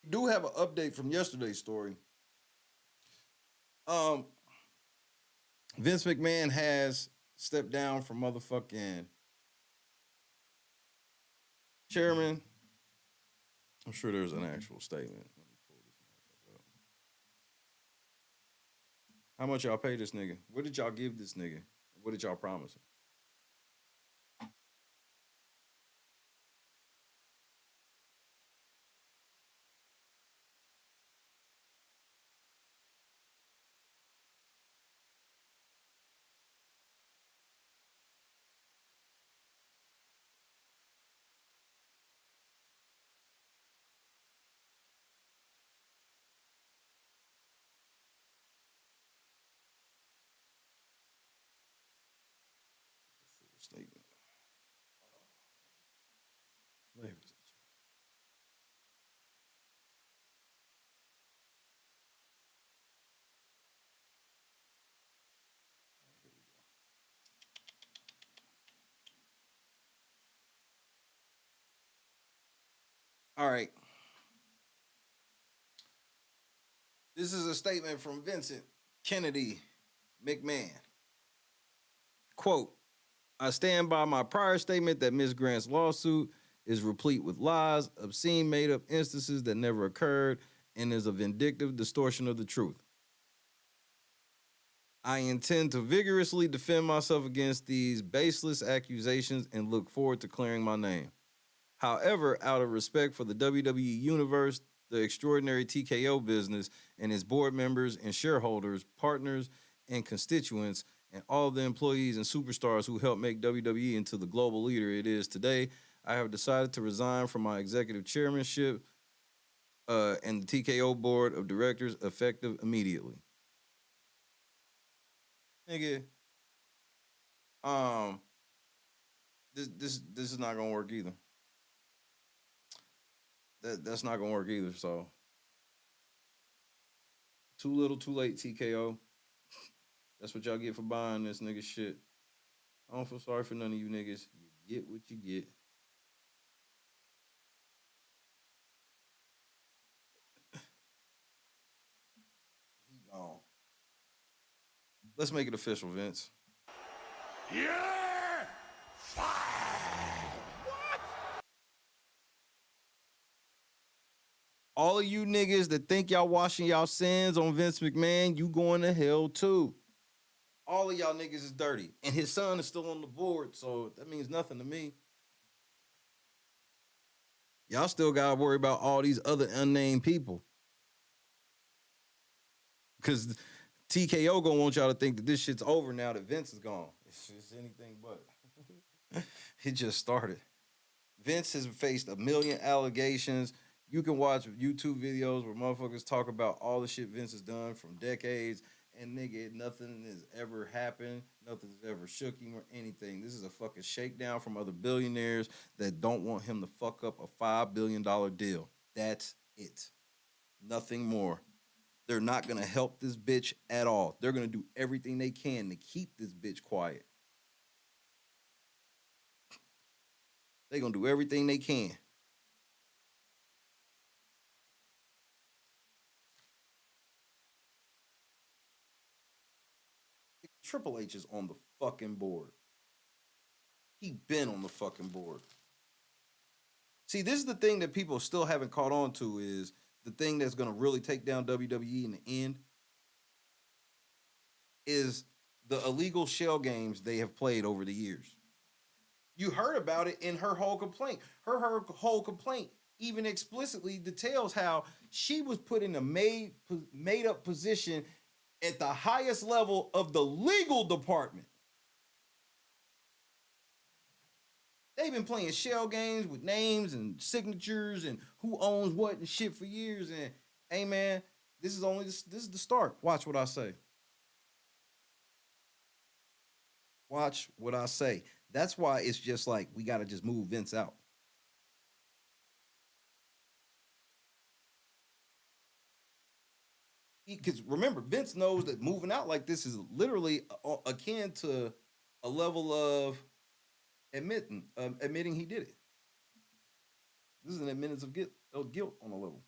Do have an update from yesterday's story. Vince McMahon has stepped down from motherfucking chairman. I'm sure there's an actual statement. Let me pull this motherfucker up. How much y'all pay this nigga? What did y'all give this nigga? What did y'all promise him? Statement. Where is it? All right. This is a statement from Vincent Kennedy McMahon. Quote, I stand by my prior statement that Ms. Grant's lawsuit is replete with lies, obscene made-up instances that never occurred, and is a vindictive distortion of the truth. I intend to vigorously defend myself against these baseless accusations and look forward to clearing my name. However, out of respect for the WWE Universe, the extraordinary TKO business, and its board members and shareholders, partners, and constituents, and all the employees and superstars who helped make WWE into the global leader it is today, I have decided to resign from my executive chairmanship and the TKO board of directors effective immediately. Nigga, this is not gonna work either. That's not gonna work either. So, too little, too late. TKO. That's what y'all get for buying this nigga shit. I don't feel sorry for none of you niggas. You get what you get. He gone. Let's make it official, Vince. Yeah! All of you niggas that think y'all washing y'all sins on Vince McMahon, you going to hell too. All of y'all niggas is dirty. And his son is still on the board, so that means nothing to me. Y'all still got to worry about all these other unnamed people. Because TKO gonna want y'all to think that this shit's over now that Vince is gone. It's anything but. It just started. Vince has faced a million allegations. You can watch YouTube videos where motherfuckers talk about all the shit Vince has done from decades, and nigga, nothing has ever happened. Nothing's ever shook him or anything. This is a fucking shakedown from other billionaires that don't want him to fuck up a $5 billion deal. That's it. Nothing more. They're not going to help this bitch at all. They're going to do everything they can to keep this bitch quiet. They're going to do everything they can. Triple H is on the fucking board. He been on the fucking board. See, this is the thing that people still haven't caught on to, is the thing that's going to really take down WWE in the end is the illegal shell games they have played over the years. You heard about it in her whole complaint. Her whole complaint even explicitly details how she was put in a made-up position at the highest level of the legal department. They've been playing shell games with names and signatures and who owns what and shit for years. And hey, man, this is the start. Watch what I say. Watch what I say. That's why it's just like we got to just move Vince out. Because remember, Vince knows that moving out like this is literally akin to a level of admitting he did it. This is an admittance of guilt on a level.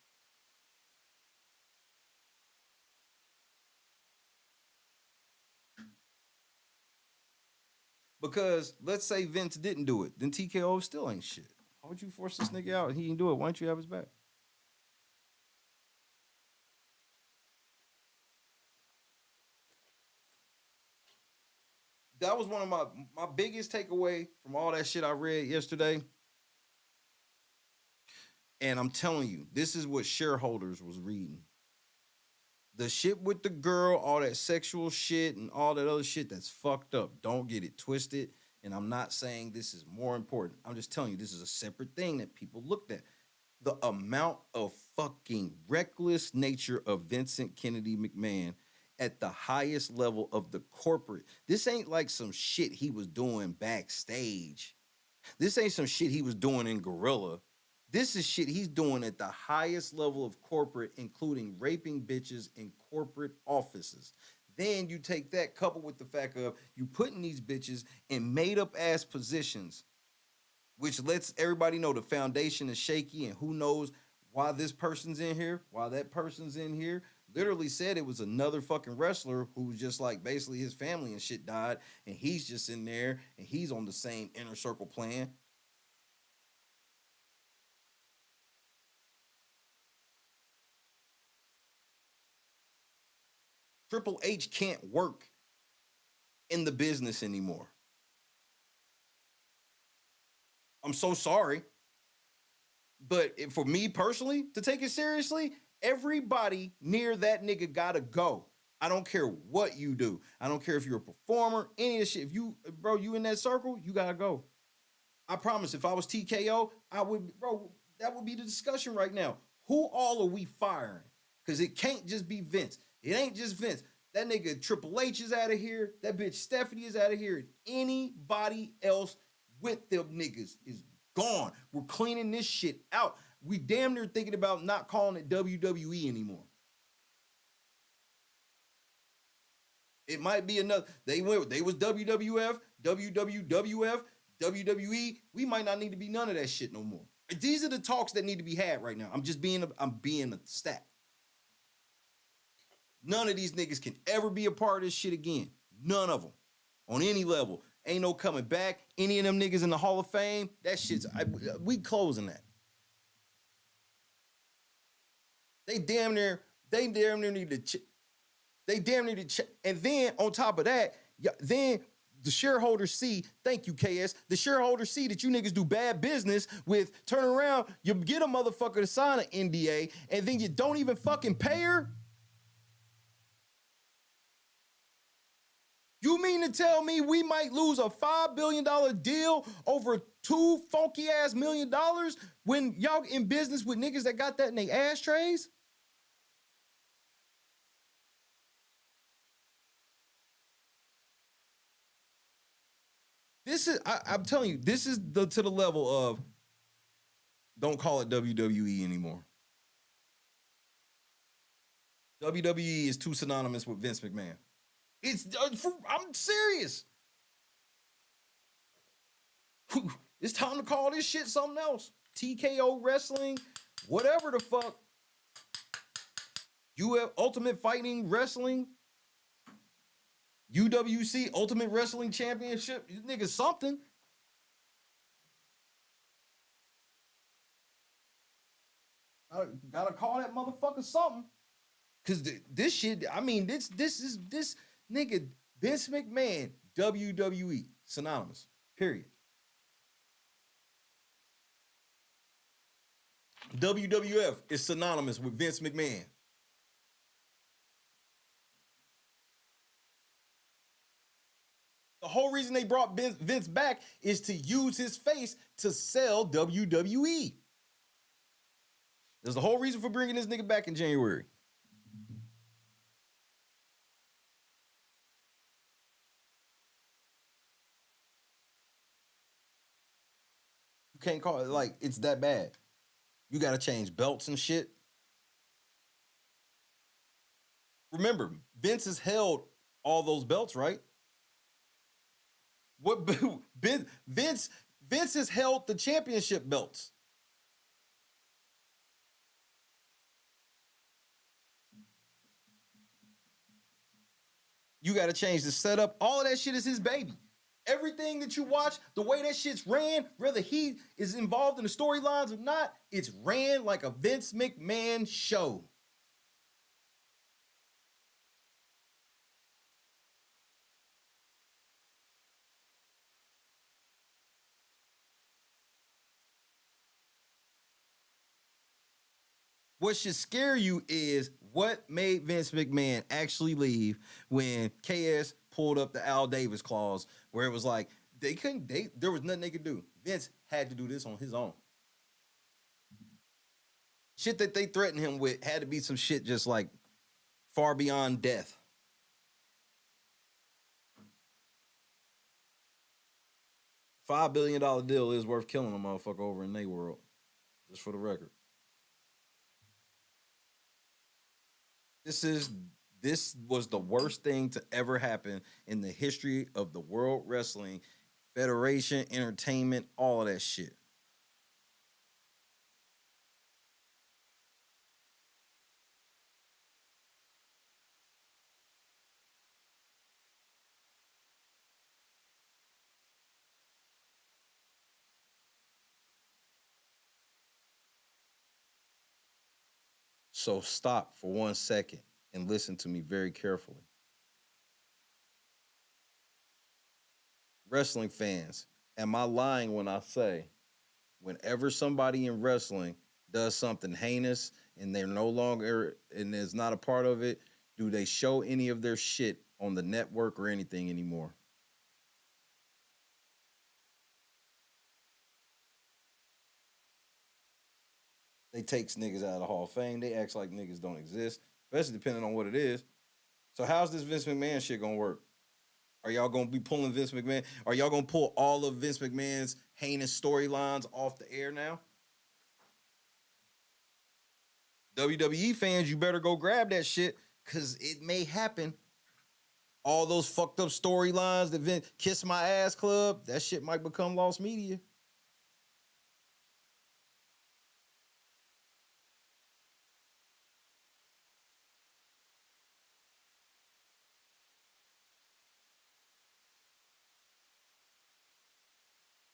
Because let's say Vince didn't do it, then TKO still ain't shit. Why would you force this nigga out? He didn't do it. Why don't you have his back? That was one of my biggest takeaway from all that shit I read yesterday. And I'm telling you, this is what shareholders was reading. The shit with the girl, all that sexual shit and all that other shit, that's fucked up. Don't get it twisted. And I'm not saying this is more important. I'm just telling you, this is a separate thing that people looked at. The amount of fucking reckless nature of Vincent Kennedy McMahon at the highest level of the corporate. This ain't like some shit he was doing backstage. This ain't some shit he was doing in Gorilla. This is shit he's doing at the highest level of corporate, including raping bitches in corporate offices. Then you take that coupled with the fact of you putting these bitches in made-up ass positions which lets everybody know the foundation is shaky and who knows why this person's in here, why that person's in here. Literally said it was another fucking wrestler who was just like basically his family and shit died, and he's just in there and he's on the same inner circle plan. Triple H can't work in the business anymore. I'm so sorry. But for me personally, to take it seriously, everybody near that nigga gotta go. I don't care what you do. I don't care if you're a performer, any of this shit. If you, bro, you in that circle, you gotta go. I promise, if I was TKO, I would, bro, that would be the discussion right now. Who all are we firing? Because it can't just be Vince. It ain't just Vince. That nigga Triple H is out of here. That bitch Stephanie is out of here. And anybody else with them niggas is gone. We're cleaning this shit out. We damn near thinking about not calling it WWE anymore. It might be another. They was WWF, WWF, WWE. We might not need to be none of that shit no more. These are the talks that need to be had right now. I'm being a stat. None of these niggas can ever be a part of this shit again. None of them. On any level. Ain't no coming back. Any of them niggas in the Hall of Fame, that shit's, we closing that. They damn near need to, and then on top of that, then the shareholders see, thank you, KS, the shareholders see that you niggas do bad business with, turn around, you get a motherfucker to sign an NDA, and then you don't even fucking pay her? You mean to tell me we might lose a $5 billion deal over $2 funky ass $1 million when y'all in business with niggas that got that in their ashtrays? This is, I'm telling you, this is to the level of don't call it WWE anymore. WWE is too synonymous with Vince McMahon. I'm serious. It's time to call this shit something else. TKO Wrestling, whatever the fuck. Ultimate Fighting Wrestling. UWC Ultimate Wrestling Championship. You niggas something. Gotta call that motherfucker something. Cause this shit, I mean, this nigga, Vince McMahon, WWE, synonymous, period. WWF is synonymous with Vince McMahon. The whole reason they brought Vince back is to use his face to sell WWE. There's the whole reason for bringing this nigga back in January. You can't call it like it's that bad. You got to change belts and shit. Remember, Vince has held all those belts, right? What Vince has held the championship belts. You got to change the setup. All of that shit is his baby. Everything that you watch, the way that shit's ran, whether he is involved in the storylines or not, it's ran like a Vince McMahon show. What should scare you is what made Vince McMahon actually leave when KS pulled up the Al Davis clause, where it was like there was nothing they could do. Vince had to do this on his own. Shit that they threatened him with had to be some shit just like far beyond death. $5 billion deal is worth killing a motherfucker over in their world, just for the record. This was the worst thing to ever happen in the history of the World Wrestling Federation, entertainment, all of that shit. So stop for 1 second and listen to me very carefully. Wrestling fans, am I lying when I say whenever somebody in wrestling does something heinous and they're no longer and is not a part of it, do they show any of their shit on the network or anything anymore? They takes niggas out of the Hall of Fame. They act like niggas don't exist, especially depending on what it is. So how's this Vince McMahon shit gonna work? Are y'all gonna be pulling Vince McMahon? Are y'all gonna pull all of Vince McMahon's heinous storylines off the air now? WWE fans, you better go grab that shit, because it may happen. All those fucked up storylines, the Vince Kiss My Ass Club, that shit might become lost media.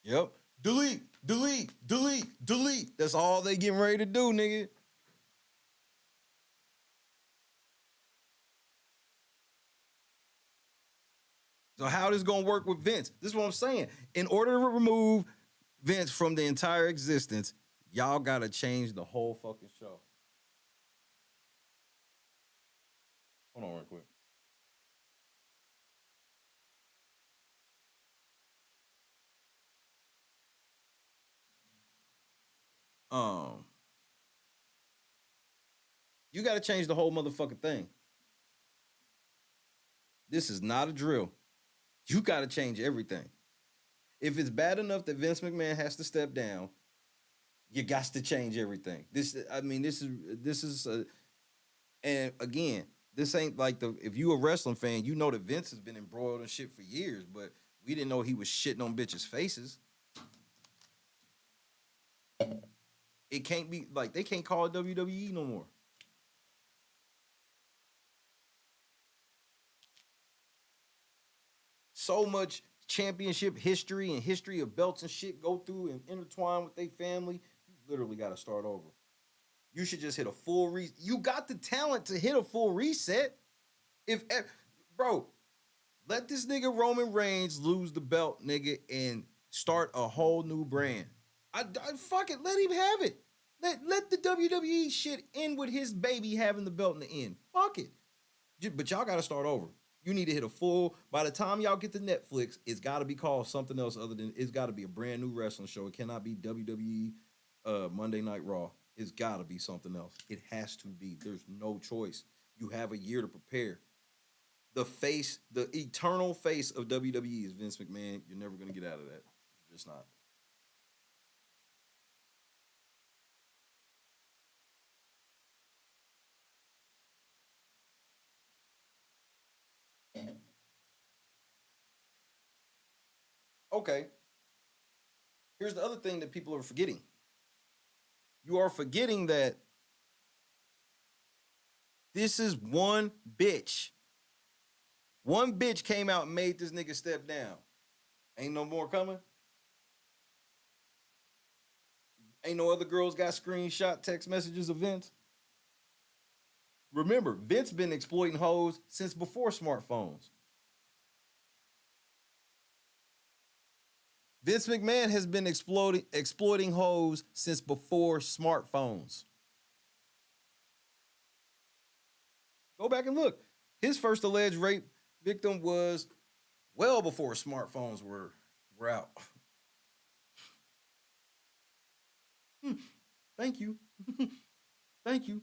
Yep. Delete, delete, delete, delete. That's all they getting ready to do, nigga. So how this gonna work with Vince? This is what I'm saying. In order to remove Vince from the entire existence, y'all gotta change the whole fucking show. Hold on real quick. You got to change the whole motherfucking thing. This is not a drill. You got to change everything. If it's bad enough that Vince McMahon has to step down, you got to change everything. This is and again, this ain't like if you a wrestling fan, you know that Vince has been embroiled in shit for years, but we didn't know he was shitting on bitches' faces. It can't be like they can't call it WWE no more. So much championship history and history of belts and shit go through and intertwine with their family. You literally got to start over. You should just hit a full reset. You got the talent to hit a full reset. Bro, let this nigga Roman Reigns lose the belt, nigga, and start a whole new brand. I fuck it. Let him have it. Let the WWE shit end with his baby having the belt in the end. Fuck it. But y'all got to start over. You need to hit a full. By the time y'all get to Netflix, it's got to be called something else other than. It's got to be a brand new wrestling show. It cannot be WWE Monday Night Raw. It's got to be something else. It has to be. There's no choice. You have a year to prepare. The eternal face of WWE is Vince McMahon. You're never gonna get out of that. You're just not. Okay. Here's the other thing that people are forgetting. You are forgetting that this is one bitch. One bitch came out and made this nigga step down. Ain't no more coming. Ain't no other girls got screenshot text messages of Vince. Remember, Vince been exploiting hoes since before smartphones. Vince McMahon has been exploiting hoes since before smartphones. Go back and look. His first alleged rape victim was well before smartphones were out. Thank you. Thank you.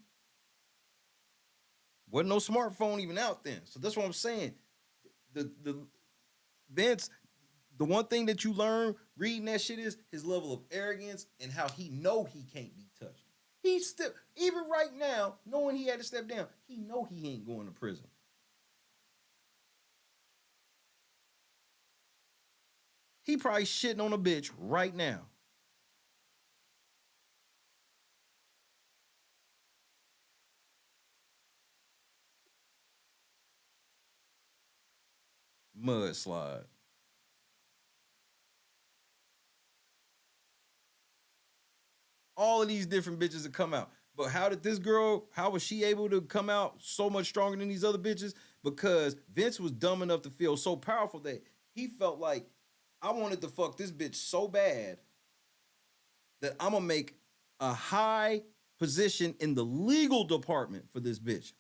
Wasn't no smartphone even out then. So that's what I'm saying. The Vince, the one thing that you learn reading that shit is his level of arrogance and how he know he can't be touched. He's still, even right now, knowing he had to step down, he know he ain't going to prison. He probably shitting on a bitch right now. Mudslide. All of these different bitches that come out. But how did this girl, how was she able to come out so much stronger than these other bitches? Because Vince was dumb enough to feel so powerful that he felt like, I wanted to fuck this bitch so bad that I'm gonna make a high position in the legal department for this bitch.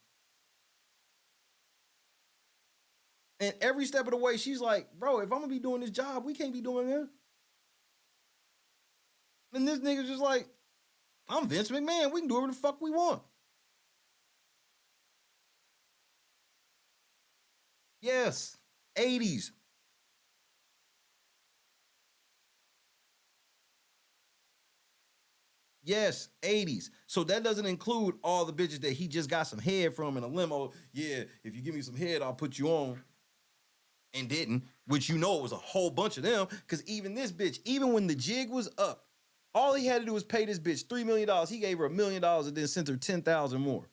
And every step of the way, she's like, bro, if I'm gonna be doing this job, we can't be doing it. And this nigga's just like, I'm Vince McMahon. We can do whatever the fuck we want. Yes, 80s. Yes, 80s. So that doesn't include all the bitches that he just got some head from in a limo. Yeah, if you give me some head, I'll put you on. And didn't, which you know it was a whole bunch of them, because even this bitch, even when the jig was up, all he had to do was pay this bitch $3 million. He gave her $1 million and then sent her 10,000 more.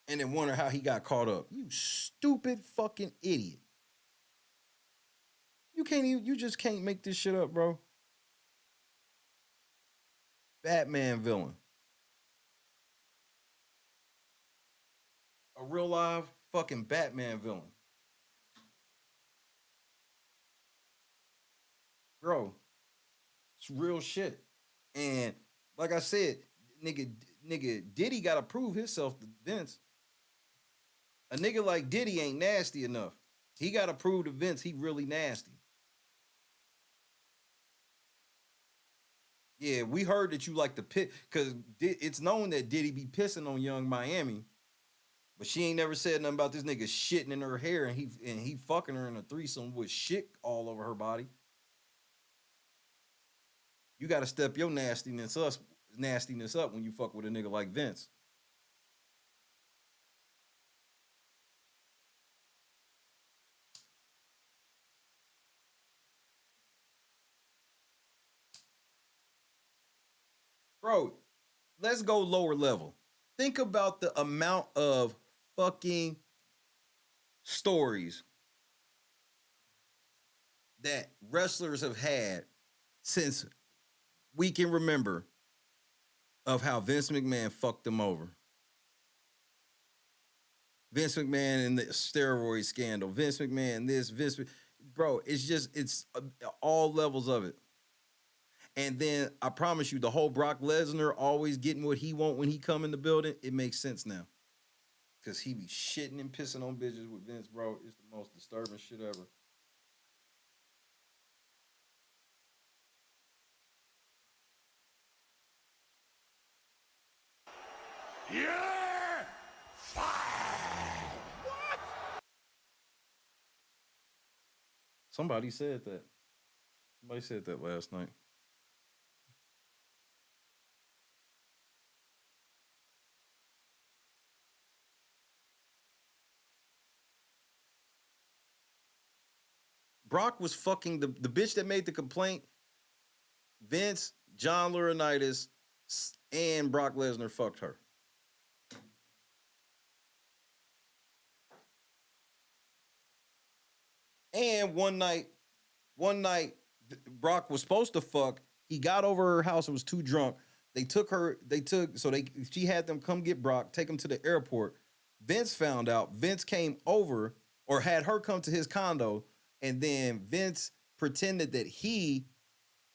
And then wonder how he got caught up. You stupid fucking idiot. You just can't make this shit up, bro. Batman villain. A real live fucking Batman villain. Bro, it's real shit. And like I said, nigga Diddy gotta prove himself to Vince. A nigga like Diddy ain't nasty enough. He gotta prove to Vince he really nasty. Yeah, we heard that you like to piss, because it's known that Diddy be pissing on Young Miami, but she ain't never said nothing about this nigga shitting in her hair and he fucking her in a threesome with shit all over her body. You got to step your nastiness up when you fuck with a nigga like Vince. Bro, let's go lower level. Think about the amount of fucking stories that wrestlers have had since we can remember of how Vince McMahon fucked them over. Vince McMahon and the steroid scandal. Vince McMahon this, bro, it's all levels of it. And then I promise you, the whole Brock Lesnar always getting what he want when he come in the building, it makes sense now. Because he be shitting and pissing on bitches with Vince, bro. It's the most disturbing shit ever. Yeah! Fire! What? Somebody said that. Somebody said that last night. Brock was fucking the bitch that made the complaint. Vince, John Laurinaitis, and Brock Lesnar fucked her. And one night, Brock was supposed to fuck. He got over her house and was too drunk. She had them come get Brock, take him to the airport. Vince found out. Vince came over, or had her come to his condo, and then Vince pretended that he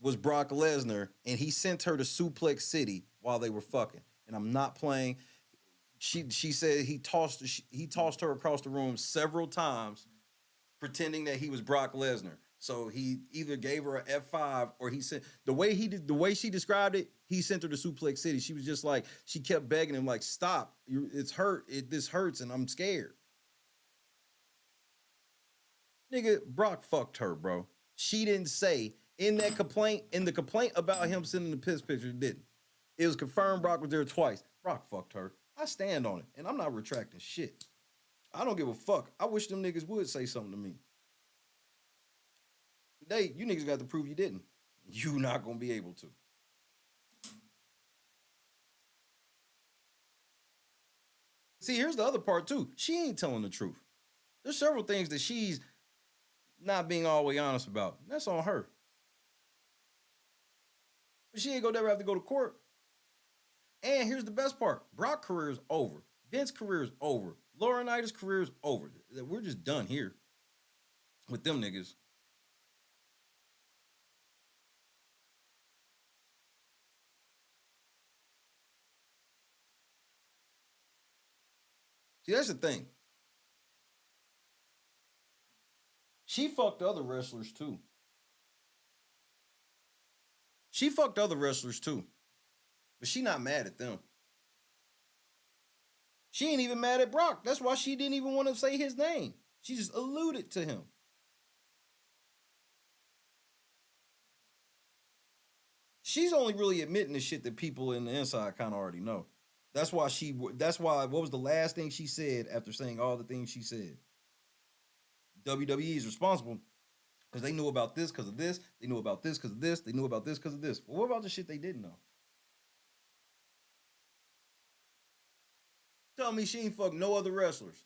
was Brock Lesnar, and he sent her to Suplex City while they were fucking. And I'm not playing. She said he tossed her across the room several times, pretending that he was Brock Lesnar. So he either gave her an F5 or he sent the way she described it, he sent her to Suplex City. She was just like, she kept begging him, like, stop. It's hurt. This hurts and I'm scared. Nigga, Brock fucked her, bro. She didn't say in the complaint about him sending the piss picture, didn't. It was confirmed Brock was there twice. Brock fucked her. I stand on it, and I'm not retracting shit. I don't give a fuck. I wish them niggas would say something to me. Today, you niggas got to prove you didn't. You not gonna be able to. See, here's the other part too. She ain't telling the truth. There's several things that she's not being all the way honest about. That's on her. But she ain't gonna never have to go to court. And here's the best part. Brock's career is over. Vince's career is over. Laurinaitis' career is over. We're just done here with them niggas. See, that's the thing. She fucked other wrestlers too. She fucked other wrestlers too. But she not mad at them. She ain't even mad at Brock. That's why she didn't even want to say his name. She just alluded to him. She's only really admitting the shit that people in the inside kind of already know. That's why what was the last thing she said after saying all the things she said? WWE is responsible because they knew about this because of this. They knew about this because of this. They knew about this because of this. But what about the shit they didn't know? Tell me she ain't fucked no other wrestlers.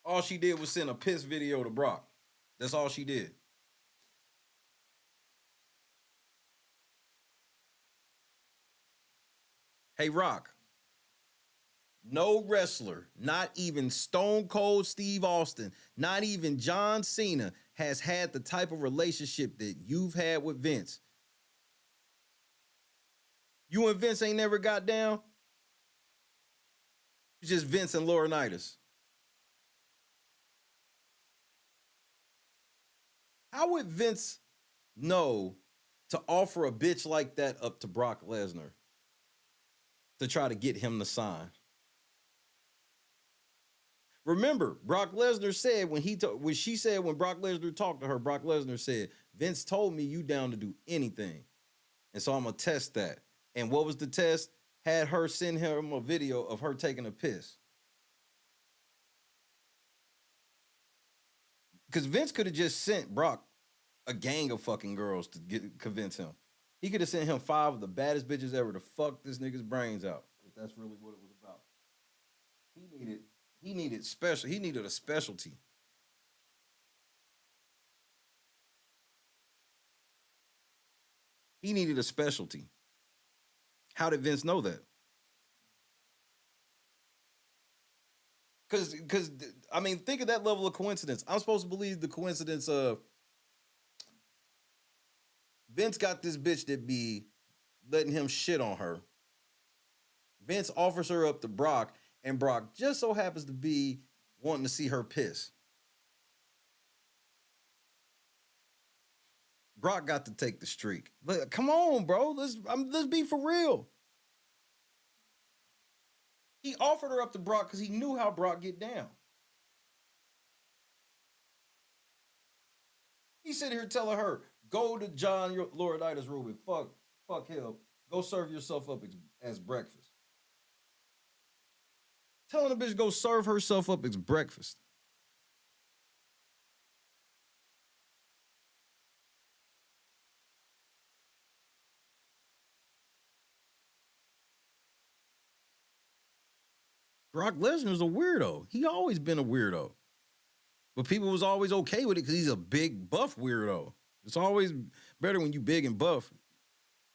All she did was send a piss video to Brock. That's all she did. Hey, Rock. No wrestler, not even Stone Cold Steve Austin, not even John Cena has had the type of relationship that you've had with Vince. You and Vince ain't never got down. It's just Vince and Laurinaitis. How would Vince know to offer a bitch like that up to Brock Lesnar to try to get him to sign? Remember, Brock Lesnar said when Brock Lesnar talked to her, Brock Lesnar said, Vince told me you down to do anything. And so I'm going to test that. And what was the test? Had her send him a video of her taking a piss. Because Vince could have just sent Brock a gang of fucking girls to convince him. He could have sent him 5 of the baddest bitches ever to fuck this nigga's brains out. If that's really what it was about. He needed a specialty. He needed a specialty. How did Vince know that? Because I mean, think of that level of coincidence. I'm supposed to believe the coincidence of Vince got this bitch that be letting him shit on her. Vince offers her up to Brock, and Brock just so happens to be wanting to see her piss. Brock got to take the streak. But come on, bro. Let's be for real. He offered her up to Brock because he knew how Brock get down. He sitting here telling her, go to John Laurinaitis' room and fuck him. Go serve yourself up as breakfast. Telling the bitch go serve herself up as breakfast. Brock Lesnar's a weirdo. He always been a weirdo. But people was always okay with it because he's a big, buff weirdo. It's always better when you big and buff.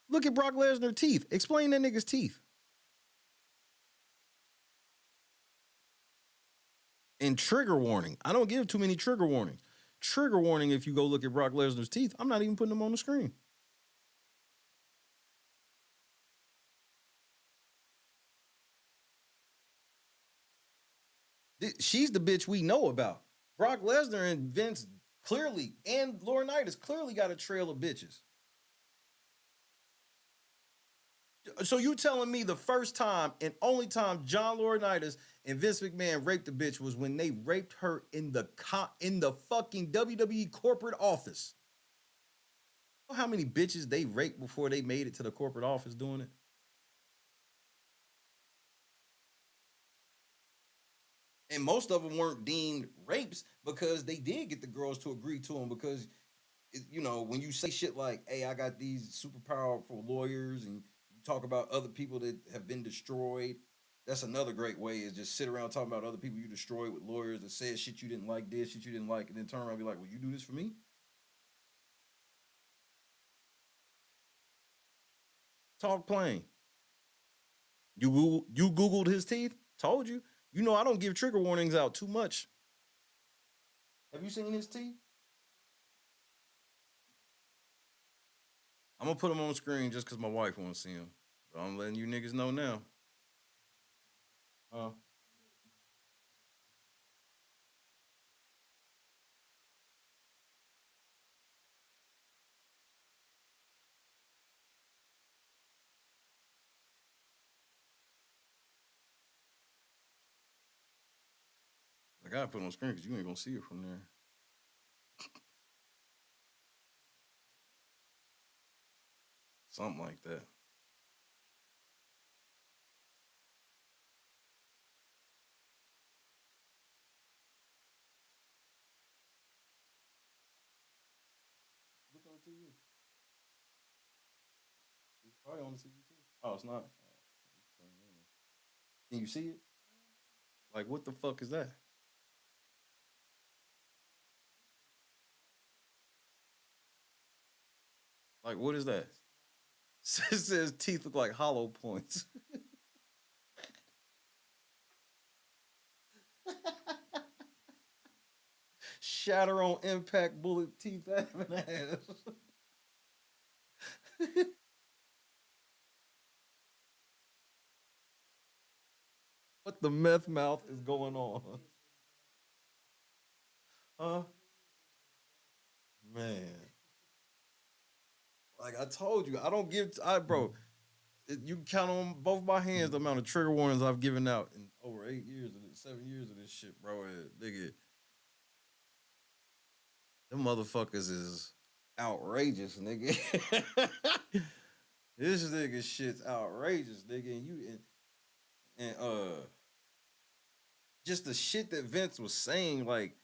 Look at Brock Lesnar's teeth. Explain that nigga's teeth. And trigger warning. I don't give too many trigger warnings. Trigger warning if you go look at Brock Lesnar's teeth. I'm not even putting them on the screen. She's the bitch we know about. Brock Lesnar and Vince clearly, and Laurinaitis clearly got a trail of bitches. So you telling me the first time and only time John Laurinaitis and Vince McMahon raped a bitch was when they raped her in the fucking WWE corporate office? You know how many bitches they raped before they made it to the corporate office doing it? And most of them weren't deemed rapes because they did get the girls to agree to them because, you know, when you say shit like, hey, I got these super powerful lawyers and you talk about other people that have been destroyed, that's another great way is just sit around talking about other people you destroyed with lawyers that said shit you didn't like, did shit you didn't like, and then turn around and be like, well, you do this for me? Talk plain. You Googled his teeth? Told you. You know I don't give trigger warnings out too much. Have you seen his teeth? I'm gonna put him on screen just because my wife wants to see him. But I'm letting you niggas know now. I gotta put it on screen because you ain't gonna see it from there. Something like that. Look on TV. It's probably on the TV too. Oh, it's not. Can you see it? Like, what the fuck is that? Like, what is that? It says teeth look like hollow points. Shatter on impact, bullet teeth having ass. What the meth mouth is going on? Huh? Man. Like I told you, I don't give, bro, you can count on both my hands the amount of trigger warnings I've given out in over 8 years, 7 years of this shit, bro. Nigga, them motherfuckers is outrageous, nigga. This nigga shit's outrageous, nigga. And just the shit that Vince was saying, like,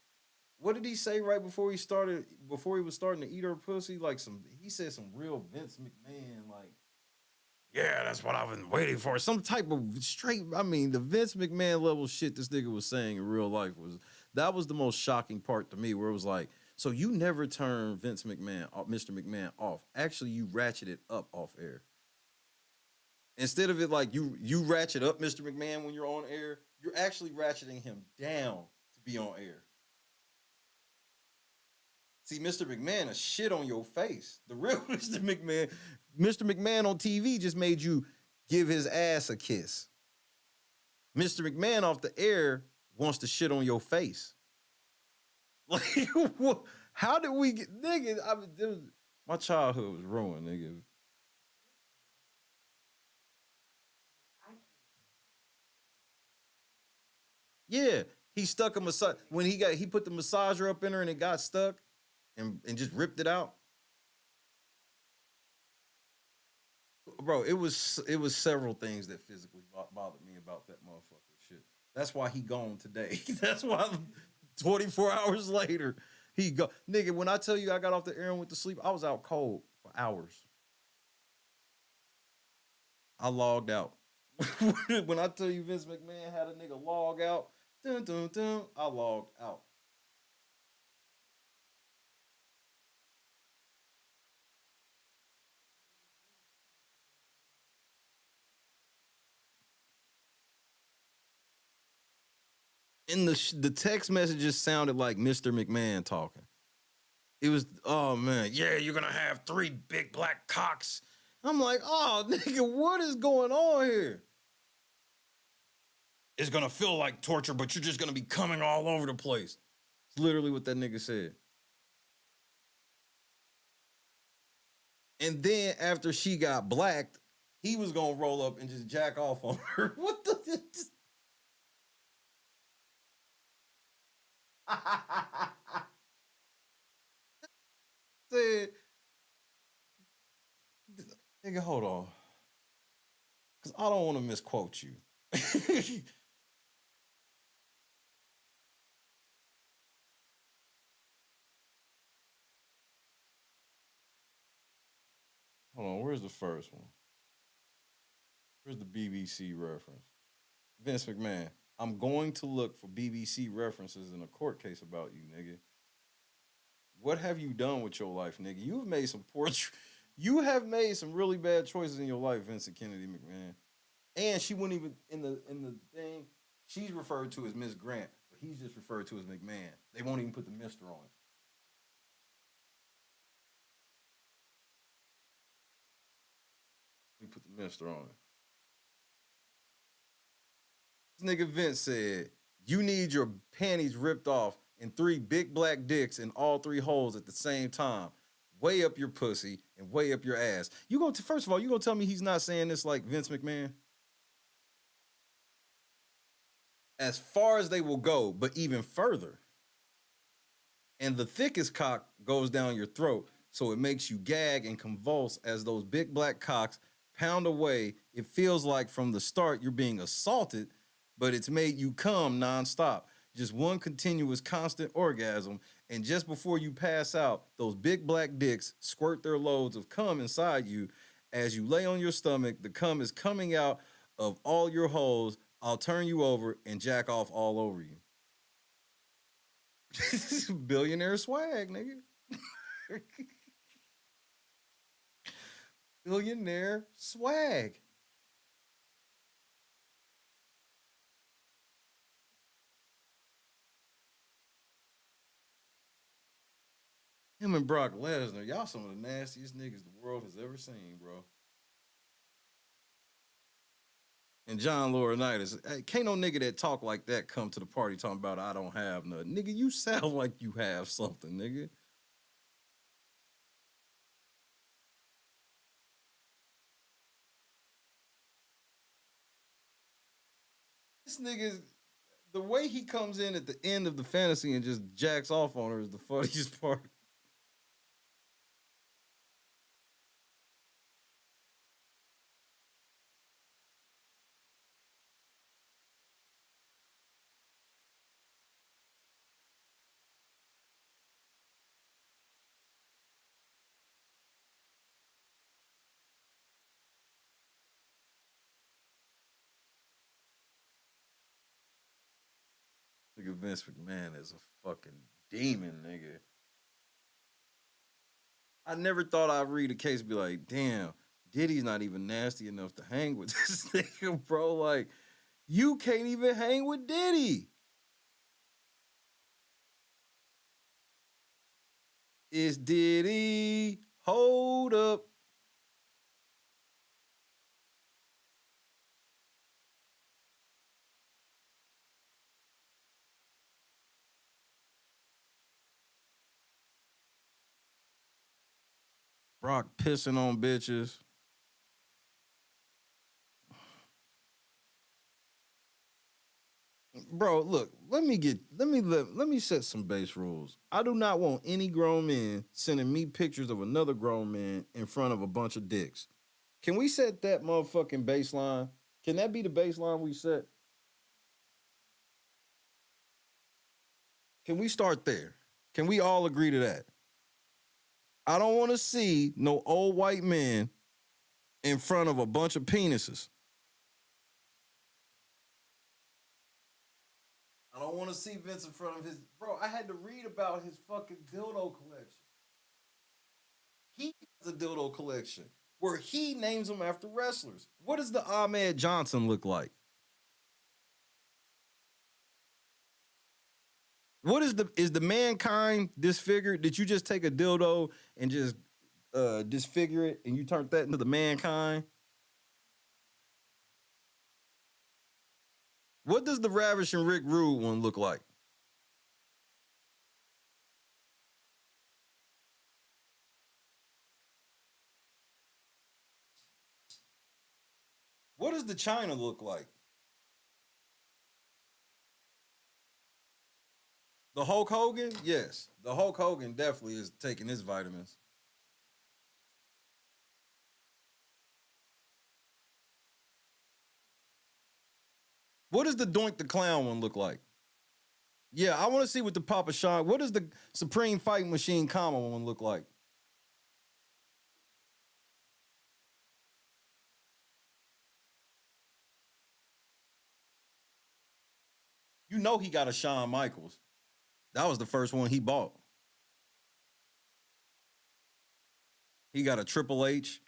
what did he say right before he was starting to eat her pussy? Like he said some real Vince McMahon, like, yeah, that's what I've been waiting for. Some type of straight, I mean, the Vince McMahon level shit this nigga was saying in real life that was the most shocking part to me, where it was like, so you never turn Vince McMahon, Mr. McMahon off. Actually, you ratchet it up off air. Instead of it like you ratchet up Mr. McMahon when you're on air, you're actually ratcheting him down to be on air. See, Mr. McMahon, a shit on your face. The real Mr. McMahon on TV just made you give his ass a kiss. Mr. McMahon off the air wants to shit on your face. Like, how did we get, nigga? My childhood was ruined, nigga. Yeah, he stuck a massage when he put the massager up in her and it got stuck. And just ripped it out. Bro, it was several things that physically bothered me about that motherfucker shit. That's why he gone today. That's why 24 hours later, he go. Nigga, when I tell you I got off the air and went to sleep, I was out cold for hours. I logged out. When I tell you Vince McMahon had a nigga log out, dun, dun, dun, I logged out. And the text messages sounded like Mr. McMahon talking. It was, oh man, yeah, you're gonna have 3 big black cocks. I'm like, oh nigga, what is going on here? It's gonna feel like torture, but you're just gonna be coming all over the place. It's literally what that nigga said. And then after she got blacked, he was gonna roll up and just jack off on her. What the? Said, nigga, hold on. Because I don't want to misquote you. Where's the first one? Where's the BBC reference? Vince McMahon. I'm going to look for BBC references in a court case about you, nigga. What have you done with your life, nigga? You have made some really bad choices in your life, Vincent Kennedy McMahon. And she wouldn't even in the thing. She's referred to as Miss Grant, but he's just referred to as McMahon. They won't even put the Mister on it. We put the Mister on it. This nigga Vince said, "You need your panties ripped off and 3 big black dicks in all 3 holes at the same time. Way up your pussy and way up your ass." First of all, you gonna tell me he's not saying this like Vince McMahon? As far as they will go, but even further. And the thickest cock goes down your throat, so it makes you gag and convulse as those big black cocks pound away. It feels like from the start you're being assaulted, but it's made you come nonstop. Just one continuous constant orgasm, and just before you pass out, those big black dicks squirt their loads of cum inside you. As you lay on your stomach, the cum is coming out of all your holes. I'll turn you over and jack off all over you. Billionaire swag, nigga. Billionaire swag. Him and Brock Lesnar, y'all some of the nastiest niggas the world has ever seen, bro. And John Laurinaitis, hey, can't no nigga that talk like that come to the party talking about I don't have nothing. Nigga, you sound like you have something, nigga. This nigga, the way he comes in at the end of the fantasy and just jacks off on her is the funniest part. Nigga, Vince McMahon is a fucking demon, nigga. I never thought I'd read a case and be like, damn, Diddy's not even nasty enough to hang with this nigga, bro. Like, you can't even hang with Diddy. It's Diddy. Hold up. Brock pissing on bitches. Bro, look, let me set some base rules. I do not want any grown men sending me pictures of another grown man in front of a bunch of dicks. Can we set that motherfucking baseline? Can that be the baseline we set? Can we start there? Can we all agree to that? I don't want to see no old white man in front of a bunch of penises. I don't want to see Vince in front of his... Bro, I had to read about his fucking dildo collection. He has a dildo collection where he names them after wrestlers. What does the Ahmed Johnson look like? What is the Mankind disfigured? Did you just take a dildo and just disfigure it and you turned that into the Mankind? What does the Ravishing Rick Rude one look like? What does the China look like? The Hulk Hogan? Yes. The Hulk Hogan definitely is taking his vitamins. What does the Doink the Clown one look like? Yeah, I want to see what the Papa Sean. What does the Supreme Fighting Machine Kama one look like? know he got a Shawn Michaels. That was the first one he bought. He got a Triple H,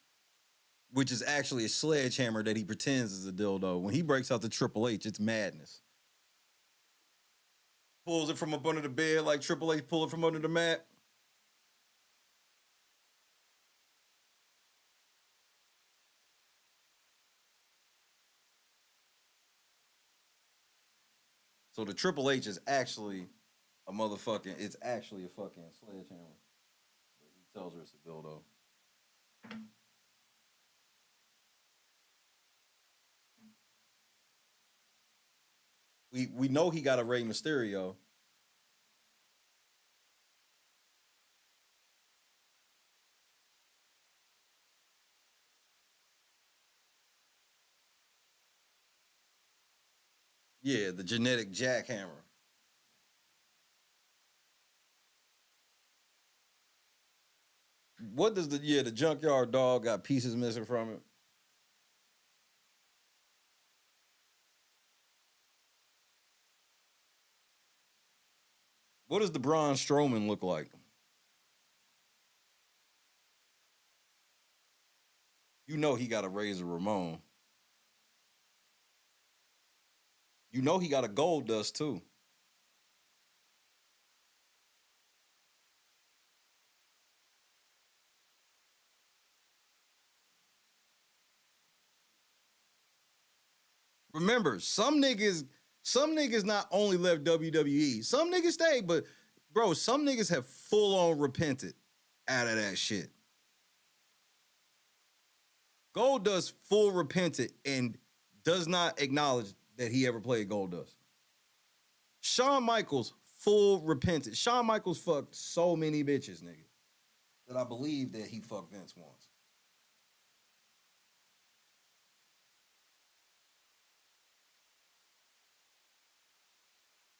which is actually a sledgehammer that he pretends is a dildo. When he breaks out the Triple H, it's madness. Pulls it from up under the bed like Triple H pulled it from under the mat. So the Triple H is actually a motherfucking, it's actually a fucking sledgehammer. But he tells her it's a dildo. We know he got a Rey Mysterio. Yeah, the genetic jackhammer. What does the junkyard dog got pieces missing from it? What does the Braun Strowman look like? You know he got a Razor Ramon. You know he got a Gold Dust too. Remember, some niggas not only left WWE, some niggas stayed, but bro, some niggas have full on repented out of that shit. Goldust full repented and does not acknowledge that he ever played Goldust. Shawn Michaels full repented. Shawn Michaels fucked so many bitches, nigga, that I believe that he fucked Vince once.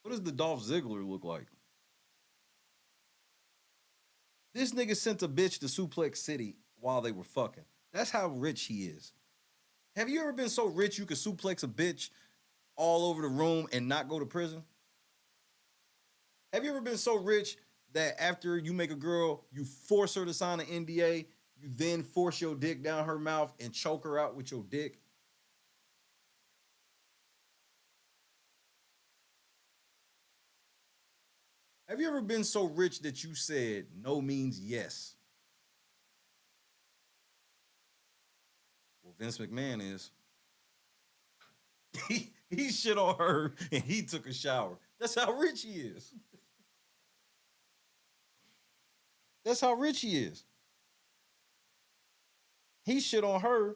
What does the Dolph Ziggler look like? This nigga sent a bitch to Suplex City while they were fucking. That's how rich he is. Have you ever been so rich you could suplex a bitch all over the room and not go to prison? Have you ever been so rich that after you make a girl, you force her to sign an NDA, you then force your dick down her mouth and choke her out with your dick? Have you ever been so rich that you said no means yes? Well, Vince McMahon is. He shit on her and he took a shower. That's how rich he is. That's how rich he is. He shit on her.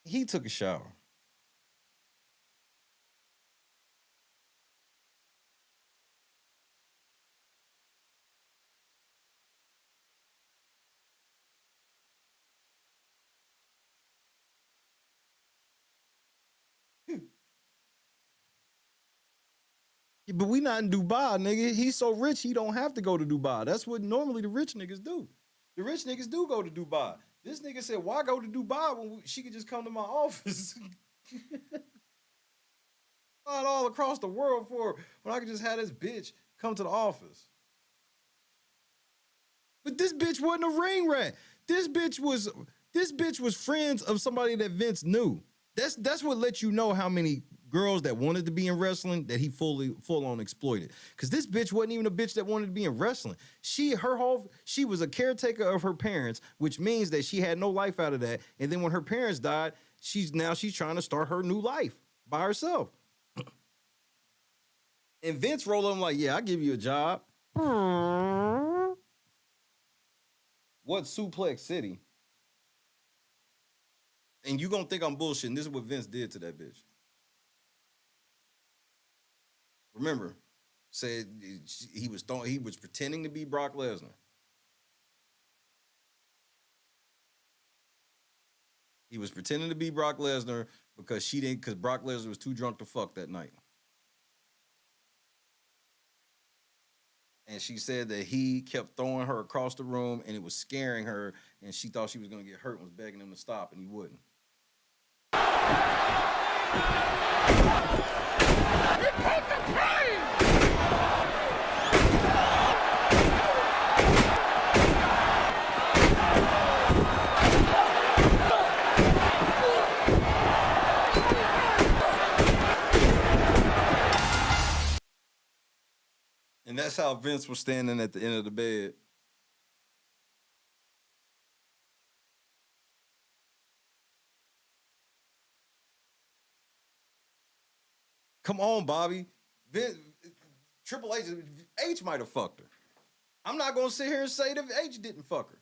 He took a shower. Yeah, but we not in Dubai, nigga. He's so rich, he don't have to go to Dubai. That's what normally the rich niggas do. The rich niggas do go to Dubai. This nigga said, why go to Dubai when she could just come to my office? Not all across the world for when I could just have this bitch come to the office. But this bitch wasn't a ring rat. This bitch was friends of somebody that Vince knew. That's what lets you know how many girls that wanted to be in wrestling that he full on exploited. Because this bitch wasn't even a bitch that wanted to be in wrestling. She was a caretaker of her parents, which means that she had no life out of that. And then when her parents died, she's trying to start her new life by herself. And Vince rolled up like, yeah, I'll give you a job. What Suplex City? And you gonna think I'm bullshitting. This is what Vince did to that bitch. Remember, said he was pretending to be Brock Lesnar. He was pretending to be Brock Lesnar because Brock Lesnar was too drunk to fuck that night. And she said that he kept throwing her across the room and it was scaring her and she thought she was gonna get hurt and was begging him to stop and he wouldn't. That's how Vince was standing at the end of the bed. Come on, Bobby. Triple H might have fucked her. I'm not gonna sit here and say that H didn't fuck her.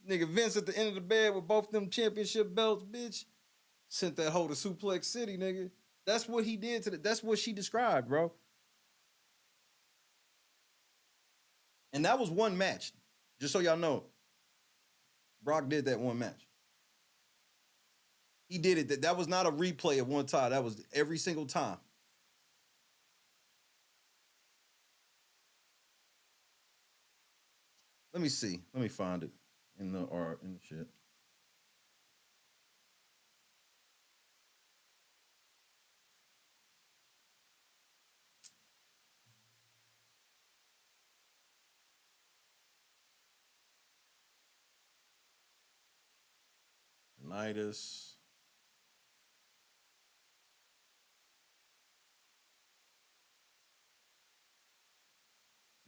Nigga, Vince at the end of the bed with both them championship belts, bitch. Sent that hoe to Suplex City, nigga. That's what he did to that's what she described, bro. And that was one match. Just so y'all know. Brock did that one match. He did it. That was not a replay of one time. That was every single time. Let me see. Let me find it in the art and shit. Tinnitus.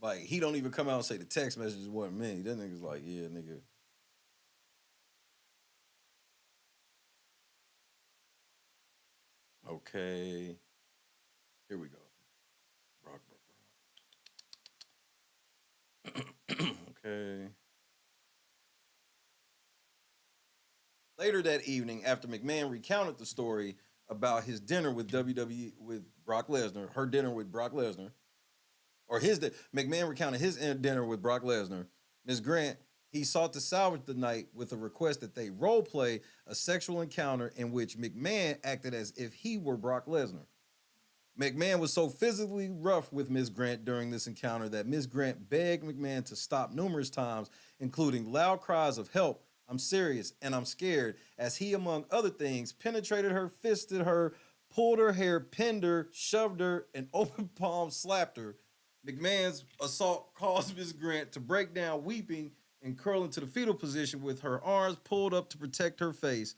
Like, he don't even come out and say the text messages wasn't me. That nigga's like, yeah, nigga. Okay. Here we go. Brock. Okay. Later that evening, after McMahon recounted the story about his dinner with WWE with Brock Lesnar, her dinner with Brock Lesnar, or McMahon recounted his dinner with Brock Lesnar, Ms. Grant, he sought to salvage the night with a request that they role play a sexual encounter in which McMahon acted as if he were Brock Lesnar. McMahon was so physically rough with Ms. Grant during this encounter that Ms. Grant begged McMahon to stop numerous times, including loud cries of help, I'm serious, and I'm scared, as he, among other things, penetrated her, fisted her, pulled her hair, pinned her, shoved her, and open palm slapped her. McMahon's assault caused Ms. Grant to break down, weeping and curl into the fetal position with her arms pulled up to protect her face.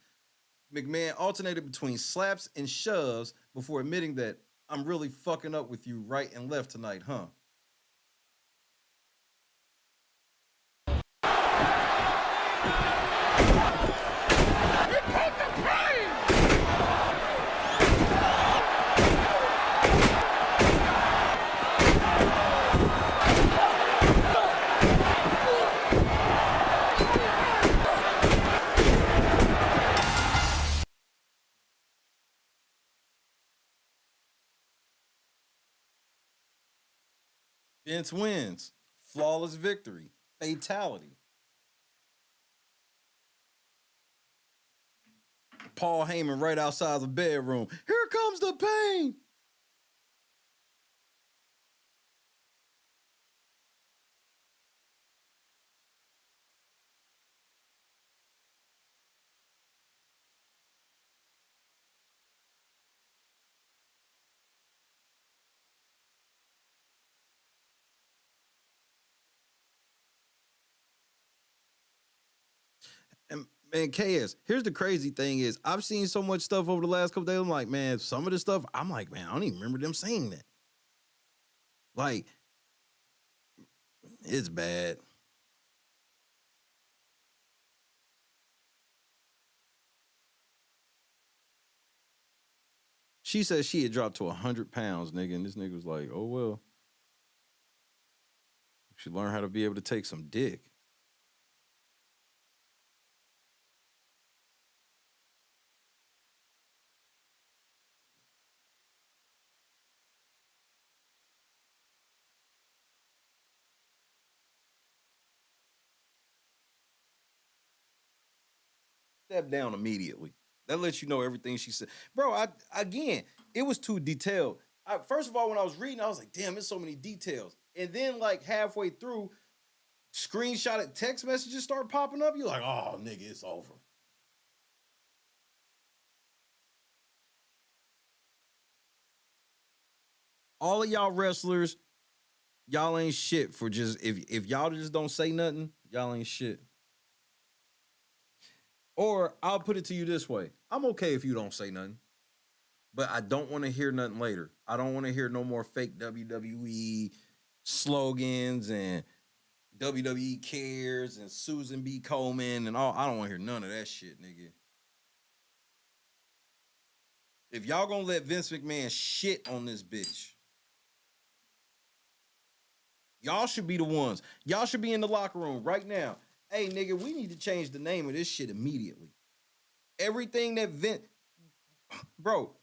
McMahon alternated between slaps and shoves before admitting that, I'm really fucking up with you right and left tonight, huh? Vince wins. Flawless victory. Fatality. Paul Heyman right outside the bedroom. Here comes the pain. And man, KS, here's the crazy thing is, I've seen so much stuff over the last couple days. I'm like, man, some of the stuff, I'm like, man, I don't even remember them saying that. Like, it's bad. She said she had dropped to 100 pounds, nigga, and this nigga was like, oh, well. She learned how to be able to take some dick. Step down immediately. That lets you know everything she said. Bro, again, it was too detailed. First of all, when I was reading, I was like, damn, there's so many details. And then, like, halfway through, screenshotted text messages start popping up. You're like, oh, nigga, it's over. All of y'all wrestlers, y'all ain't shit for just, if y'all just don't say nothing, y'all ain't shit. Or I'll put it to you this way. I'm okay if you don't say nothing. but I don't want to hear nothing later. I don't want to hear no more fake WWE slogans and WWE cares and Susan B. Komen and all. I don't want to hear none of that shit, nigga. If y'all gonna let Vince McMahon shit on this bitch, y'all should be the ones. Y'all should be in the locker room right now. Hey, nigga, we need to change the name of this shit immediately. Everything that Bro,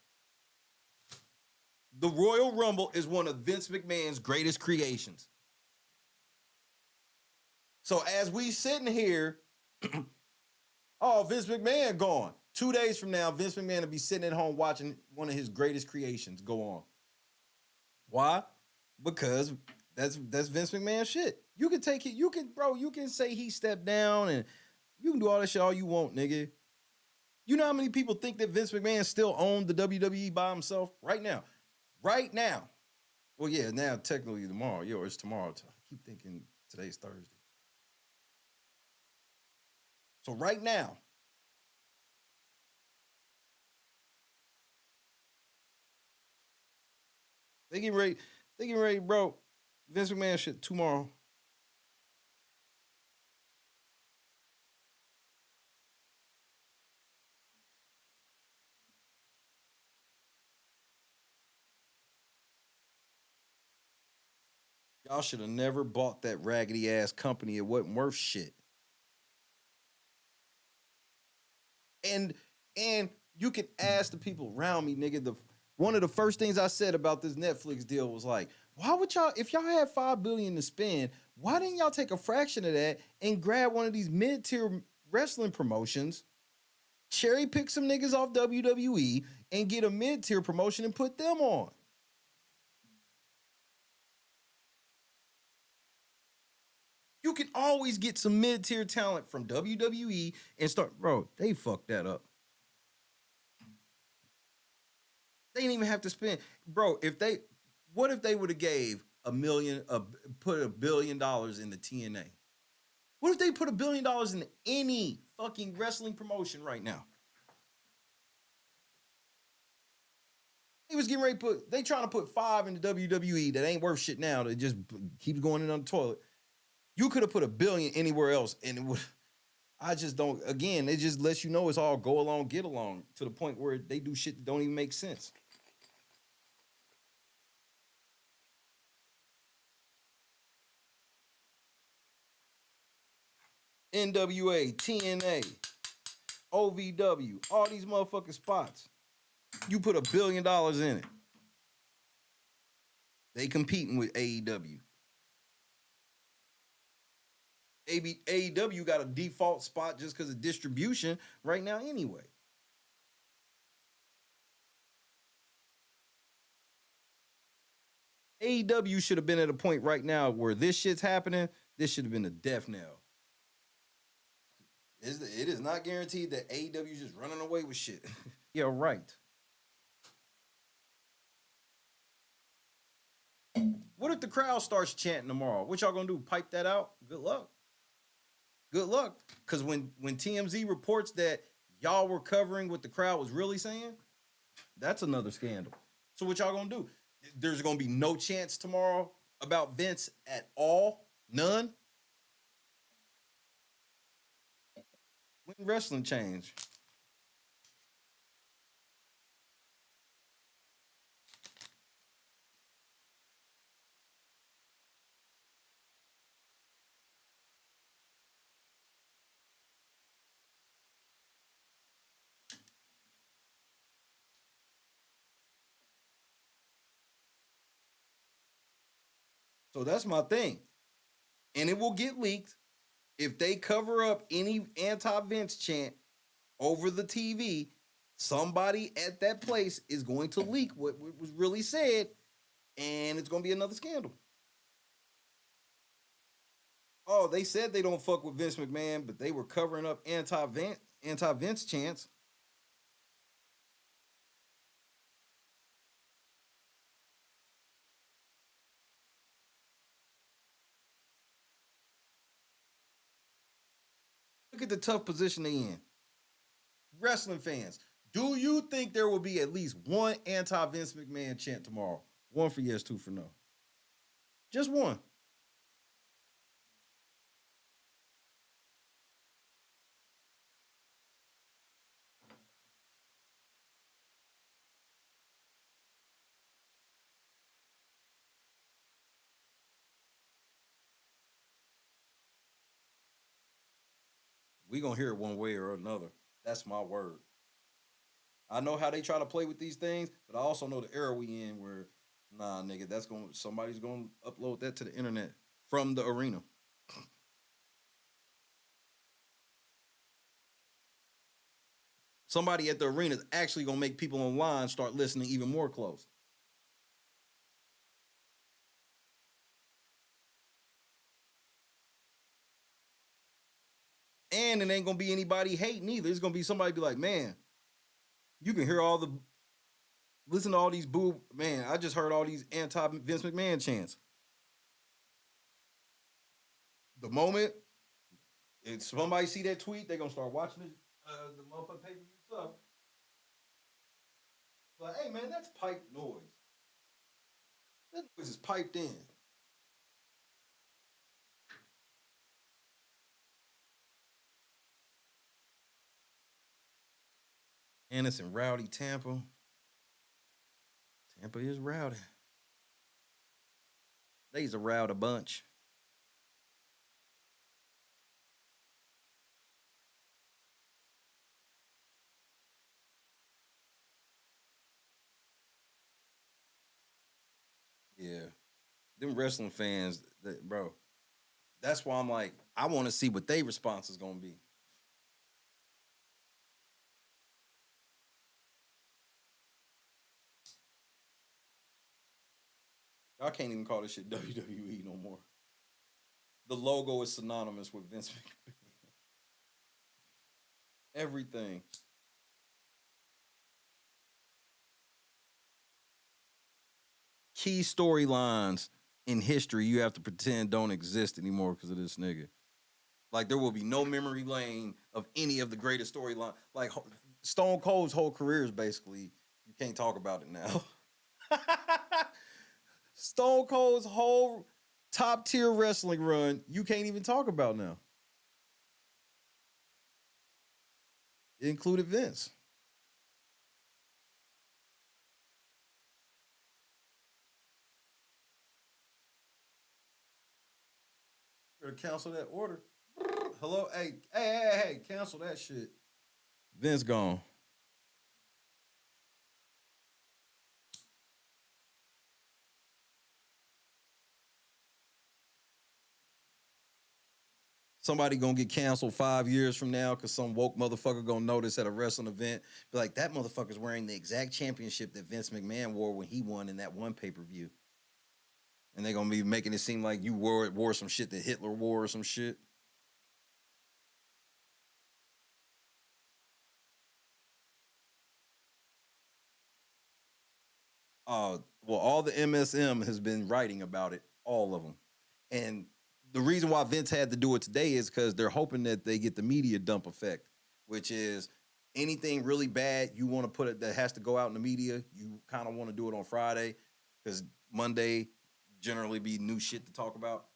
the Royal Rumble is one of Vince McMahon's greatest creations. So as we sitting here, oh, Vince McMahon gone. 2 days from now, Vince McMahon will be sitting at home watching one of his greatest creations go on. Why? Because that's Vince McMahon shit. You can take it, you can say he stepped down and you can do all that shit all you want, nigga. You know how many people think that Vince McMahon still owned the WWE by himself? Right now. Right now. Well, yeah, now technically tomorrow. Yo, it's tomorrow. I keep thinking today's Thursday. So right now, they getting ready, bro. Vince McMahon shit tomorrow. Y'all should have never bought that raggedy ass company. It wasn't worth shit. And you can ask the people around me, nigga. One of the first things I said about this Netflix deal was like, why would y'all, if y'all had $5 billion to spend, why didn't y'all take a fraction of that and grab one of these mid-tier wrestling promotions, cherry pick some niggas off WWE, and get a mid-tier promotion and put them on? You can always get some mid-tier talent from WWE and start, bro, they fucked that up. They didn't even have to spend, bro, what if they would have gave put $1 billion in the TNA? What if they put $1 billion in any fucking wrestling promotion right now? He was getting ready to they trying to put 5 in the WWE that ain't worth shit now, that just keeps going in on the toilet. You could have put $1 billion anywhere else, and it would. I just don't. Again, it just lets you know it's all go along, get along, to the point where they do shit that don't even make sense. NWA, TNA, OVW, all these motherfucking spots. You put $1 billion in it. They competing with AEW. AEW got a default spot just because of distribution right now anyway. AEW should have been at a point right now where this shit's happening. This should have been a death knell. It is not guaranteed that AEW is just running away with shit. Yeah, right. What if the crowd starts chanting tomorrow? What y'all gonna do? Pipe that out? Good luck. Good luck. Because when TMZ reports that y'all were covering what the crowd was really saying, that's another scandal. So what y'all gonna do? There's gonna be no chance tomorrow about Vince at all? None? When wrestling change? So that's my thing. And it will get leaked if they cover up any anti-Vince chant over the TV. Somebody at that place is going to leak what was really said, and it's going to be another scandal. Oh, they said they don't fuck with Vince McMahon, but they were covering up anti-Vince chants. Look at the tough position they in. Wrestling fans, Do you think there will be at least one anti-Vince McMahon chant tomorrow? One for yes, two for no. Just one. We gonna hear it one way or another. That's my word. I know how they try to play with these things, but I also know the era we in where, nah, nigga, somebody's gonna upload that to the internet from the arena. Somebody at the arena is actually gonna make people online start listening even more close. And it ain't gonna be anybody hating either. It's gonna be somebody be like, man, you can hear listen to all these boo, man, I just heard all these anti-Vince McMahon chants. The moment if somebody see that tweet, they're gonna start watching it, the motherfucking pay-per-view stuff. Like, hey man, that's piped noise. That noise is piped in. And it's in rowdy Tampa. Tampa is rowdy. They's a rowdy bunch. Yeah. Them wrestling fans, bro, that's why I'm like, I want to see what their response is going to be. I can't even call this shit WWE no more. The logo is synonymous with Vince McMahon. Everything. Key storylines in history you have to pretend don't exist anymore because of this nigga. Like, there will be no memory lane of any of the greatest storylines. Like, Stone Cold's whole career is basically, you can't talk about it now. Stone Cold's whole top-tier wrestling run, you can't even talk about now. It included Vince. Better cancel that order. Hello? Hey, cancel that shit. Vince gone. Somebody gonna get canceled 5 years from now because some woke motherfucker gonna notice at a wrestling event. Be like, that motherfucker's wearing the exact championship that Vince McMahon wore when he won in that one pay-per-view. And they're gonna be making it seem like you wore some shit that Hitler wore or some shit. Well, all the MSM has been writing about it, all of them. And the reason why Vince had to do it today is because they're hoping that they get the media dump effect, which is anything really bad you want to put it that has to go out in the media, you kind of want to do it on Friday because Monday generally be new shit to talk about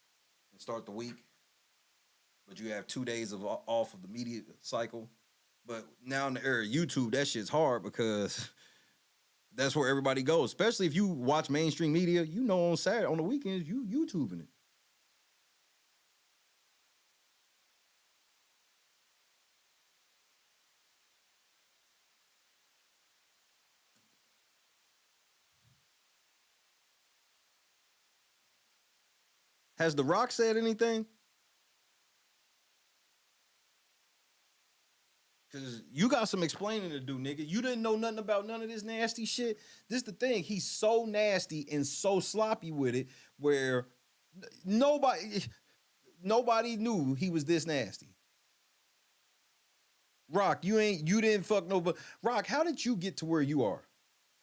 and start the week. But you have 2 days of off of the media cycle. But now in the era of YouTube, that shit's hard because that's where everybody goes. Especially if you watch mainstream media, you know on Saturday, on the weekends, you YouTubing it. Has The Rock said anything? Because you got some explaining to do, nigga. You didn't know nothing about none of this nasty shit. This the thing. He's so nasty and so sloppy with it where nobody knew he was this nasty. Rock, you didn't fuck nobody. Rock, how did you get to where you are?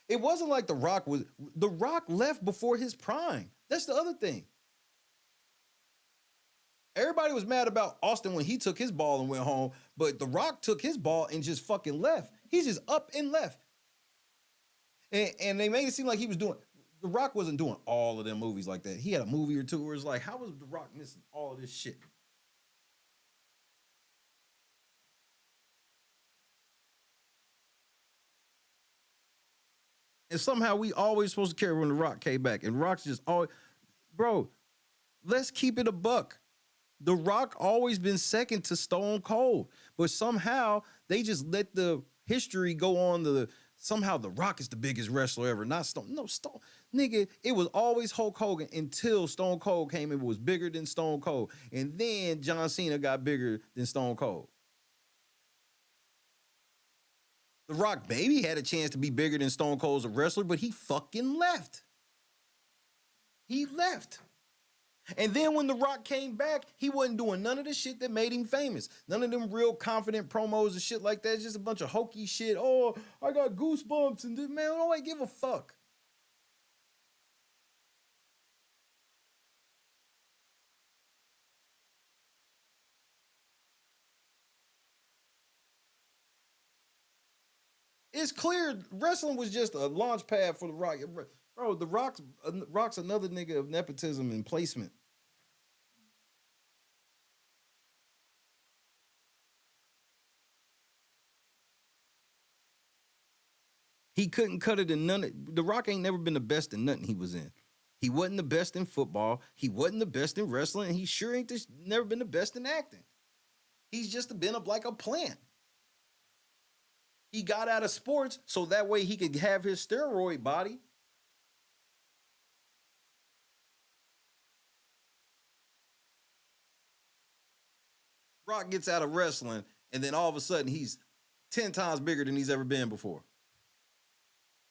It wasn't like The Rock left before his prime. That's the other thing. Everybody was mad about Austin when he took his ball and went home, but The Rock took his ball and just fucking left. He's just up and left. And they made it seem like he was doing. The Rock wasn't doing all of them movies like that. He had a movie or two where it's like, how was The Rock missing all of this shit? And somehow we always supposed to care when The Rock came back. And Rock's just always, bro, let's keep it a buck. The Rock always been second to Stone Cold. But somehow they just let the history go on somehow The Rock is the biggest wrestler ever, not Stone. No, Stone. Nigga, it was always Hulk Hogan until Stone Cold came and was bigger than Stone Cold. And then John Cena got bigger than Stone Cold. The Rock baby had a chance to be bigger than Stone Cold as a wrestler, but he fucking left. He left. And then when The Rock came back, he wasn't doing none of the shit that made him famous. None of them real confident promos and shit like that. It's just a bunch of hokey shit. Oh, I got goosebumps and this, man, nobody give a fuck. It's clear wrestling was just a launch pad for The Rock. Bro, The Rock's another nigga of nepotism and placement. He couldn't cut it in none. The Rock ain't never been the best in nothing he was in. He wasn't the best in football. He wasn't the best in wrestling. And he sure ain't never been the best in acting. He's just been up like a plant. He got out of sports so that way he could have his steroid body. Rock gets out of wrestling, and then all of a sudden he's 10 times bigger than he's ever been before.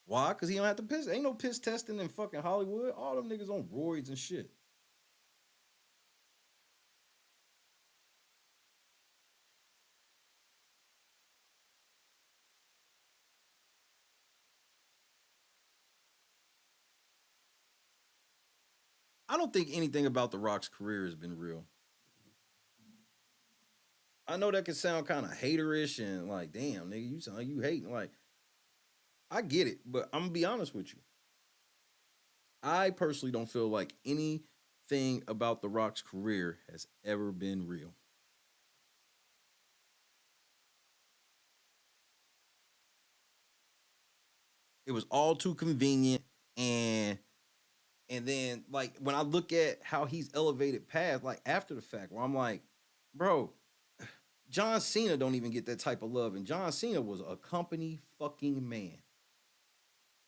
Why? Because he don't have to piss. Ain't no piss testing in fucking Hollywood. All them niggas on roids and shit. I don't think anything about The Rock's career has been real. I know that can sound kind of haterish and like, damn, nigga, you sound like you hating. Like, I get it, but I'm gonna be honest with you. I personally don't feel like anything about The Rock's career has ever been real. It was all too convenient, and then like when I look at how he's elevated past, like after the fact, where I'm like, bro, John Cena don't even get that type of love, and John Cena was a company fucking man.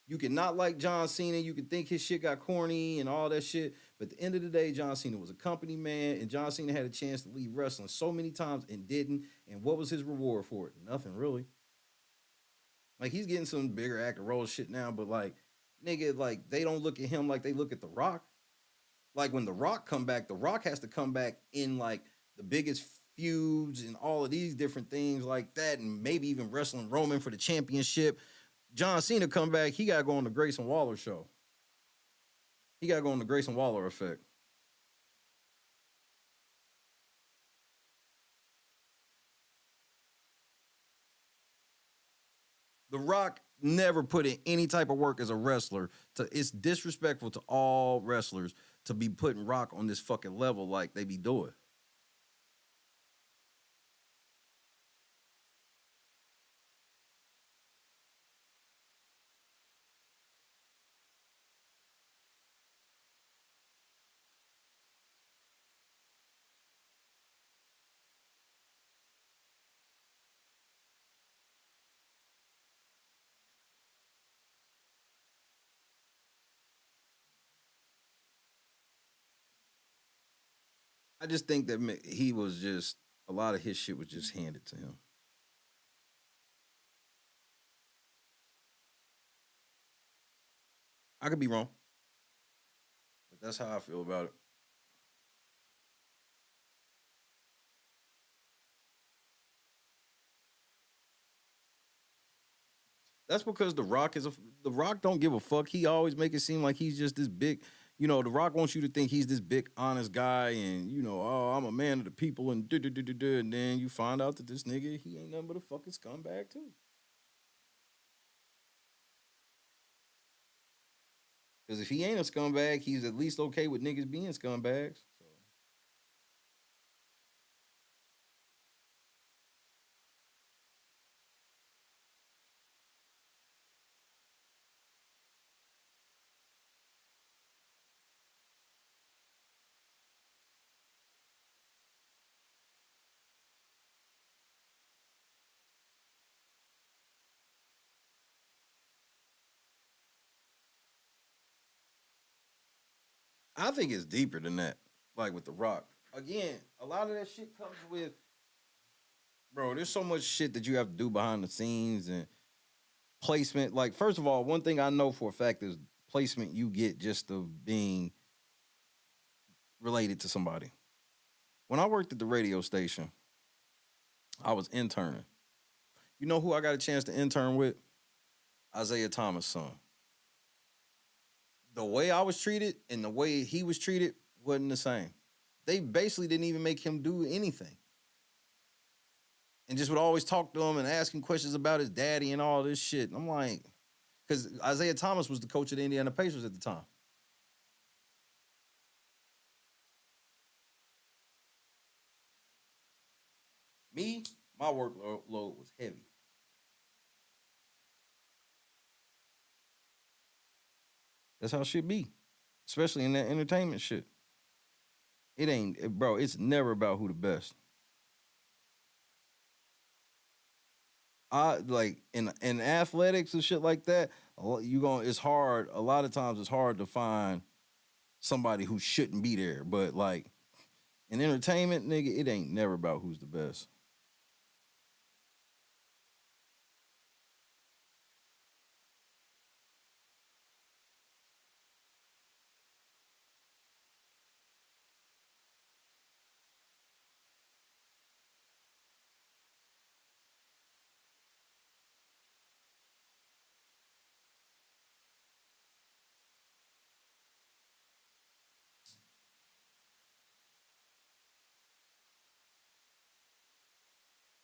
You can not like John Cena, you can think his shit got corny and all that shit, but at the end of the day, John Cena was a company man, and John Cena had a chance to leave wrestling so many times and didn't, and what was his reward for it? Nothing, really. Like, he's getting some bigger acting role shit now, but like, nigga, like, they don't look at him like they look at The Rock. Like, when The Rock come back, The Rock has to come back in, like, the biggest feuds and all of these different things like that, and maybe even wrestling Roman for the championship. John Cena come back, he got to go on the Grayson Waller show. He got to go on the Grayson Waller effect. The Rock never put in any type of work as a wrestler. It's disrespectful to all wrestlers to be putting Rock on this fucking level like they be doing. I just think that he was just, a lot of his shit was just handed to him. I could be wrong, but that's how I feel about it. That's because The Rock don't give a fuck. He always make it seem like he's just this big, you know, The Rock wants you to think he's this big, honest guy and, you know, oh, I'm a man of the people and and then you find out that this nigga, he ain't nothing but a fucking scumbag too. Because if he ain't a scumbag, he's at least okay with niggas being scumbags. So. I think it's deeper than that. Like with The Rock. Again, a lot of that shit comes with, bro, there's so much shit that you have to do behind the scenes and placement. Like, first of all, one thing I know for a fact is placement you get just of being related to somebody. When I worked at the radio station, I was interning. You know who I got a chance to intern with? Isaiah Thomas' son. The way I was treated and the way he was treated wasn't the same. They basically didn't even make him do anything. And just would always talk to him and ask him questions about his daddy and all this shit. And I'm like, because Isaiah Thomas was the coach of the Indiana Pacers at the time. Me, my workload was heavy. That's how shit be, especially in that entertainment shit. It ain't, bro, it's never about who the best. I like in athletics and shit like that, it's hard, a lot of times it's hard to find somebody who shouldn't be there. But like in entertainment, nigga, it ain't never about who's the best.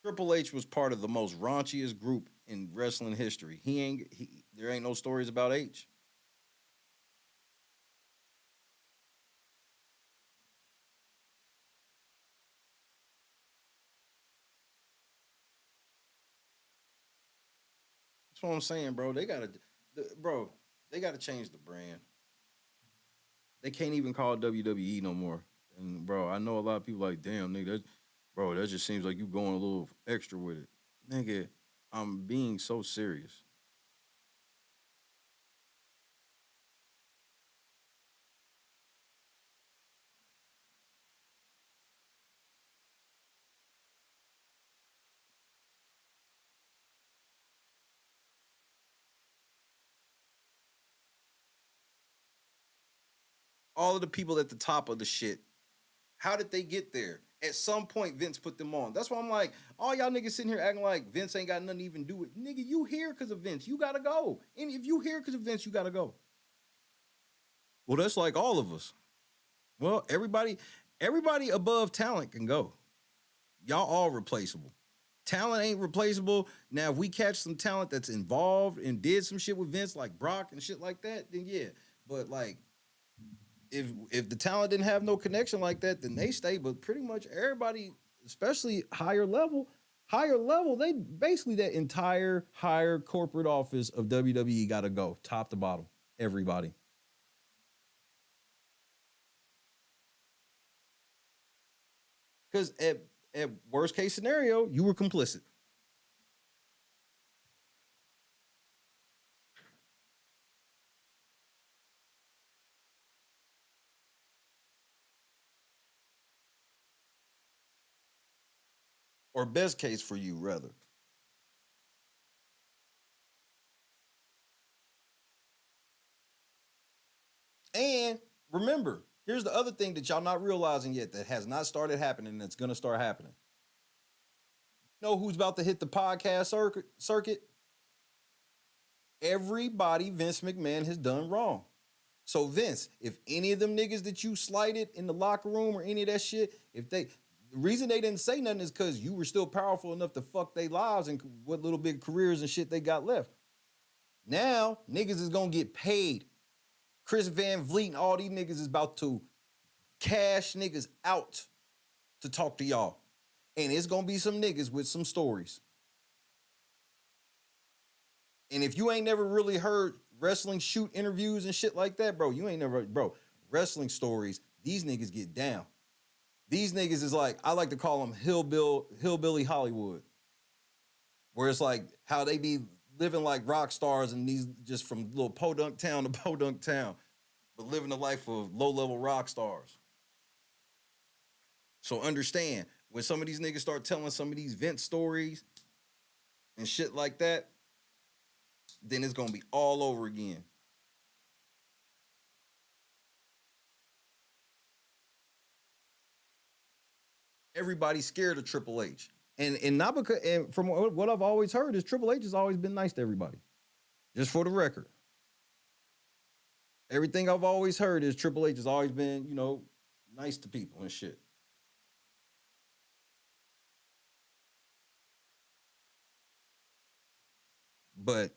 Triple H was part of the most raunchiest group in wrestling history. There ain't no stories about H. That's what I'm saying, bro. They gotta change the brand. They can't even call it WWE no more. And bro, I know a lot of people like, damn, nigga, that just seems like you going a little extra with it. Nigga, I'm being so serious. All of the people at the top of the shit, how did they get there? At some point, Vince put them on. That's why I'm like, all y'all niggas sitting here acting like Vince ain't got nothing to even do with. Nigga, you here because of Vince. You gotta go. And if you here because of Vince, you gotta go. Well, that's like all of us. Well, everybody above talent can go. Y'all all replaceable. Talent ain't replaceable. Now, if we catch some talent that's involved and did some shit with Vince, like Brock and shit like that, then yeah. But like, if the talent didn't have no connection like that, then they stay. But pretty much everybody, especially higher level, they basically that entire higher corporate office of WWE got to go, top to bottom, everybody. Because at worst case scenario, you were complicit. Or best case for you, rather. And remember, here's the other thing that y'all not realizing yet that has not started happening that's going to start happening. You know who's about to hit the podcast circuit? Everybody Vince McMahon has done wrong. So Vince, if any of them niggas that you slighted in the locker room or any of that shit, the reason they didn't say nothing is because you were still powerful enough to fuck their lives and what little big careers and shit they got left. Now, niggas is gonna get paid Chris Van Vliet and all these niggas is about to cash niggas out to talk to y'all. And it's gonna be some niggas with some stories. And if you ain't never really heard wrestling shoot interviews and shit like that, bro, you ain't never, bro, wrestling stories, these niggas get down. These niggas is like, I like to call them hillbilly Hollywood. Where it's like how they be living like rock stars and these just from little podunk town to podunk town, but living the life of low-level rock stars. So understand, when some of these niggas start telling some of these Vince stories and shit like that, then it's gonna be all over again. Everybody's scared of Triple H. And not because, and from what I've always heard is Triple H has always been nice to everybody. Just for the record. Everything I've always heard is Triple H has always been, you know, nice to people and shit. But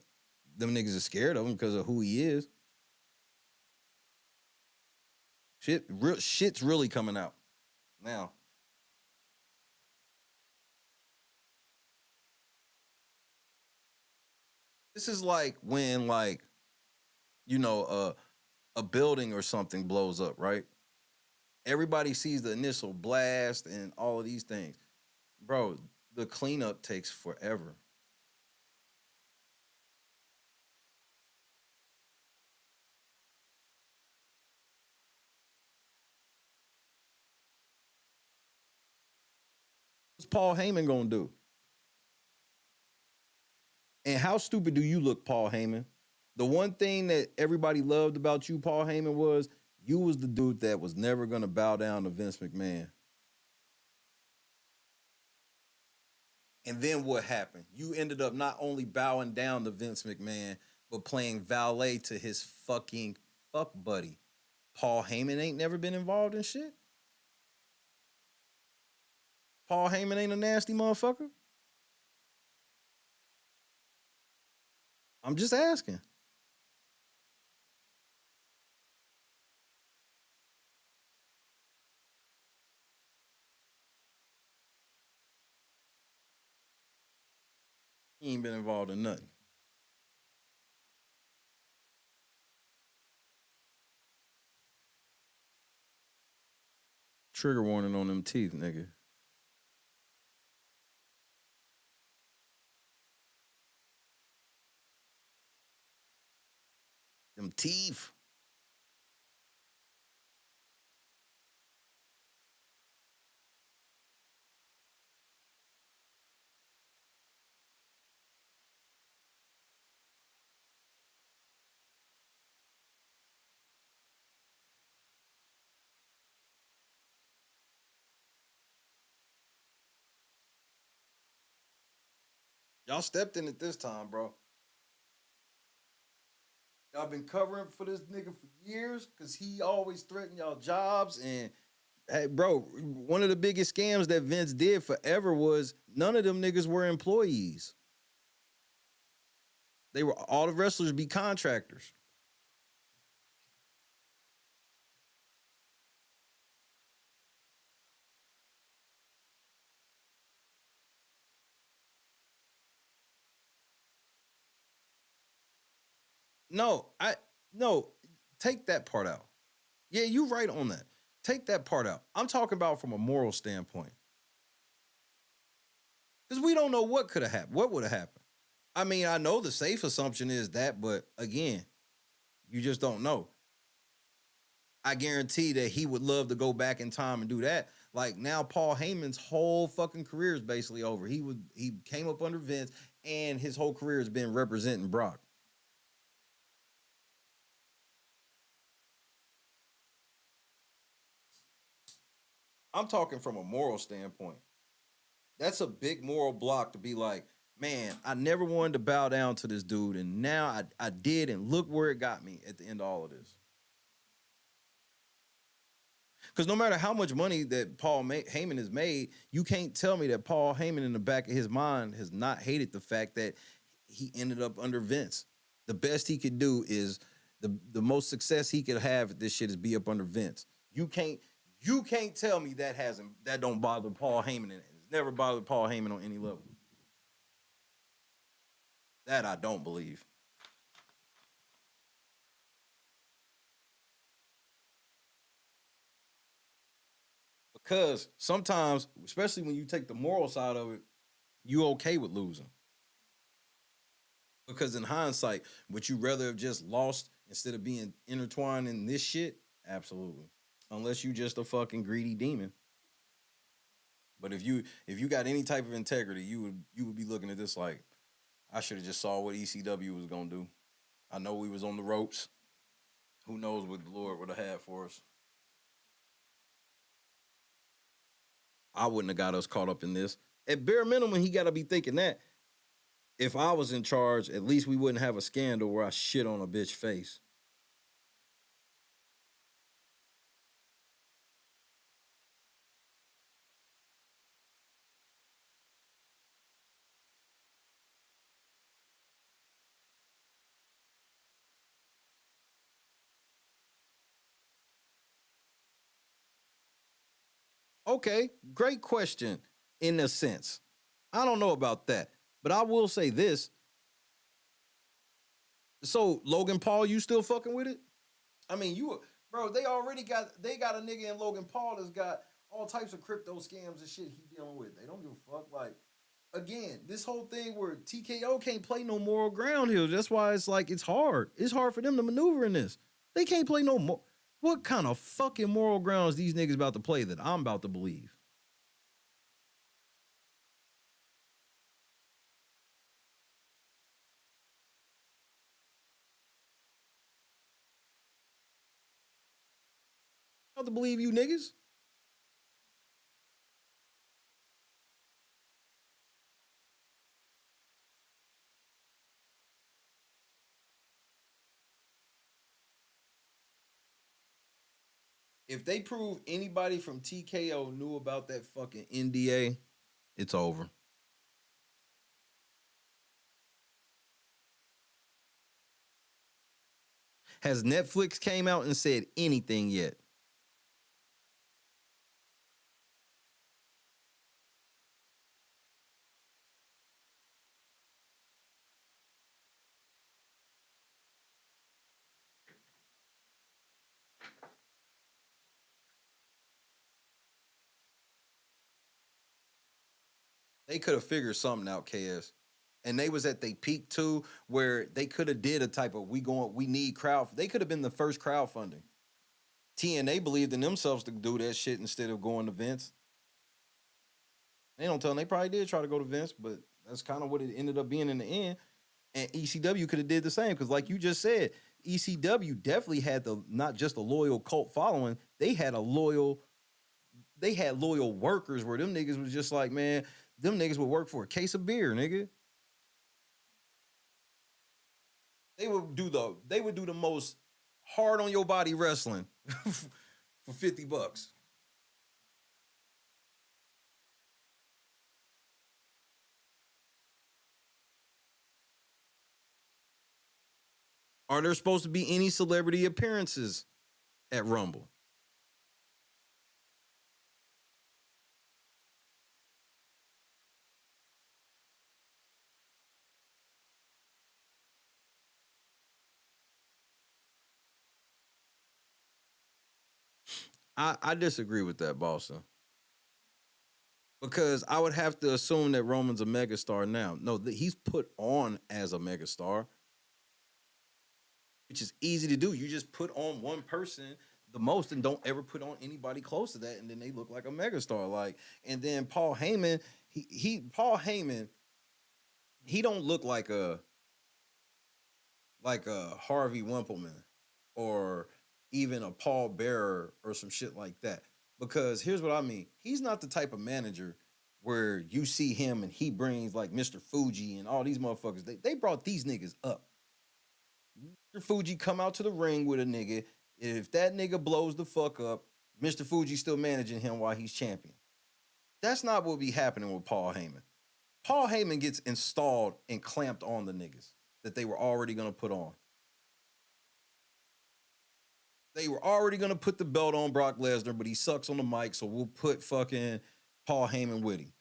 them niggas are scared of him because of who he is. Shit's really coming out now. This is like when, like, you know, a building or something blows up, right? Everybody sees the initial blast and all of these things. Bro, the cleanup takes forever. What's Paul Heyman gonna do? And how stupid do you look, Paul Heyman? The one thing that everybody loved about you, Paul Heyman, was you was the dude that was never going to bow down to Vince McMahon. And then what happened? You ended up not only bowing down to Vince McMahon, but playing valet to his fucking fuck buddy. Paul Heyman ain't never been involved in shit. Paul Heyman ain't a nasty motherfucker. I'm just asking. He ain't been involved in nothing. Trigger warning on them teeth, nigga. Them teeth. Y'all stepped in it this time, bro. Y'all been covering for this nigga for years because he always threatened y'all jobs. And, hey, bro, one of the biggest scams that Vince did forever was none of them niggas were employees. They were, all the wrestlers be contractors. No, take that part out. Yeah, you right on that. Take that part out. I'm talking about from a moral standpoint. Because we don't know what could have happened. What would have happened? I mean, I know the safe assumption is that, but again, you just don't know. I guarantee that he would love to go back in time and do that. Like now, Paul Heyman's whole fucking career is basically over. He came up under Vince, and his whole career has been representing Brock. I'm talking from a moral standpoint. That's a big moral block to be like, man, I never wanted to bow down to this dude, and now I did, and look where it got me at the end of all of this. Because no matter how much money that Paul Heyman has made, you can't tell me that Paul Heyman in the back of his mind has not hated the fact that he ended up under Vince. The best he could do is The most success he could have at this shit is be up under Vince. You can't tell me that don't bother Paul Heyman. It's never bothered Paul Heyman on any level. That I don't believe. Because sometimes, especially when you take the moral side of it, you okay with losing. Because in hindsight, would you rather have just lost instead of being intertwined in this shit? Absolutely. Unless you just a fucking greedy demon. But if you got any type of integrity, you would be looking at this like, I should have just saw what ECW was gonna do. I know we was on the ropes. Who knows what the Lord would have had for us. I wouldn't have got us caught up in this. At bare minimum, he got to be thinking that if I was in charge, at least we wouldn't have a scandal where I shit on a bitch face. Okay, great question in a sense. I don't know about that, but I will say this. So, Logan Paul, you still fucking with it? I mean, bro, they got a nigga in Logan Paul that's got all types of crypto scams and shit he dealing with. They don't give a fuck. Like, again, this whole thing where TKO can't play no moral ground here. That's why it's like, it's hard. It's hard for them to maneuver in this. They can't play no more. What kind of fucking moral grounds these niggas about to play that I'm about to believe? I'm about to believe you niggas. If they prove anybody from TKO knew about that fucking NDA, it's over. Has Netflix came out and said anything yet? They could have figured something out, KS. And they was at their peak too, where they could have did a type of we need crowd. They could have been the first crowdfunding. TNA believed in themselves to do that shit instead of going to Vince. They don't tell them they probably did try to go to Vince, but that's kind of what it ended up being in the end. And ECW could have did the same, because like you just said, ECW definitely had not just a loyal cult following, they had loyal workers where them niggas was just like, man, them niggas would work for a case of beer, nigga. They would do the most hard on your body wrestling for $50. Are there supposed to be any celebrity appearances at Rumble? I disagree with that, Boston. Because I would have to assume that Roman's a megastar now. No, he's put on as a megastar, which is easy to do. You just put on one person the most and don't ever put on anybody close to that, and then they look like a megastar. Like, and then Paul Heyman, Paul Heyman, he don't look like a Harvey Wimpleman or even a Paul Bearer or some shit like that. Because here's what I mean. He's not the type of manager where you see him and he brings like Mr. Fuji and all these motherfuckers. They brought these niggas up. Mr. Fuji come out to the ring with a nigga. If that nigga blows the fuck up, Mr. Fuji's still managing him while he's champion. That's not what be happening with Paul Heyman. Paul Heyman gets installed and clamped on the niggas that they were already going to put on. They were already gonna put the belt on Brock Lesnar, but he sucks on the mic, so we'll put fucking Paul Heyman with him.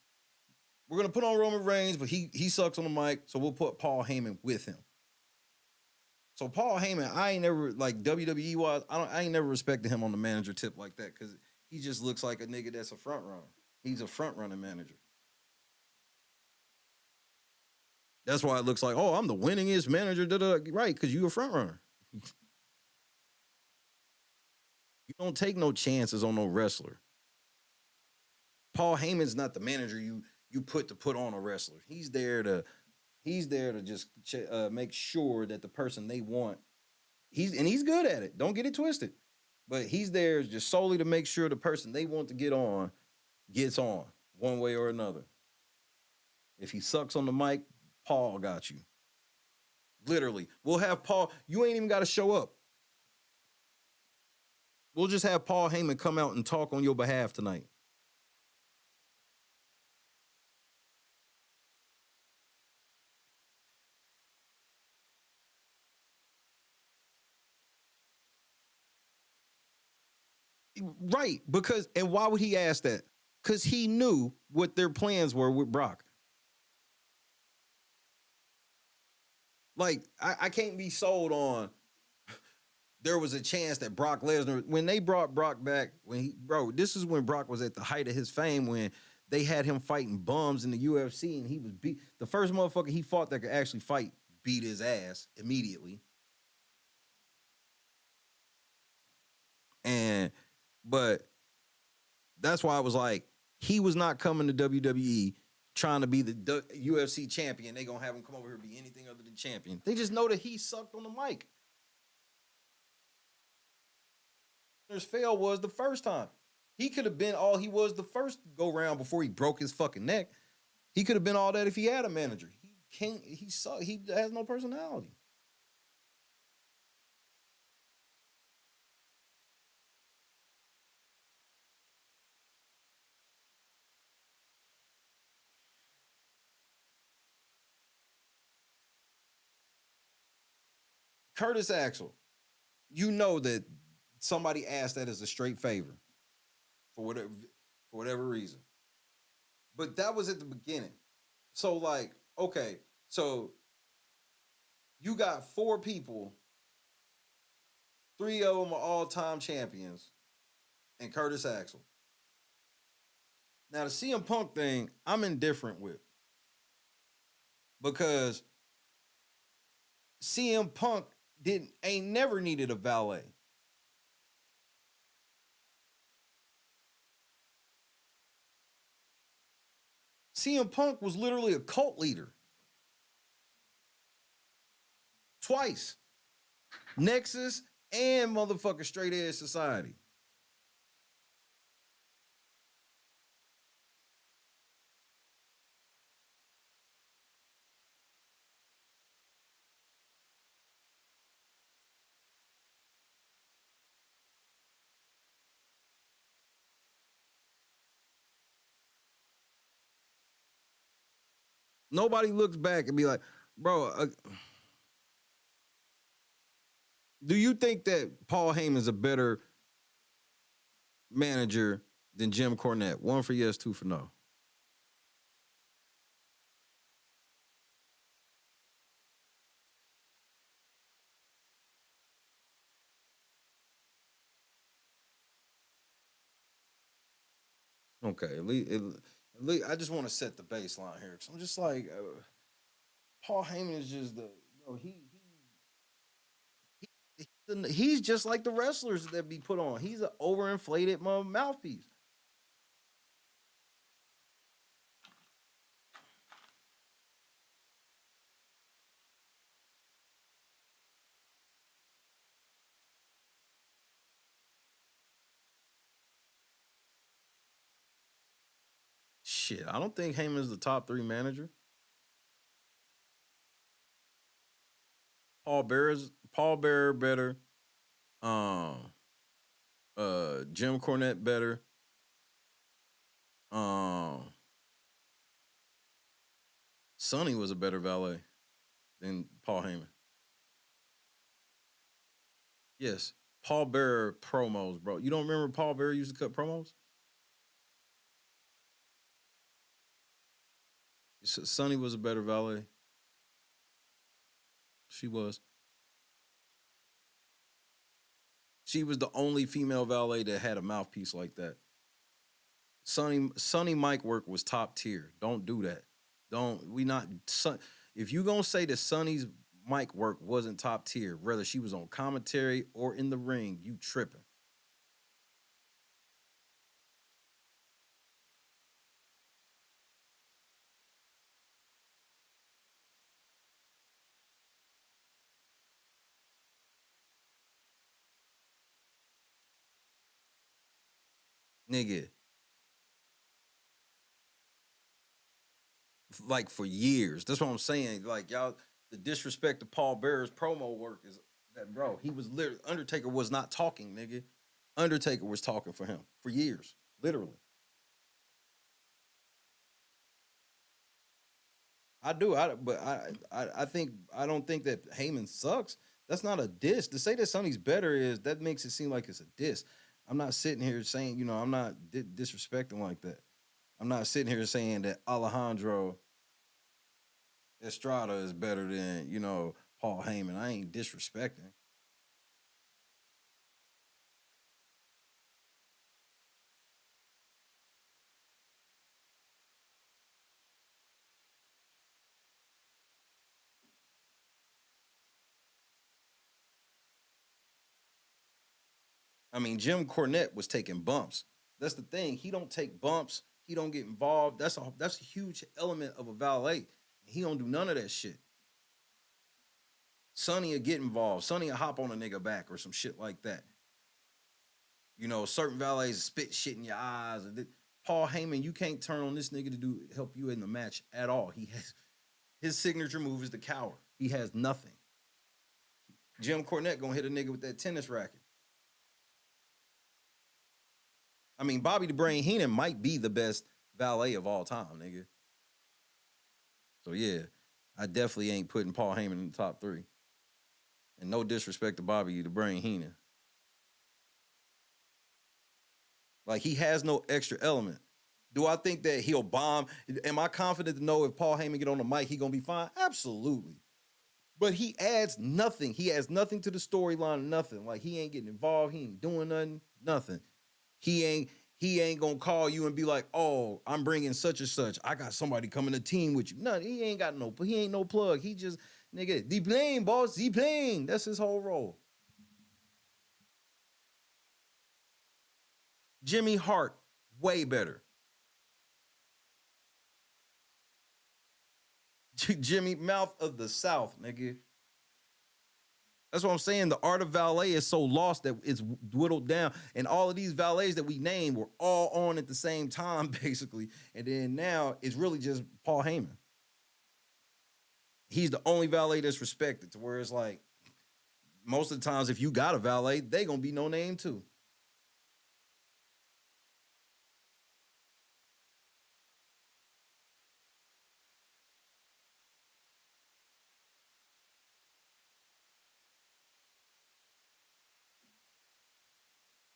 We're gonna put on Roman Reigns, but he sucks on the mic, so we'll put Paul Heyman with him. So Paul Heyman, I ain't never, like, WWE wise, I ain't never respected him on the manager tip like that, because he just looks like a nigga that's a front runner. He's a front running manager. That's why it looks like, oh, I'm the winningest manager, right? Because you a front runner. You don't take no chances on no wrestler. Paul Heyman's not the manager you put on a wrestler. He's there to just make sure that the person they want, he's good at it. Don't get it twisted. But he's there just solely to make sure the person they want to get on gets on one way or another. If he sucks on the mic, Paul got you. Literally. We'll have Paul, you ain't even got to show up. We'll just have Paul Heyman come out and talk on your behalf tonight. Right, because, and why would he ask that? Because he knew what their plans were with Brock. Like, I can't be sold on there was a chance that Brock Lesnar, when they brought Brock back, this is when Brock was at the height of his fame, when they had him fighting bums in the UFC, and he was the first motherfucker he fought that could actually fight beat his ass immediately. But that's why I was like, he was not coming to WWE trying to be the UFC champion. They gonna have him come over here and be anything other than champion. They just know that he sucked on the mic. His fail was the first time. He could have been all he was the first go round before he broke his fucking neck. He could have been all that if he had a manager. He has no personality. Curtis Axel, you know that somebody asked that as a straight favor for whatever reason. But that was at the beginning. So, like, okay, so you got 4 people, 3 of them are all-time champions, and Curtis Axel. Now, the CM Punk thing, I'm indifferent with. Because CM Punk ain't never needed a valet. CM Punk was literally a cult leader. Twice. Nexus and motherfucking Straight Edge Society. Nobody looks back and be like, bro, do you think that Paul Heyman's a better manager than Jim Cornette? 1 for yes, 2 for no. Okay, at least I just want to set the baseline here, because I'm just like, Paul Heyman is just he's just like the wrestlers that be put on. He's an overinflated mouthpiece. Shit, I don't think Heyman's the top 3 manager. Paul Bearer better. Jim Cornette better. Sonny was a better valet than Paul Heyman. Yes. Paul Bearer promos, bro. You don't remember Paul Bearer used to cut promos? Sonny was a better valet. She was. She was the only female valet that had a mouthpiece like that. Sonny mic work was top tier. Don't do that. If you gonna say that Sonny's mic work wasn't top tier, whether she was on commentary or in the ring, you tripping. Nigga. Like for years. That's what I'm saying. Like y'all, the disrespect to Paul Bearer's promo work is that, bro, he was literally, Undertaker was not talking, nigga. Undertaker was talking for him for years, literally. I don't think that Heyman sucks. That's not a diss. To say that Sonny's better that makes it seem like it's a diss. I'm not sitting here saying, I'm not disrespecting like that. I'm not sitting here saying that Alejandro Estrada is better than, Paul Heyman. I ain't disrespecting. I mean, Jim Cornette was taking bumps. That's the thing. He don't take bumps. He don't get involved. That's a huge element of a valet. He don't do none of that shit. Sonny will get involved. Sonny will hop on a nigga back or some shit like that. Certain valets spit shit in your eyes. Paul Heyman, you can't turn on this nigga to help you in the match at all. His signature move is the cower. He has nothing. Jim Cornette gonna hit a nigga with that tennis racket. I mean, Bobby the Brain Heenan might be the best valet of all time, nigga. So, yeah, I definitely ain't putting Paul Heyman in the top 3. And no disrespect to Bobby the Brain Heenan. Like, he has no extra element. Do I think that he'll bomb? Am I confident to know if Paul Heyman get on the mic, he going to be fine? Absolutely. But he adds nothing. He adds nothing to the storyline, nothing. Like, he ain't getting involved. He ain't doing nothing, nothing. He ain't gonna call you and be like, oh, I'm bringing such and such. I got somebody coming to team with you. No, he ain't no plug. He just, nigga, the plane, boss, the plane. That's his whole role. Jimmy Hart, way better. Jimmy, mouth of the South, nigga. That's what I'm saying. The art of valet is so lost that it's whittled down. And all of these valets that we named were all on at the same time, basically. And then now it's really just Paul Heyman. He's the only valet that's respected, to where it's like, most of the times if you got a valet, they gonna be no name too.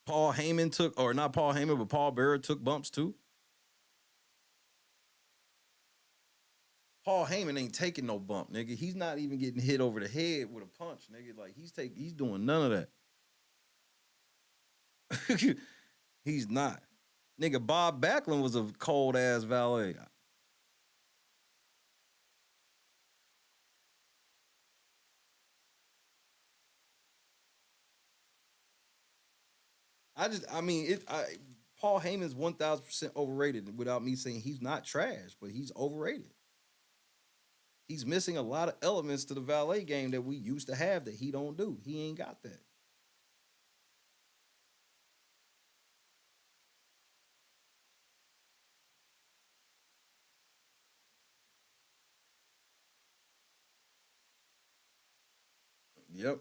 Paul Heyman took, or not Paul Heyman, but Paul Bearer took bumps too. Paul Heyman ain't taking no bump, nigga. He's not even getting hit over the head with a punch, nigga. Like, he's doing none of that. He's not. Nigga, Bob Backlund was a cold-ass valet. Paul Heyman's 1,000% overrated without me saying he's not trash, but he's overrated. He's missing a lot of elements to the valet game that we used to have that he don't do. He ain't got that. Yep.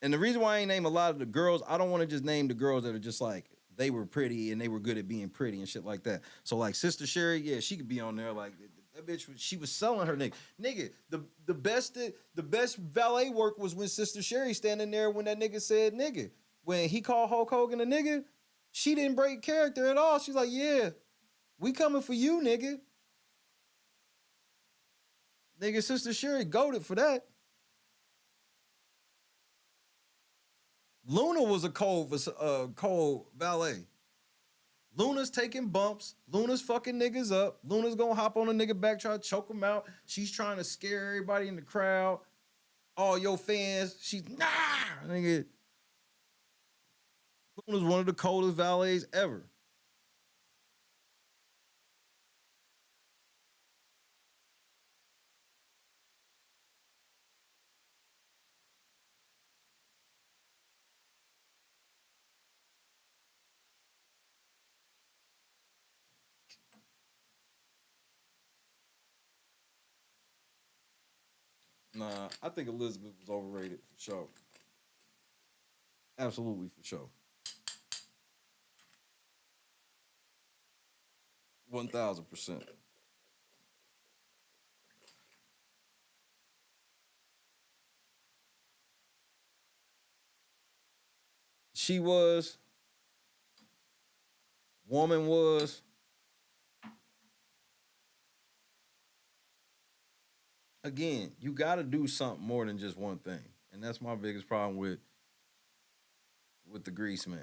And the reason why I ain't name a lot of the girls, I don't want to just name the girls that are just like they were pretty and they were good at being pretty and shit like that. So like Sister Sherry, yeah, she could be on there. Like that bitch, she was selling her nigga. Nigga, the best valet work was when Sister Sherry standing there when that nigga said nigga. When he called Hulk Hogan a nigga, she didn't break character at all. She's like, yeah, we coming for you, nigga. Nigga, Sister Sherry goated for that. Luna was a cold valet. Luna's taking bumps. Luna's fucking niggas up. Luna's gonna hop on a nigga back, try to choke him out. She's trying to scare everybody in the crowd. All your fans. She's nigga. Luna's one of the coldest valets ever. Nah, I think Elizabeth was overrated for sure. Absolutely for sure. 1000%. She was. Woman was. Again, you got to do something more than just one thing. And that's my biggest problem with the grease man.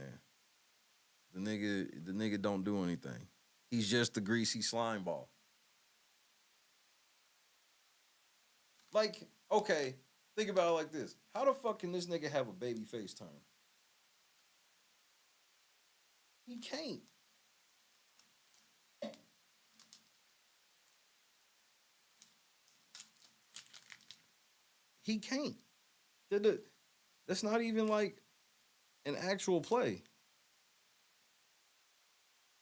The nigga don't do anything. He's just the greasy slime ball. Like, okay, think about it like this. How the fuck can this nigga have a baby face turn? He can't. He can't. That's not even like an actual play.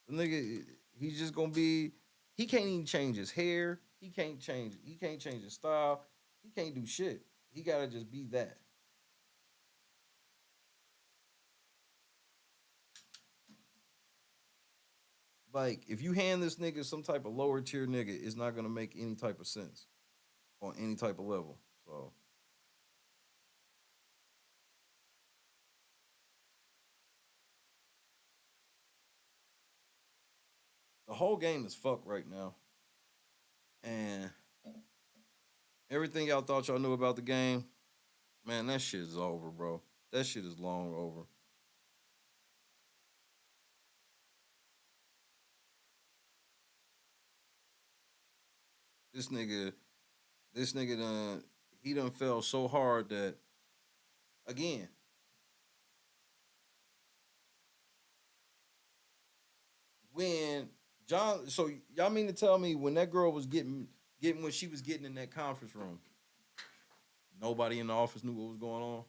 The nigga, he's just gonna be. He can't even change his hair. He can't change his style. He can't do shit. He gotta just be that. Like, if you hand this nigga some type of lower tier nigga, it's not gonna make any type of sense on any type of level. So. The whole game is fucked right now. And everything y'all thought y'all knew about the game, man, that shit is over, bro. That shit is long over. This nigga done fell so hard that, again, when John, so y'all mean to tell me when that girl was getting what she was getting in that conference room, nobody in the office knew what was going on?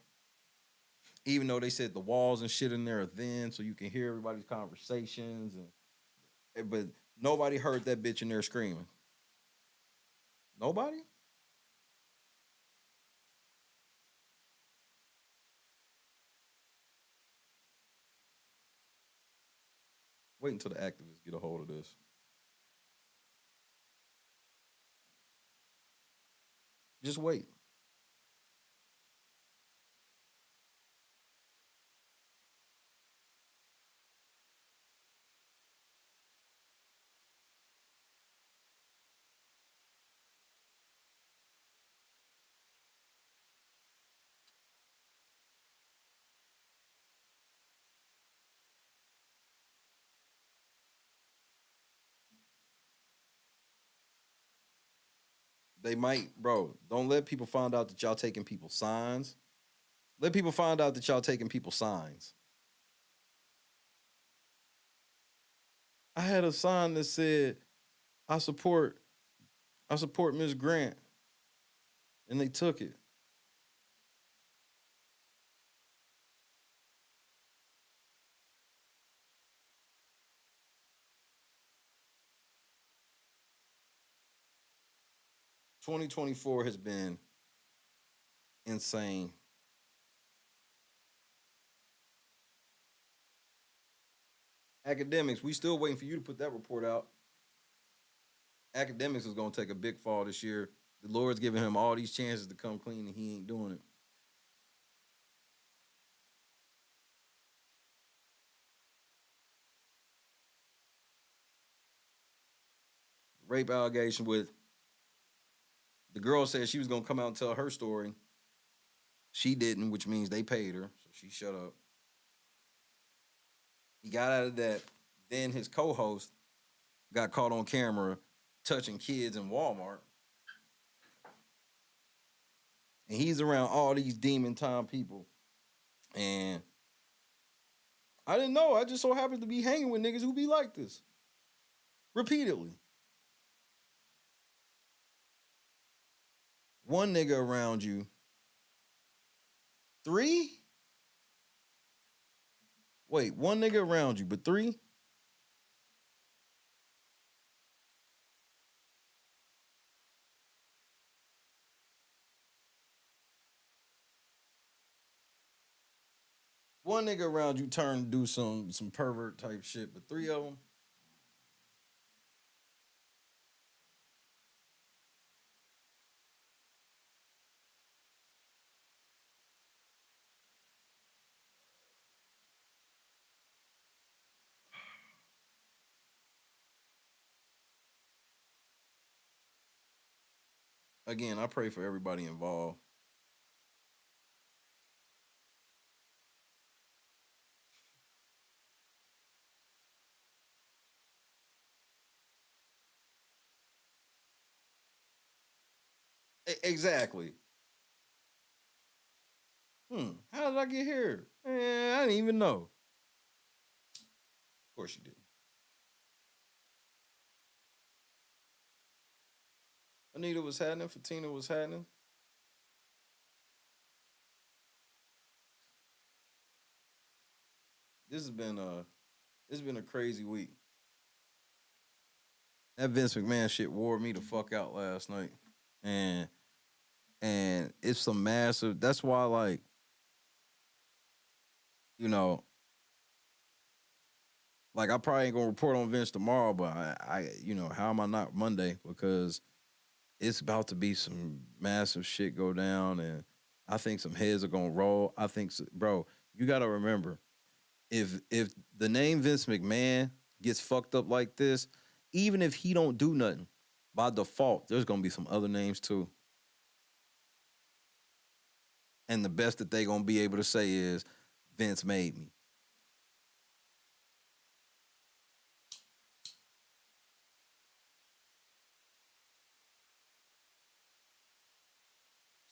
Even though they said the walls and shit in there are thin so you can hear everybody's conversations, but nobody heard that bitch in there screaming. Nobody? Wait until the activists get a hold of this. Just wait. They might, bro. Don't let people find out that y'all taking people's signs. Let people find out that y'all taking people's signs. I had a sign that said, I support Miss Grant. And they took it. "2024 has been insane. Academics, we still waiting for you to put that report out. Academics is going to take a big fall this year. The Lord's giving him all these chances to come clean, and he ain't doing it. Rape allegation with the girl said she was going to come out and tell her story. She didn't, which means they paid her, so she shut up. He got out of that. Then his co-host got caught on camera touching kids in Walmart. And he's around all these demon time people. And I didn't know. I just so happened to be hanging with niggas who be like this. Repeatedly. One nigga around you. 3? Wait, one nigga around you, but 3? One nigga around you turned to do some pervert type shit, but 3 of them. Again, I pray for everybody involved. Exactly. How did I get here? I didn't even know. Of course you didn't. Anita was happening. Fatina was happening. This has been a crazy week. That Vince McMahon shit wore me the fuck out last night. And it's some massive, that's why, like, you know, like, I probably ain't gonna report on Vince tomorrow, but I you know, how am I not Monday? Because it's about to be some massive shit go down, and I think some heads are gonna roll. I think, bro, you gotta remember, if the name Vince McMahon gets fucked up like this, even if he don't do nothing, by default, there's gonna be some other names too. And the best that they gonna be able to say is, Vince made me.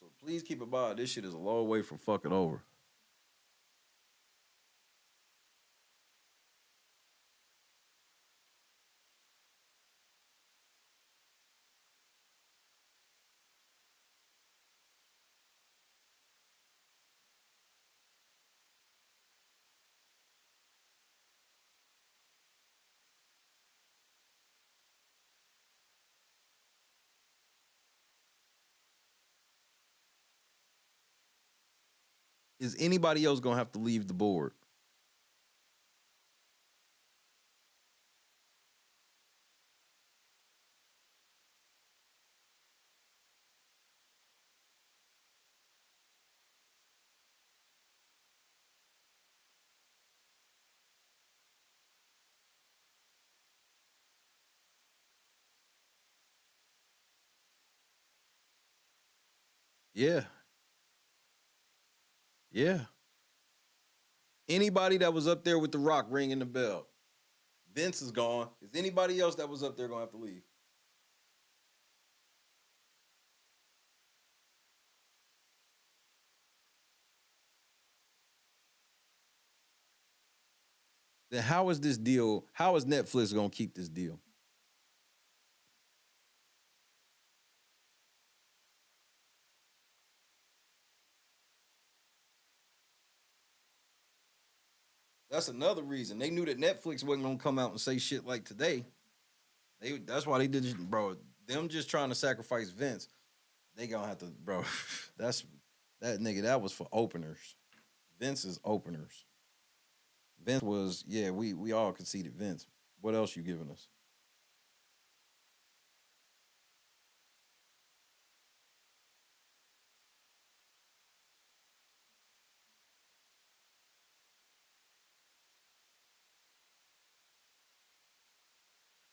So please keep in mind, this shit is a long way from fucking over. Is anybody else gonna have to leave the board? Yeah. Yeah. Anybody that was up there with The Rock ringing the bell. Vince is gone. Is anybody else that was up there gonna have to leave? Then how is this deal? How is Netflix gonna keep this deal? That's another reason. They knew that Netflix wasn't gonna come out and say shit like today. That's why they did it, bro. Them just trying to sacrifice Vince. They gonna have to, bro. That nigga, that was for openers. Vince is openers. Vince was, yeah, we all conceded Vince. What else you giving us?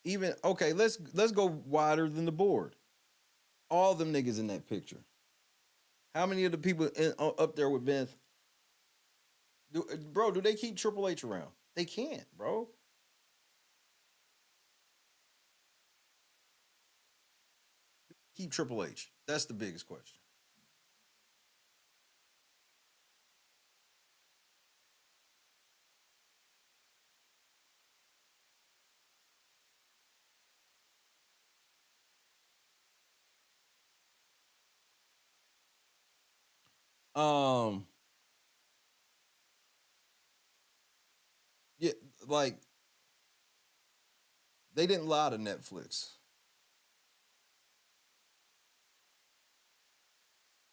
Even okay, let's go wider than the board. All them niggas in that picture. How many of the people up there with Vince? Do they keep Triple H around? They can't, bro. Keep Triple H. That's the biggest question. Yeah, like they didn't lie to Netflix.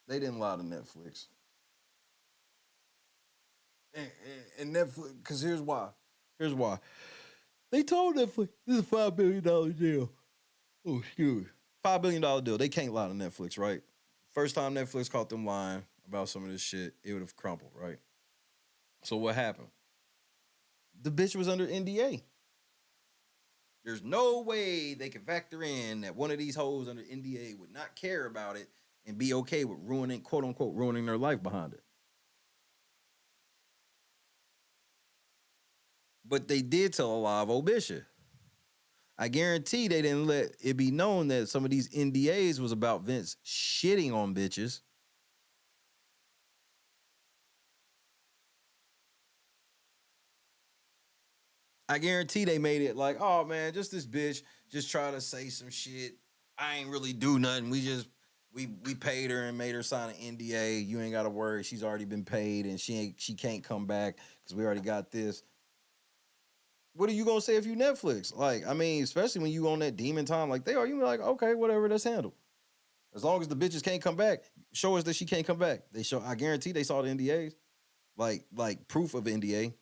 They didn't lie to Netflix. And Netflix, because here's why. Here's why. They told Netflix this is a $5 billion deal. Oh, excuse me. $5 billion deal. They can't lie to Netflix, right? First time Netflix caught them lying about some of this shit, it would have crumpled, right? So what happened? The bitch was under NDA. There's no way they could factor in that one of these hoes under NDA would not care about it and be okay with ruining, quote unquote, ruining their life behind it. But they did tell a lie of old Bishop. I guarantee they didn't let it be known that some of these NDAs was about Vince shitting on bitches. I guarantee they made it like, oh man, just this bitch just try to say some shit. I ain't really do nothing. We paid her and made her sign an NDA. You ain't gotta worry. She's already been paid and she can't come back because we already got this. What are you gonna say if you Netflix? Like, I mean, especially when you on that demon time like they are, you be like, okay, whatever, that's handled. As long as the bitches can't come back, show us that she can't come back. I guarantee they saw the NDAs. Like proof of NDA.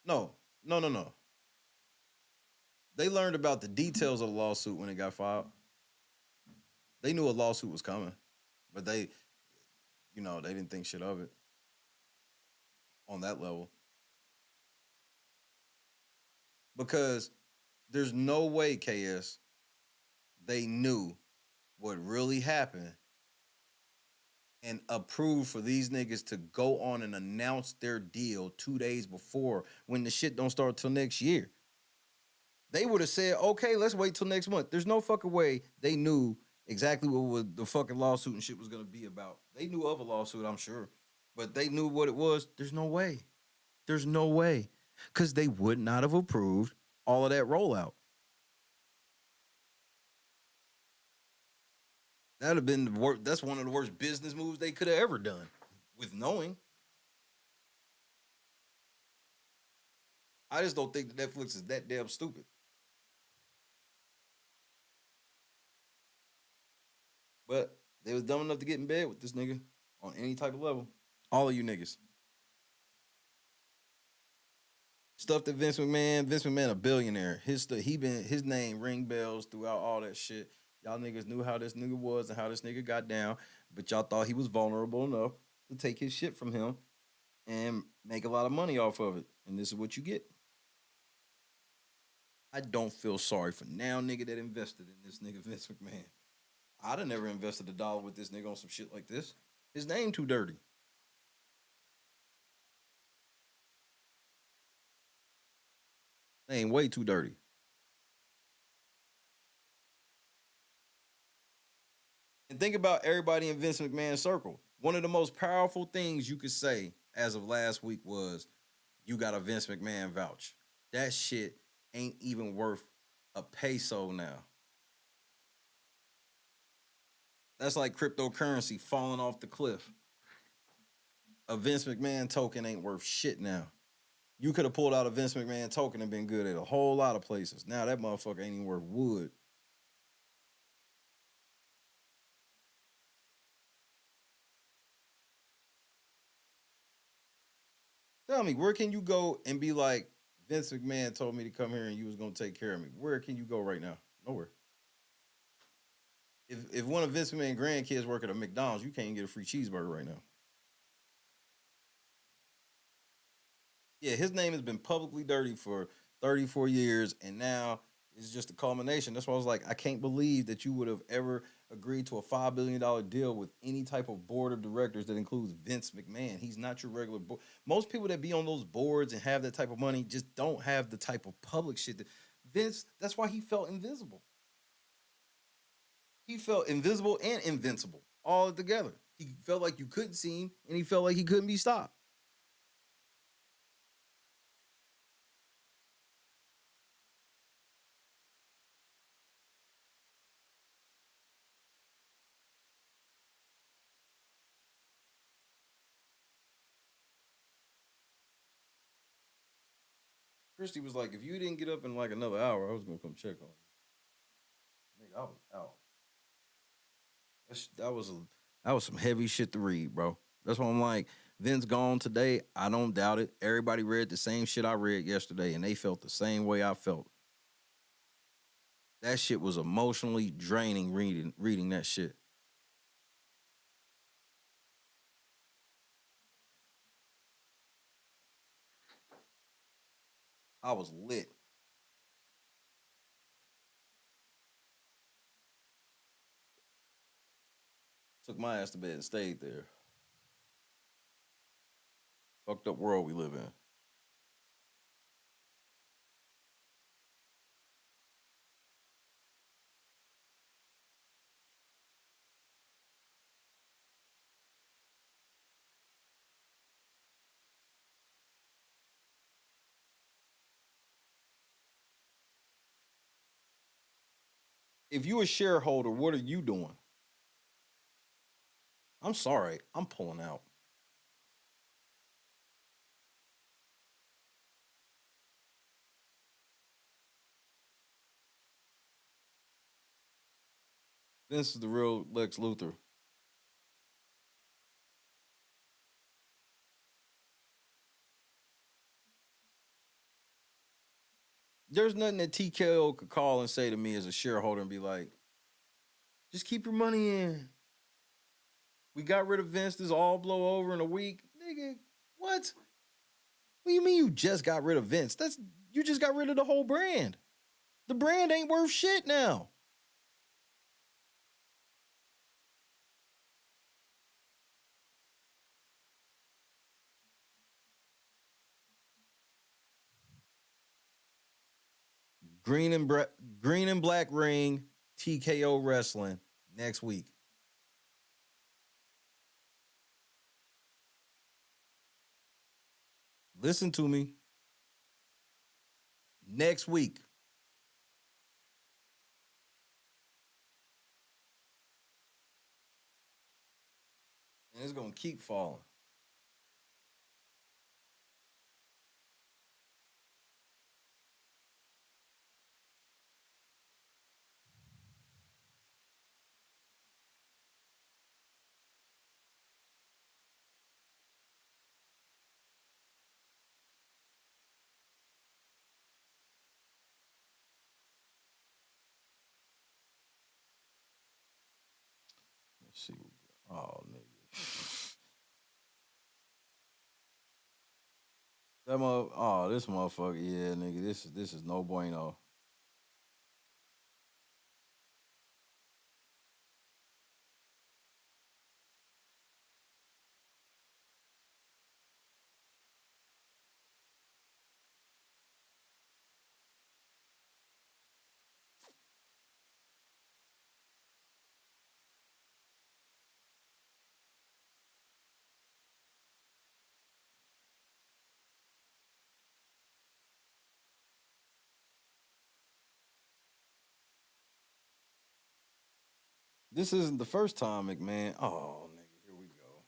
No. They learned about the details of the lawsuit when it got filed. They knew a lawsuit was coming, but they didn't think shit of it on that level. Because there's no way, KS, they knew what really happened and approved for these niggas to go on and announce their deal 2 days before when the shit don't start till next year. They would have said, okay, let's wait till next month. There's no fucking way they knew exactly what the fucking lawsuit and shit was going to be about. They knew of a lawsuit, I'm sure, but they knew what it was. There's no way. There's no way. Because they would not have approved all of that rollout. That'd have been the worst. That's one of the worst business moves they could have ever done with knowing. I just don't think that Netflix is that damn stupid. But they was dumb enough to get in bed with this nigga on any type of level. All of you niggas. Stuff that Vince McMahon a billionaire. His name ring bells throughout all that shit. Y'all niggas knew how this nigga was and how this nigga got down, but y'all thought he was vulnerable enough to take his shit from him and make a lot of money off of it. And this is what you get. I don't feel sorry for now nigga that invested in this nigga Vince McMahon. I'd have never invested $1 with this nigga on some shit like this. His name too dirty. Name way too dirty. And think about everybody in Vince McMahon's circle. One of the most powerful things you could say as of last week was, you got a Vince McMahon vouch. That shit ain't even worth a peso now. That's like cryptocurrency falling off the cliff. A Vince McMahon token ain't worth shit now. You could have pulled out a Vince McMahon token and been good at a whole lot of places. Now that motherfucker ain't even worth wood. Tell me, where can you go and be like, Vince McMahon told me to come here and you was gonna take care of me? Where can you go right now? Nowhere. If one of Vince McMahon's grandkids work at a McDonald's, you can't get a free cheeseburger right now. Yeah, his name has been publicly dirty for 34 years, and now it's just a culmination. That's why I was like, I can't believe that you would have ever agreed to a $5 billion deal with any type of board of directors that includes Vince McMahon. He's not your regular board. Most people that be on those boards and have that type of money just don't have the type of public shit that Vince, that's why he felt invisible. He felt invisible and invincible all together. He felt like you couldn't see him, and he felt like he couldn't be stopped. Christy was like, if you didn't get up in like another hour, I was gonna come check on you. Nigga, I was out. That was some heavy shit to read, bro. That's why I'm like, Vince gone today. I don't doubt it. Everybody read the same shit I read yesterday, and they felt the same way I felt. That shit was emotionally draining reading that shit. I was lit. Took my ass to bed and stayed there. Fucked up world we live in. If you a shareholder, what are you doing? I'm sorry, I'm pulling out. Vince is the real Lex Luthor. There's nothing that TKO could call and say to me as a shareholder and be like, just keep your money in. We got rid of Vince, this all blow over in a week. Nigga, what? What do you mean you just got rid of Vince? You just got rid of the whole brand. The brand ain't worth shit now. Green and black ring, TKO wrestling next week. Listen to me. Next week. And it's going to keep falling. Let's see. Oh, nigga. This motherfucker. Yeah, nigga. This is no bueno. This isn't the first time, McMahon. Oh, nigga, here we go.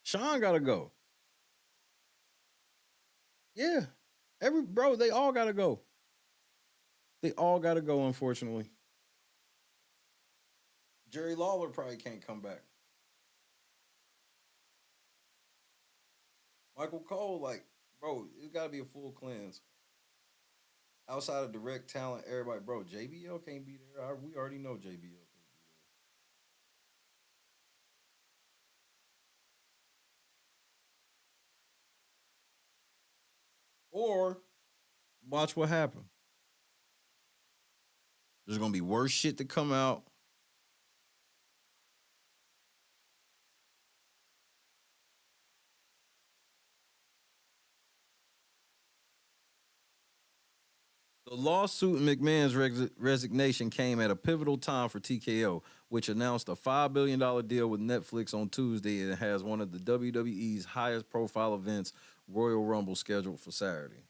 Sean gotta go. Yeah. They all gotta go. They all gotta go, unfortunately. Jerry Lawler probably can't come back. Michael Cole, like, bro, it's got to be a full cleanse. Outside of direct talent, everybody, bro, JBL can't be there. We already know JBL can't be there. Or watch what happened. There's gonna be worse shit to come out. The lawsuit and McMahon's resignation came at a pivotal time for TKO, which announced a $5 billion deal with Netflix on Tuesday and has one of the WWE's highest profile events, Royal Rumble, scheduled for Saturday.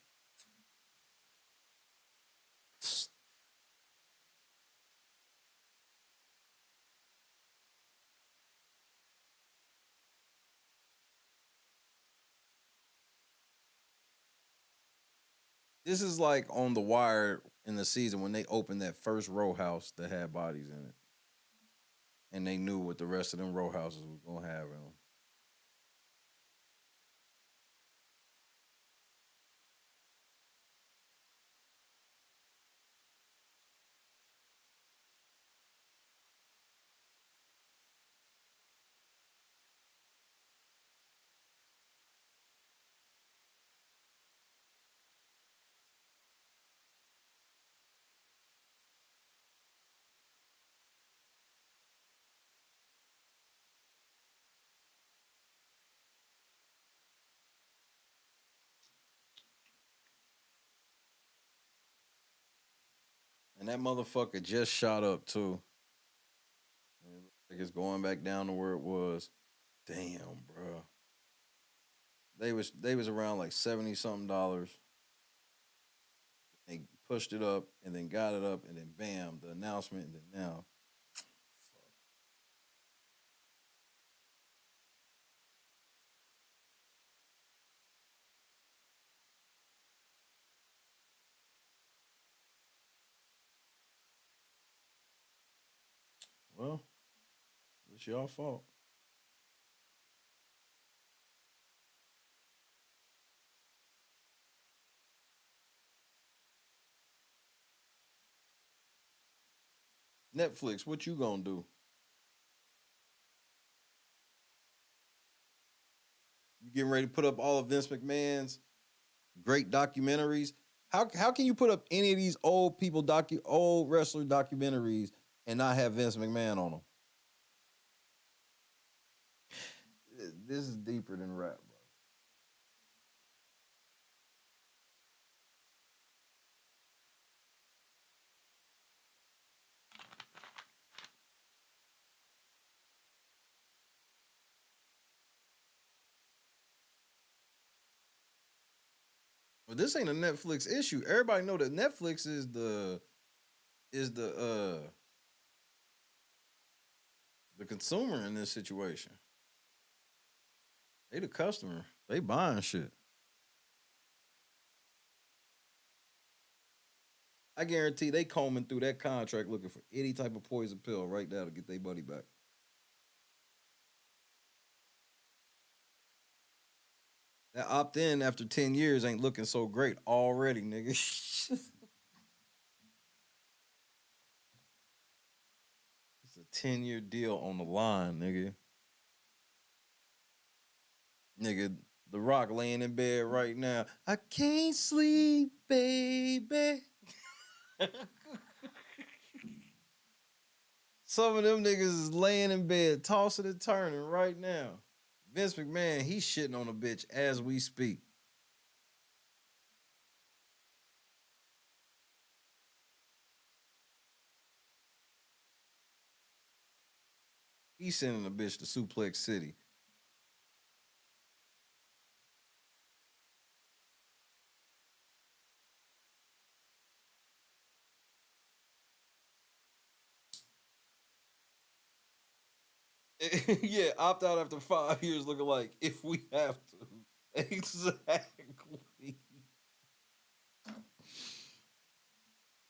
This is like on The Wire in the season when they opened that first row house that had bodies in it. And they knew what the rest of them row houses was going to have in them. And that motherfucker just shot up too. Like it's going back down to where it was. Damn, bro. They was around like $70-something. They pushed it up and then got it up and then bam, the announcement and then now. Well, it's y'all fault. Netflix, what you gonna do? You getting ready to put up all of Vince McMahon's great documentaries? How can you put up any of these old people old wrestler documentaries and not have Vince McMahon on them? This is deeper than rap, bro. But this ain't a Netflix issue. Everybody know that Netflix is the consumer in this situation. They the customer. They buying shit. I guarantee they combing through that contract looking for any type of poison pill right now to get their money back. That opt-in after 10 years ain't looking so great already, nigga. It's a 10-year deal on the line, nigga. Nigga, The Rock laying in bed right now. I can't sleep, baby. Some of them niggas is laying in bed, tossing and turning right now. Vince McMahon, he's shitting on a bitch as we speak. He's sending a bitch to Suplex City. Yeah, opt out after 5 years looking like if we have to. Exactly.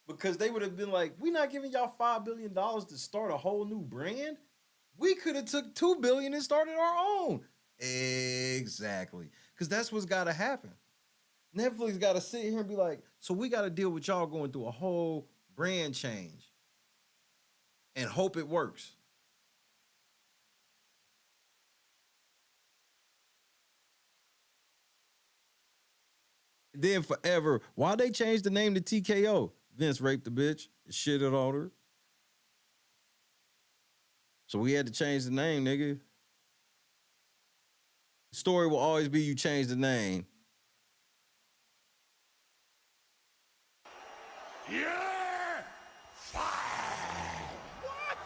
Because they would have been like, we not giving y'all $5 billion to start a whole new brand. We could have took $2 billion and started our own. Exactly. Because that's what's got to happen. Netflix got to sit here and be like, so we got to deal with y'all going through a whole brand change and hope it works. Then forever, why they changed the name to TKO? Vince raped the bitch, shitted on her. So we had to change the name, nigga. The story will always be you change the name. Yeah! Fire! What?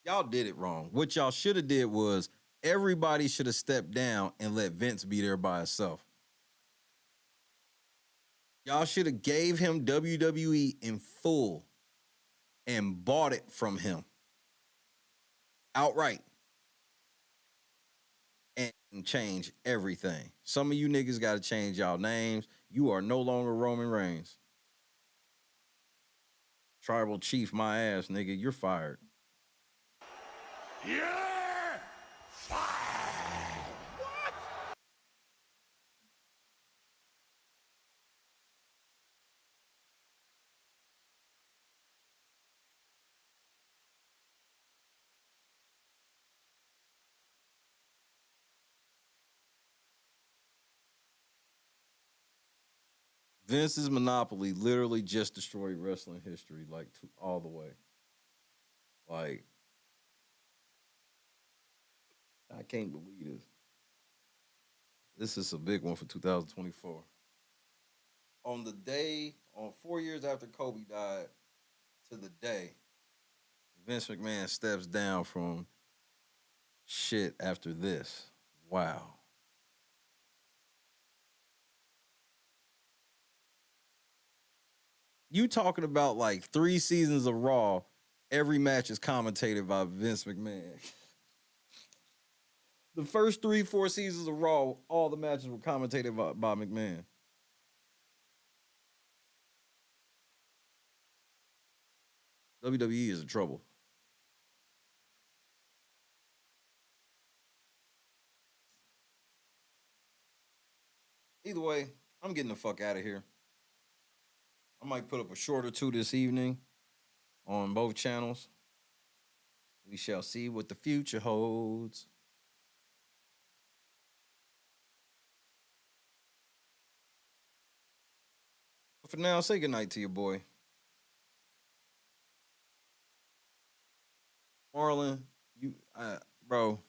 Y'all did it wrong. What y'all should have did was everybody should have stepped down and let Vince be there by himself. Y'all should have gave him WWE in full and bought it from him outright and change everything. Some of you niggas got to change y'all names. You are no longer Roman Reigns. Tribal chief, my ass, nigga. You're fired. Yeah! Fire! What? Vince's monopoly literally just destroyed wrestling history, like all the way. Like, I can't believe this. This is a big one for 2024. On 4 years after Kobe died, to the day, Vince McMahon steps down from shit after this. Wow. You talking about like 3 seasons of Raw, every match is commentated by Vince McMahon. The first 3-4 seasons of Raw, all the matches were commentated by McMahon. WWE is in trouble. Either way, I'm getting the fuck out of here. I might put up a short or two this evening on both channels. We shall see what the future holds. But for now, say goodnight to your boy. Marlon, bro,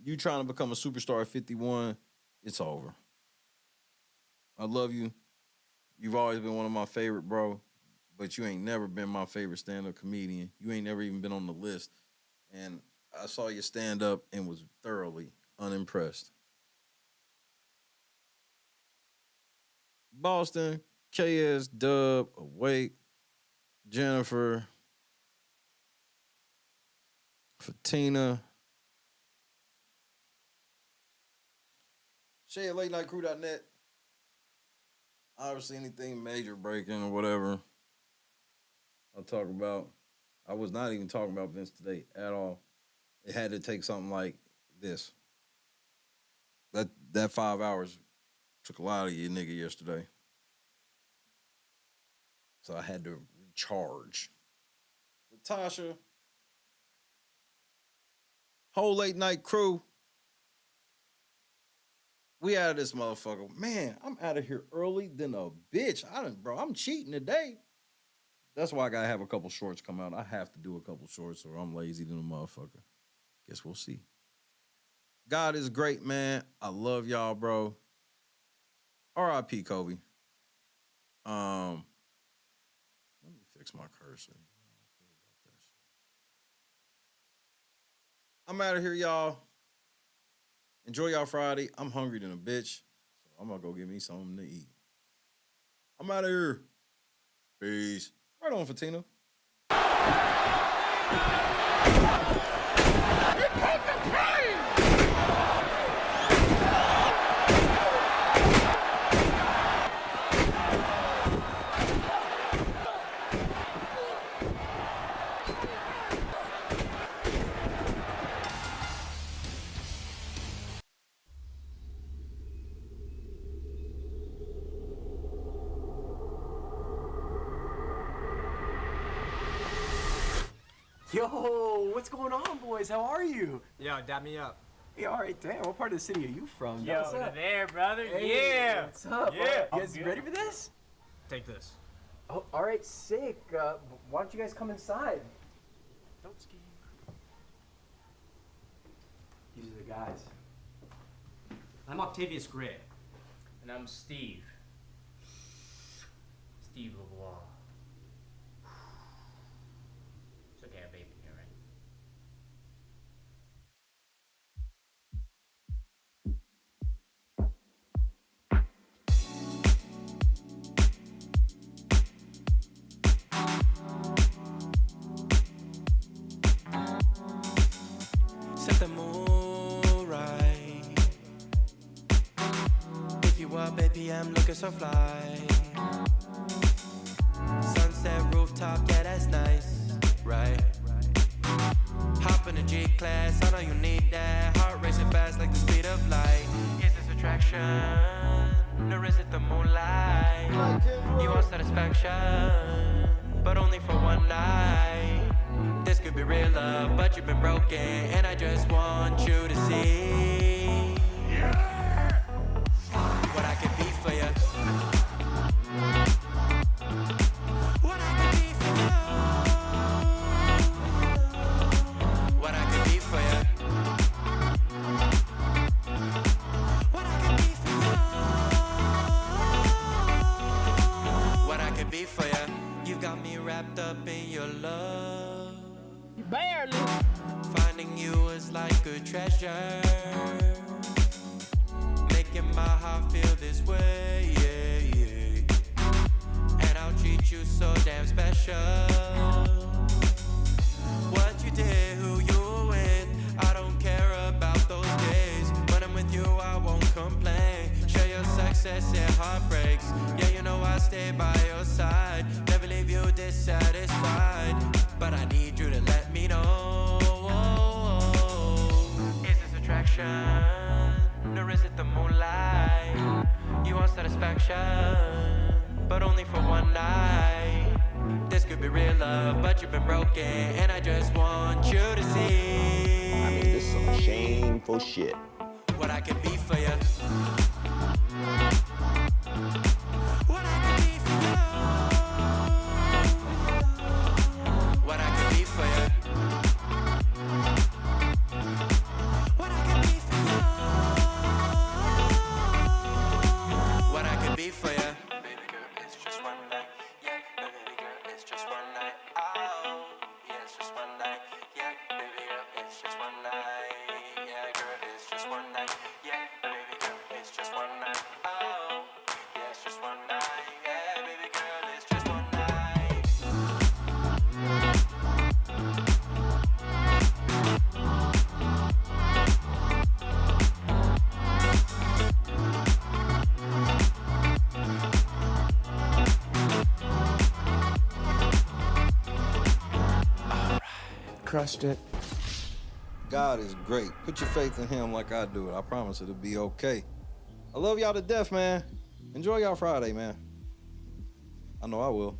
you trying to become a superstar at 51, it's over. I love you. You've always been one of my favorite, bro, but you ain't never been my favorite stand-up comedian. You ain't never even been on the list. And I saw you stand up and was thoroughly unimpressed. Boston, KS, Dub, Awake, Jennifer, Fatina, Shay at LateNightCrew.net. Obviously, anything major breaking or whatever I'll talk about. I was not even talking about Vince today at all. It had to take something like this. That 5 hours took a lot of you nigga yesterday. So I had to recharge. Natasha, whole late night crew. We out of this motherfucker. Man, I'm out of here early than a bitch. I'm cheating today. That's why I gotta have a couple shorts come out. I have to do a couple shorts or I'm lazy than a motherfucker. Guess we'll see. God is great, man. I love y'all, bro. R.I.P. Kobe. Let me fix my cursor. I'm out of here, y'all. Enjoy y'all Friday. I'm hungry than a bitch, so I'm gonna go get me something to eat. I'm out of here. Peace. Right on, Fatina. Yo, what's going on, boys? How are you? Yo, dab me up. Hey, all right, damn. What part of the city are you from? Yo, what's up? there, brother. Hey, Yeah. What's up? Yeah. You guys ready for this? Take this. Oh, all right, sick. Why don't you guys come inside? Don't ski. These are the guys. I'm Octavius Gray. And I'm Steve. Steve LeVois. It's okay, I have bacon here, right? Set the mood right. If you are, baby, I'm looking so fly. Sunset rooftop, yeah, that's nice, right? Hop in the G-Class, I know you need that. Heart racing fast like the speed of light. Is this attraction, or is it the moonlight? You want satisfaction, but only for one night. This could be real love, but you've been broken, and I just want you to see what I can be for you. What I can be for you. What I can be for you. What I can be for you. What I can be for you. You got me wrapped up in your love. Barely. Finding you is like a treasure. Making my heart feel this way, yeah, yeah. And I'll treat you so damn special. What you did, who you were with, I don't care about those days. When I'm with you, I won't complain. Share your success and heartbreaks. Yeah, you know I stay by your side. Never leave you dissatisfied. But I need you to let me know. Is this attraction, or is it the moonlight? You want satisfaction, but only for one night. This could be real love, but you've been broken, and I just want you to see. I mean, this is some shameful shit. What I can be for you. What I can be for you. What I can be for you. What I can be for you. Baby girl, it's just one night. Yeah, baby girl, it's just one night. Oh, yeah, it's just one night. Yeah, baby girl, it's just one night. Yeah, girl, it's just one night. Yeah, baby girl, it's just one night. Oh, yeah, it's just one night. Yeah, baby girl, it's just one night. Crushed it. God is great. Put your faith in him like I do. I promise it'll be okay. I love y'all to death, man. Enjoy y'all Friday, man. I know I will.